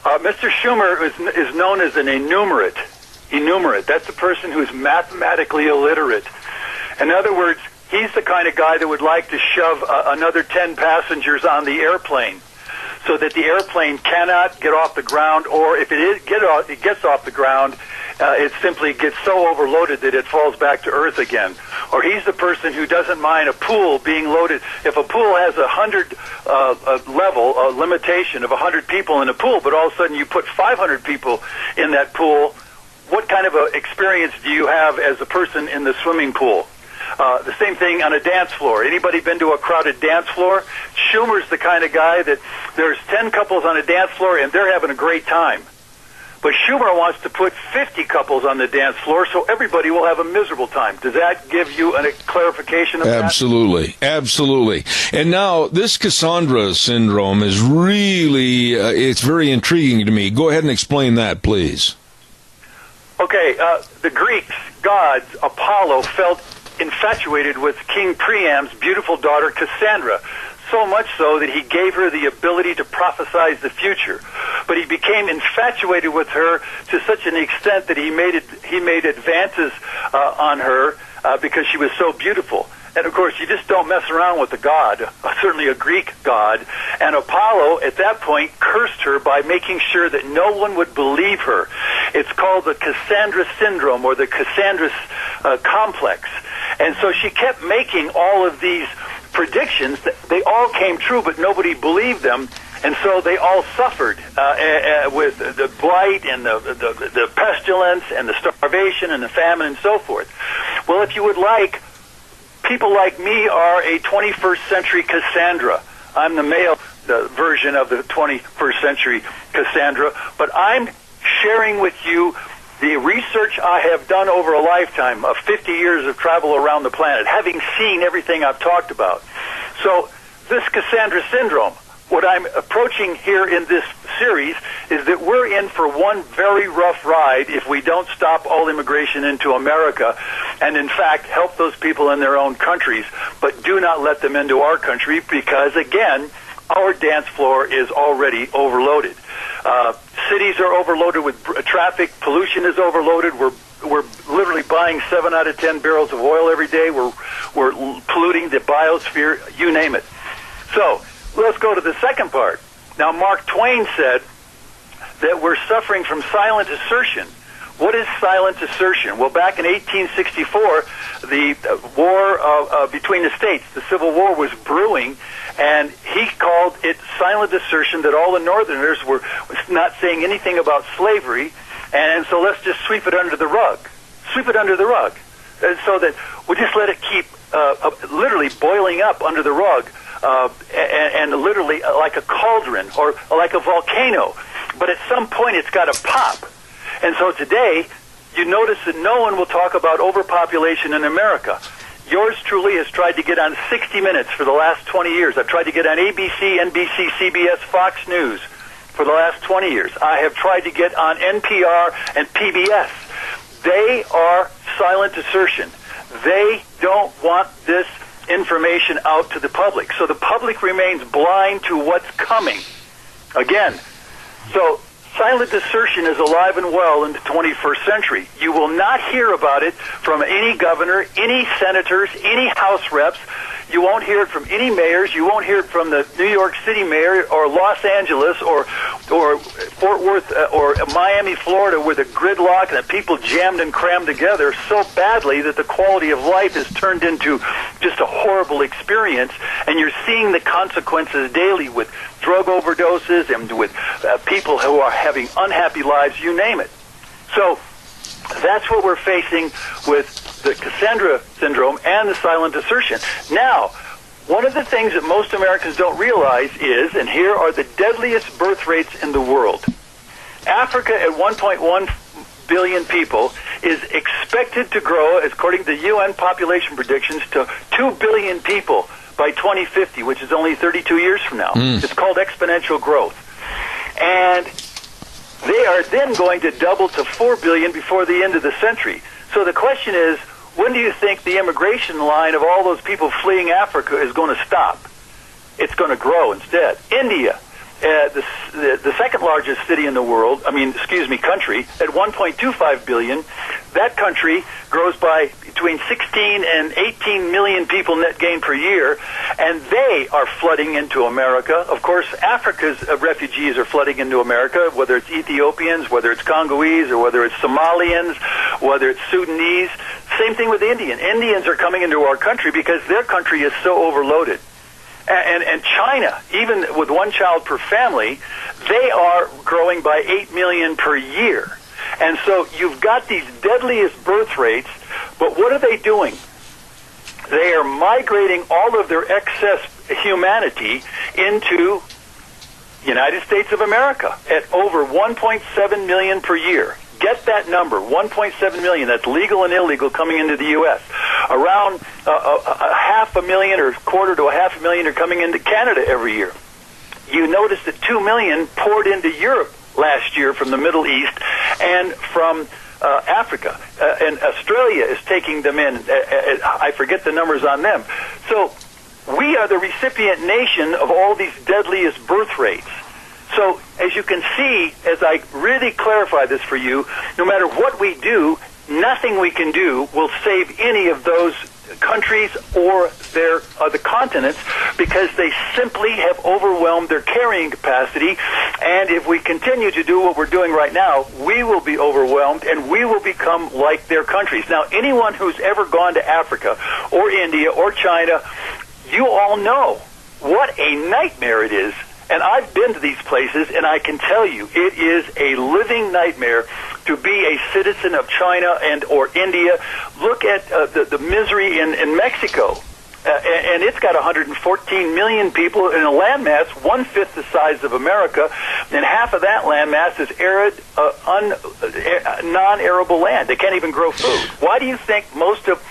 S20: Mr. Schumer is known as an enumerate. That's a person who's mathematically illiterate. In other words, he's the kind of guy that would like to shove another 10 passengers on the airplane so that the airplane cannot get off the ground, or if it gets off the ground, it simply gets so overloaded that it falls back to earth again. Or he's the person who doesn't mind a pool being loaded. If a pool has a 100 level limitation of 100 people in a pool, but all of a sudden you put 500 people in that pool, what kind of a experience do you have as a person in the swimming pool? The same thing on a dance floor. Anybody been to a crowded dance floor? Schumer's the kind of guy that there's 10 couples on a dance floor and they're having a great time. But Schumer wants to put 50 couples on the dance floor so everybody will have a miserable time. Does that give you a clarification of that?
S1: Absolutely. And now, this Cassandra syndrome is really, it's very intriguing to me. Go ahead and explain that, please.
S20: Okay, the Greeks, gods, Apollo, felt infatuated with King Priam's beautiful daughter Cassandra, so much so that he gave her the ability to prophesize the future. But he became infatuated with her to such an extent that he made advances on her because she was so beautiful. And of course, you just don't mess around with a god, certainly a Greek god. And Apollo, at that point, cursed her by making sure that no one would believe her. It's called the Cassandra syndrome, or the Cassandra complex. And so she kept making all of these predictions. They all came true, but nobody believed them. And so they all suffered with the blight and the pestilence and the starvation and the famine and so forth. Well, if you would like, people like me are a 21st century Cassandra. I'm the male version of the 21st century Cassandra, but I'm sharing with you the research I have done over a lifetime of 50 years of travel around the planet, having seen everything I've talked about. So this Cassandra syndrome, what I'm approaching here in this series is that we're in for one very rough ride if we don't stop all immigration into America and, in fact, help those people in their own countries, but do not let them into our country because, again, our dance floor is already overloaded. Cities are overloaded with traffic. Pollution is overloaded. We're literally buying 7 out of 10 barrels of oil every day. We're polluting the biosphere, you name it. So let's go to the second part. Now, Mark Twain said that we're suffering from silent assertion. What is silent assertion? Well, back in 1864, the war between the states, the Civil War, was brewing, and he called it silent assertion that all the Northerners were not saying anything about slavery, and so let's just sweep it under the rug. Sweep it under the rug. And so that we just let it keep literally boiling up under the rug, and literally like a cauldron or like a volcano. But at some point it's got to pop. And so today, you notice that no one will talk about overpopulation in America. Yours truly has tried to get on 60 Minutes for the last 20 years. I've tried to get on ABC, NBC, CBS, Fox News for the last 20 years. I have tried to get on NPR and PBS. They are silent assertion. They don't want this information out to the public. So the public remains blind to what's coming. Again, so silent assertion is alive and well in the 21st century. You will not hear about it from any governor, any senators, any House reps. You won't hear it from any mayors. You won't hear it from the New York City mayor or Los Angeles or Fort Worth or Miami, Florida, where the gridlock and the people jammed and crammed together so badly that the quality of life is turned into just a horrible experience. And you're seeing the consequences daily with drug overdoses and with people who are having unhappy lives, you name it. So that's what we're facing with the Cassandra syndrome and the silent assertion. Now, one of the things that most Americans don't realize is, and here are the deadliest birth rates in the world. Africa at 1.1 billion people is expected to grow, according to UN population predictions, to 2 billion people by 2050, which is only 32 years from now. It's called exponential growth. And they are then going to double to 4 billion before the end of the century. So the question is, when do you think the immigration line of all those people fleeing Africa is going to stop? It's going to grow instead. India, the second largest city in the world, country, at 1.25 billion, that country grows by between 16 and 18 million people net gain per year, and they are flooding into America. Of course, Africa's refugees are flooding into America, whether it's Ethiopians, whether it's Congolese, or whether it's Somalians, whether it's Sudanese. Same thing with Indians are coming into our country because their country is so overloaded. And China, even with one child per family, they are growing by 8 million per year. And so you've got these deadliest birth rates, but what are they doing? They are migrating all of their excess humanity into United States of America at over 1.7 million per year. Get that number, 1.7 million. That's legal and illegal coming into the U.S. Around 500,000 or quarter to 500,000 are coming into Canada every year. You notice that 2 million poured into Europe last year from the Middle East and from Africa. And Australia is taking them in. I forget the numbers on them. So we are the recipient nation of all these deadliest birth rates. So, as you can see, as I really clarify this for you, no matter what we do, nothing we can do will save any of those countries or the continents, because they simply have overwhelmed their carrying capacity. And if we continue to do what we're doing right now, we will be overwhelmed and we will become like their countries. Now, anyone who's ever gone to Africa or India or China, you all know what a nightmare it is. And I've been to these places, and I can tell you, it is a living nightmare to be a citizen of China and or India. Look at the misery in Mexico. And it's got 114 million people in a landmass, 1/5 the size of America, and half of that landmass is arid, non-arable land. They can't even grow food. Why do you think most of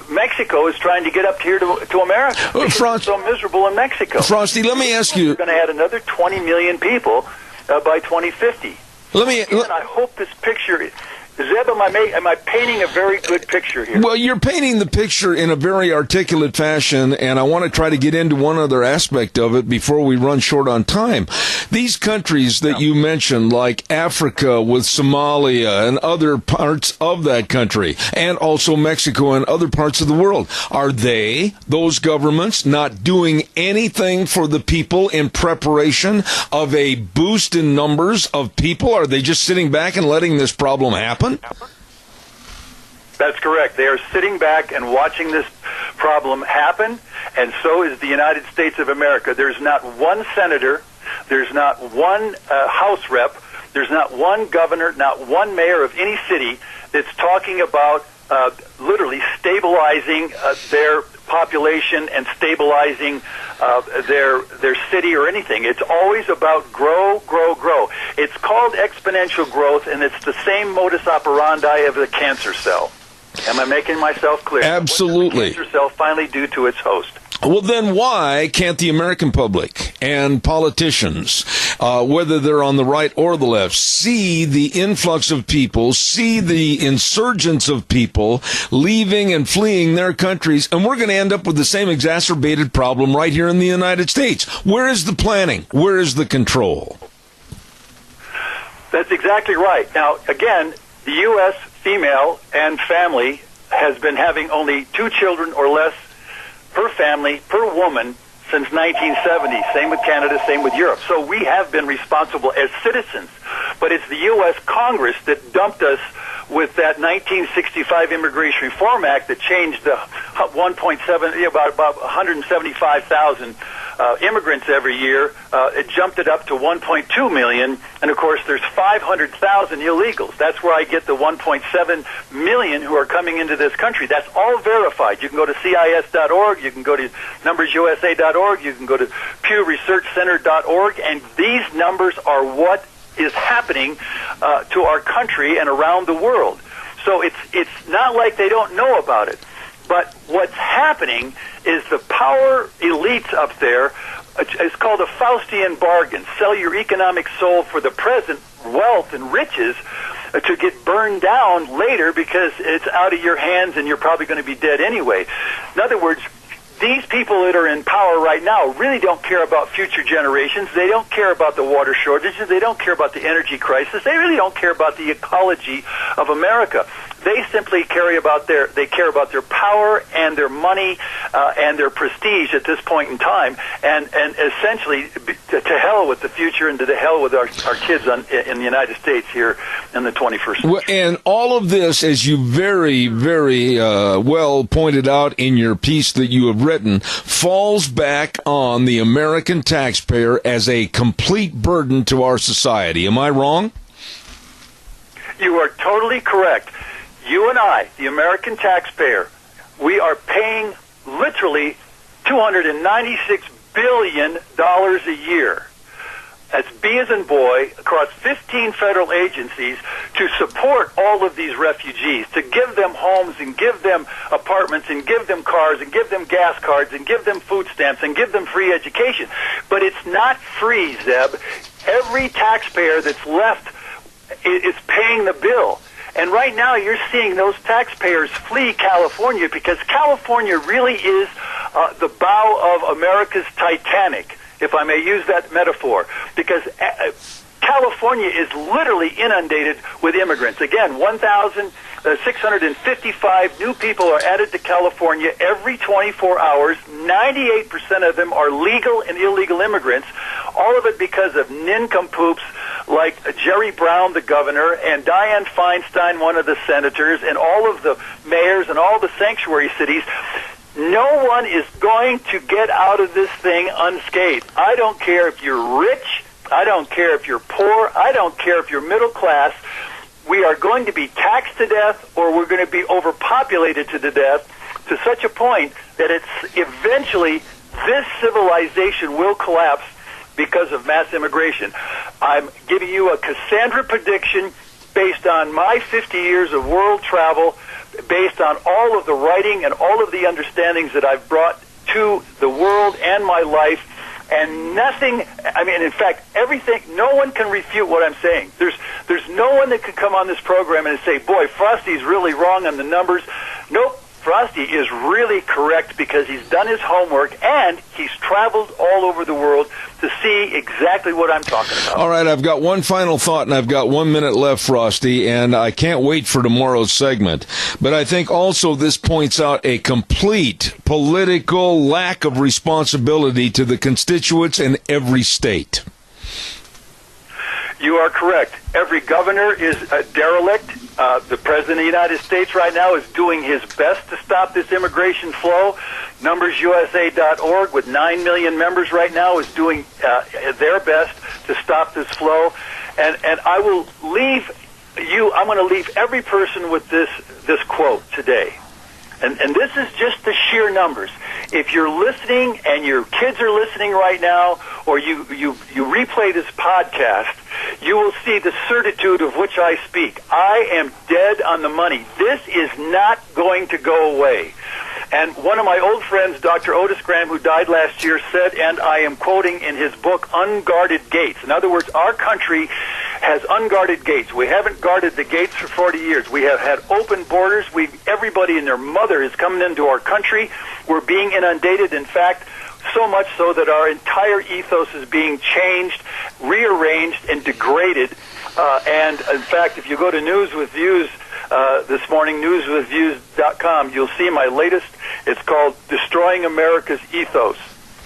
S20: Mexico is trying to get up here to America? Because it's so miserable in Mexico.
S1: Frosty, let me ask you.
S20: We're going to add another 20 million people by 2050. And I hope this picture. Zeb, am I painting a very good picture here?
S1: Well, you're painting the picture in a very articulate fashion, and I want to try to get into one other aspect of it before we run short on time. These countries that you mentioned, like Africa with Somalia and other parts of that country, and also Mexico and other parts of the world, are those governments, not doing anything for the people in preparation of a boost in numbers of people? Are they just sitting back and letting this problem happen?
S20: That's correct. They are sitting back and watching this problem happen, and so is the United States of America. There's not one senator, there's not one House rep, there's not one governor, not one mayor of any city that's talking about literally stabilizing their population and stabilizing their city or anything. It's always about grow, grow, grow. It's called exponential growth, and it's the same modus operandi of the cancer cell. Am I making myself clear?
S1: Absolutely.
S20: What does the cancer cell finally do to its host?
S1: Well, then why can't the American public and politicians, whether they're on the right or the left, see the influx of people, see the insurgence of people leaving and fleeing their countries, and we're going to end up with the same exacerbated problem right here in the United States? Where is the planning? Where is the control?
S20: That's exactly right. Now, again, the U.S. female and family has been having only 2 children or less per family, per woman since 1970. Same with Canada, same with Europe. So we have been responsible as citizens. But it's the U.S. Congress that dumped us with that 1965 Immigration Reform Act that changed the 1.7, about 175,000 immigrants every year. It jumped it up to 1.2 million, and of course there's 500,000 illegals. That's where I get the 1.7 million who are coming into this country. That's all verified. You can go to CIS.org, you can go to numbersusa.org, you can go to PewResearchCenter.org, and these numbers are what is happening to our country and around the world. So it's not like they don't know about it. But what's happening is the power elites up there, it's called a Faustian bargain. Sell your economic soul for the present wealth and riches to get burned down later because it's out of your hands and you're probably going to be dead anyway. In other words, these people that are in power right now really don't care about future generations. They don't care about the water shortages. They don't care about the energy crisis. They really don't care about the ecology of America. They simply care about their power and their money and their prestige at this point in time, and essentially to hell with the future and to the hell with our kids in the United States here in the 21st century.
S1: And all of this, as you very, very well pointed out in your piece that you have written, falls back on the American taxpayer as a complete burden to our society. Am I wrong?
S20: You are totally correct. You and I, the American taxpayer, we are paying literally $296 billion a year. That's B as in boy, across 15 federal agencies to support all of these refugees, to give them homes and give them apartments and give them cars and give them gas cards and give them food stamps and give them free education. But it's not free, Zeb. Every taxpayer that's left is paying the bill. And right now you're seeing those taxpayers flee California because California really is the bow of America's Titanic, if I may use that metaphor, because California is literally inundated with immigrants. Again, 1,655 new people are added to California every 24 hours. 98% of them are legal and illegal immigrants, all of it because of nincompoops like Jerry Brown, the governor, and Dianne Feinstein, one of the senators, and all of the mayors and all the sanctuary cities. No one is going to get out of this thing unscathed. I don't care if you're rich. I don't care if you're poor. I don't care if you're middle class. We are going to be taxed to death, or we're going to be overpopulated to the death to such a point that it's eventually this civilization will collapse because of mass immigration. I'm giving you a Cassandra prediction based on my 50 years of world travel, based on all of the writing and all of the understandings that I've brought to the world and my life, and nothing, I mean, in fact, everything, no one can refute what I'm saying. There's no one that can come on this program and say, boy, Frosty's really wrong on the numbers. Nope. Frosty is really correct because he's done his homework and he's traveled all over the world to see exactly what I'm talking about.
S1: All right, I've got one final thought, and I've got 1 minute left, Frosty, and I can't wait for tomorrow's segment. But I think also this points out a complete political lack of responsibility to the constituents in every state.
S20: You are correct. Every governor is a derelict. The President of the United States right now is doing his best to stop this immigration flow. NumbersUSA.org, with 9 million members right now, is doing their best to stop this flow. And I will leave you, I'm going to leave every person with this quote today. And this is just the sheer numbers. If you're listening and your kids are listening right now, or you replay this podcast, you will see the certitude of which I speak. I am dead on the money. This is not going to go away. And one of my old friends, Dr. Otis Graham, who died last year, said, and I am quoting in his book, Unguarded Gates. In other words, our country has unguarded gates. We haven't guarded the gates for 40 years. We have had open borders. Everybody and their mother is coming into our country. We're being inundated. In fact, so much so that our entire ethos is being changed, rearranged, and degraded. And in fact, if you go to News with Views this morning, newswithviews.com, you'll see my latest It's called Destroying America's Ethos.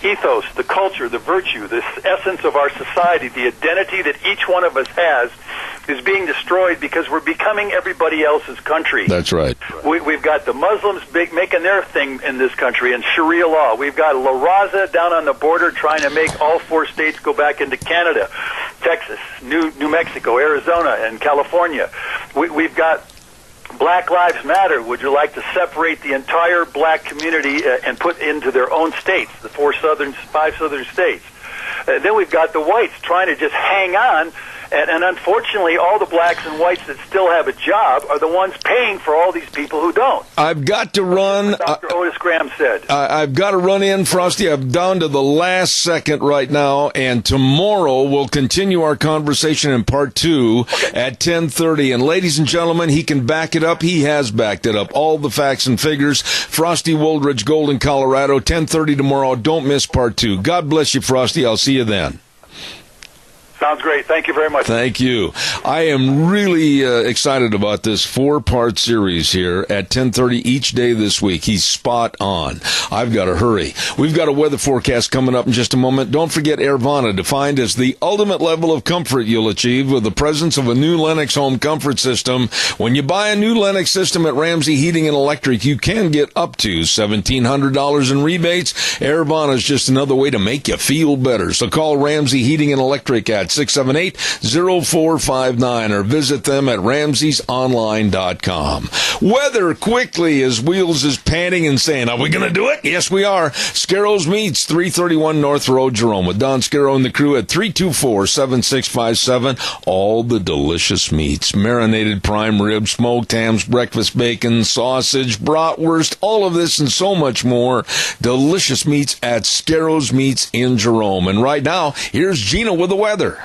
S20: Ethos, the culture, the virtue, the essence of our society, the identity that each one of us has is being destroyed because we're becoming everybody else's country.
S1: That's right.
S20: We've got the Muslims making their thing in this country and Sharia law. We've got La Raza down on the border trying to make all 4 states go back into Canada, Texas, New Mexico, Arizona, and California. We've got Black Lives Matter would you like to separate the entire black community and put into their own states, the 5 southern states. Then we've got the whites trying to just hang on, and unfortunately all the blacks and whites that still have a job are the ones paying for all these people who don't.
S1: I've got to run.
S20: Dr. Otis Graham said.
S1: I've got to run in, Frosty. I'm down to the last second right now, and tomorrow we'll continue our conversation in part 2 at 10:30. And ladies and gentlemen, he can back it up. He has backed it up. All the facts and figures. Frosty Woldridge, Golden, Colorado, 10:30 tomorrow. Don't miss part 2. God bless you, Frosty. I'll see you then.
S20: Sounds great. Thank you very much.
S1: Thank you. I am really excited about this 4-part series here at 10:30 each day this week. He's spot on. I've got to hurry. We've got a weather forecast coming up in just a moment. Don't forget Airvana, defined as the ultimate level of comfort you'll achieve with the presence of a new Lennox home comfort system. When you buy a new Lennox system at Ramsey Heating and Electric, you can get up to $1,700 in rebates. Airvana is just another way to make you feel better. So call Ramsey Heating and Electric at 678-0459 or visit them at ramseysonline.com. Weather quickly as Wheels is panting and saying, are we going to do it? Yes, we are. Scarrows Meats, 331 North Road, Jerome, with Don Scarrow and the crew at 324-7657. All the delicious meats, marinated prime rib, smoked hams, breakfast bacon, sausage, bratwurst, all of this and so much more. Delicious meats at Scarrows Meats in Jerome. And right now, here's Gina with the weather.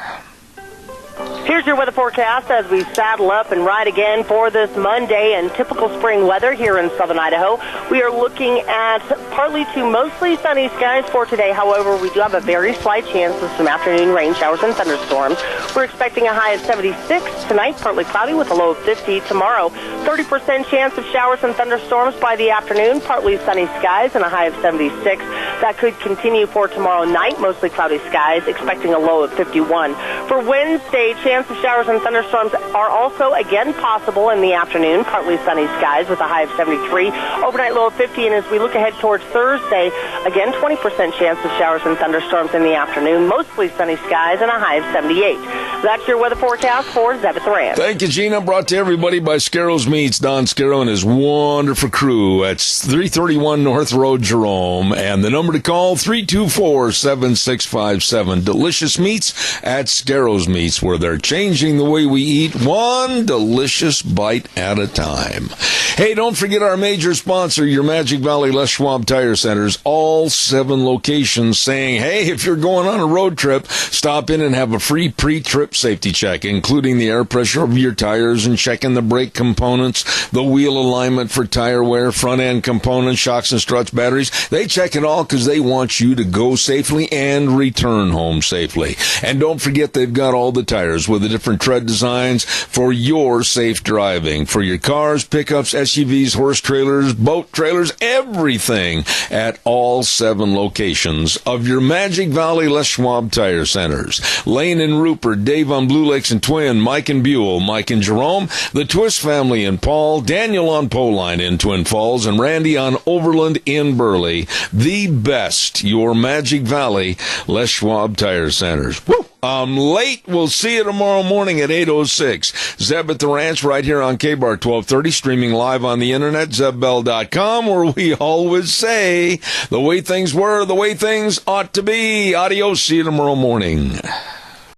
S3: Here's your weather forecast as we saddle up and ride again for this Monday and typical spring weather here in southern Idaho. We are looking at partly to mostly sunny skies for today. However, we do have a very slight chance of some afternoon rain showers and thunderstorms. We're expecting a high of 76 tonight, partly cloudy with a low of 50 tomorrow. 30% chance of showers and thunderstorms by the afternoon, partly sunny skies and a high of 76. That could continue for tomorrow night, mostly cloudy skies, expecting a low of 51. For Wednesday, chance of showers and thunderstorms are also again possible in the afternoon, partly sunny skies with a high of 73, overnight low of 50, and as we look ahead towards Thursday, again 20% chance of showers and thunderstorms in the afternoon, mostly sunny skies and a high of 78. That's your weather forecast for Zeb at the Ranch.
S1: Thank you, Gina. Brought to everybody by Scarrows Meats, Don Scarrow and his wonderful crew at 331 North Road, Jerome, and the number to call, 324-7657. Delicious meats at Scarrows Meats, where they're changing the way we eat, one delicious bite at a time. Hey, don't forget our major sponsor, your Magic Valley Les Schwab Tire Centers, all 7 locations, saying, hey, if you're going on a road trip, stop in and have a free pre-trip safety check, including the air pressure of your tires and checking the brake components, the wheel alignment for tire wear, front end components, shocks and struts, batteries. They check it all because they want you to go safely and return home safely. And don't forget, they've got all the tires with the different tread designs for your safe driving, for your cars, pickups, SUVs, horse trailers, boat trailers, everything at all 7 locations of your Magic Valley Les Schwab Tire Centers. Lane and Rupert, Dave on Blue Lakes and Twin, Mike and Buell, Mike and Jerome, the Twist family in Paul, Daniel on Poline in Twin Falls, and Randy on Overland in Burley. The best, your Magic Valley Les Schwab Tire Centers. Woo! I'm late. We'll see you tomorrow morning at 8:06. Zeb at the Ranch right here on KBAR 1230, streaming live on the internet, zebbell.com, where we always say the way things were, the way things ought to be. Adios. See you tomorrow morning.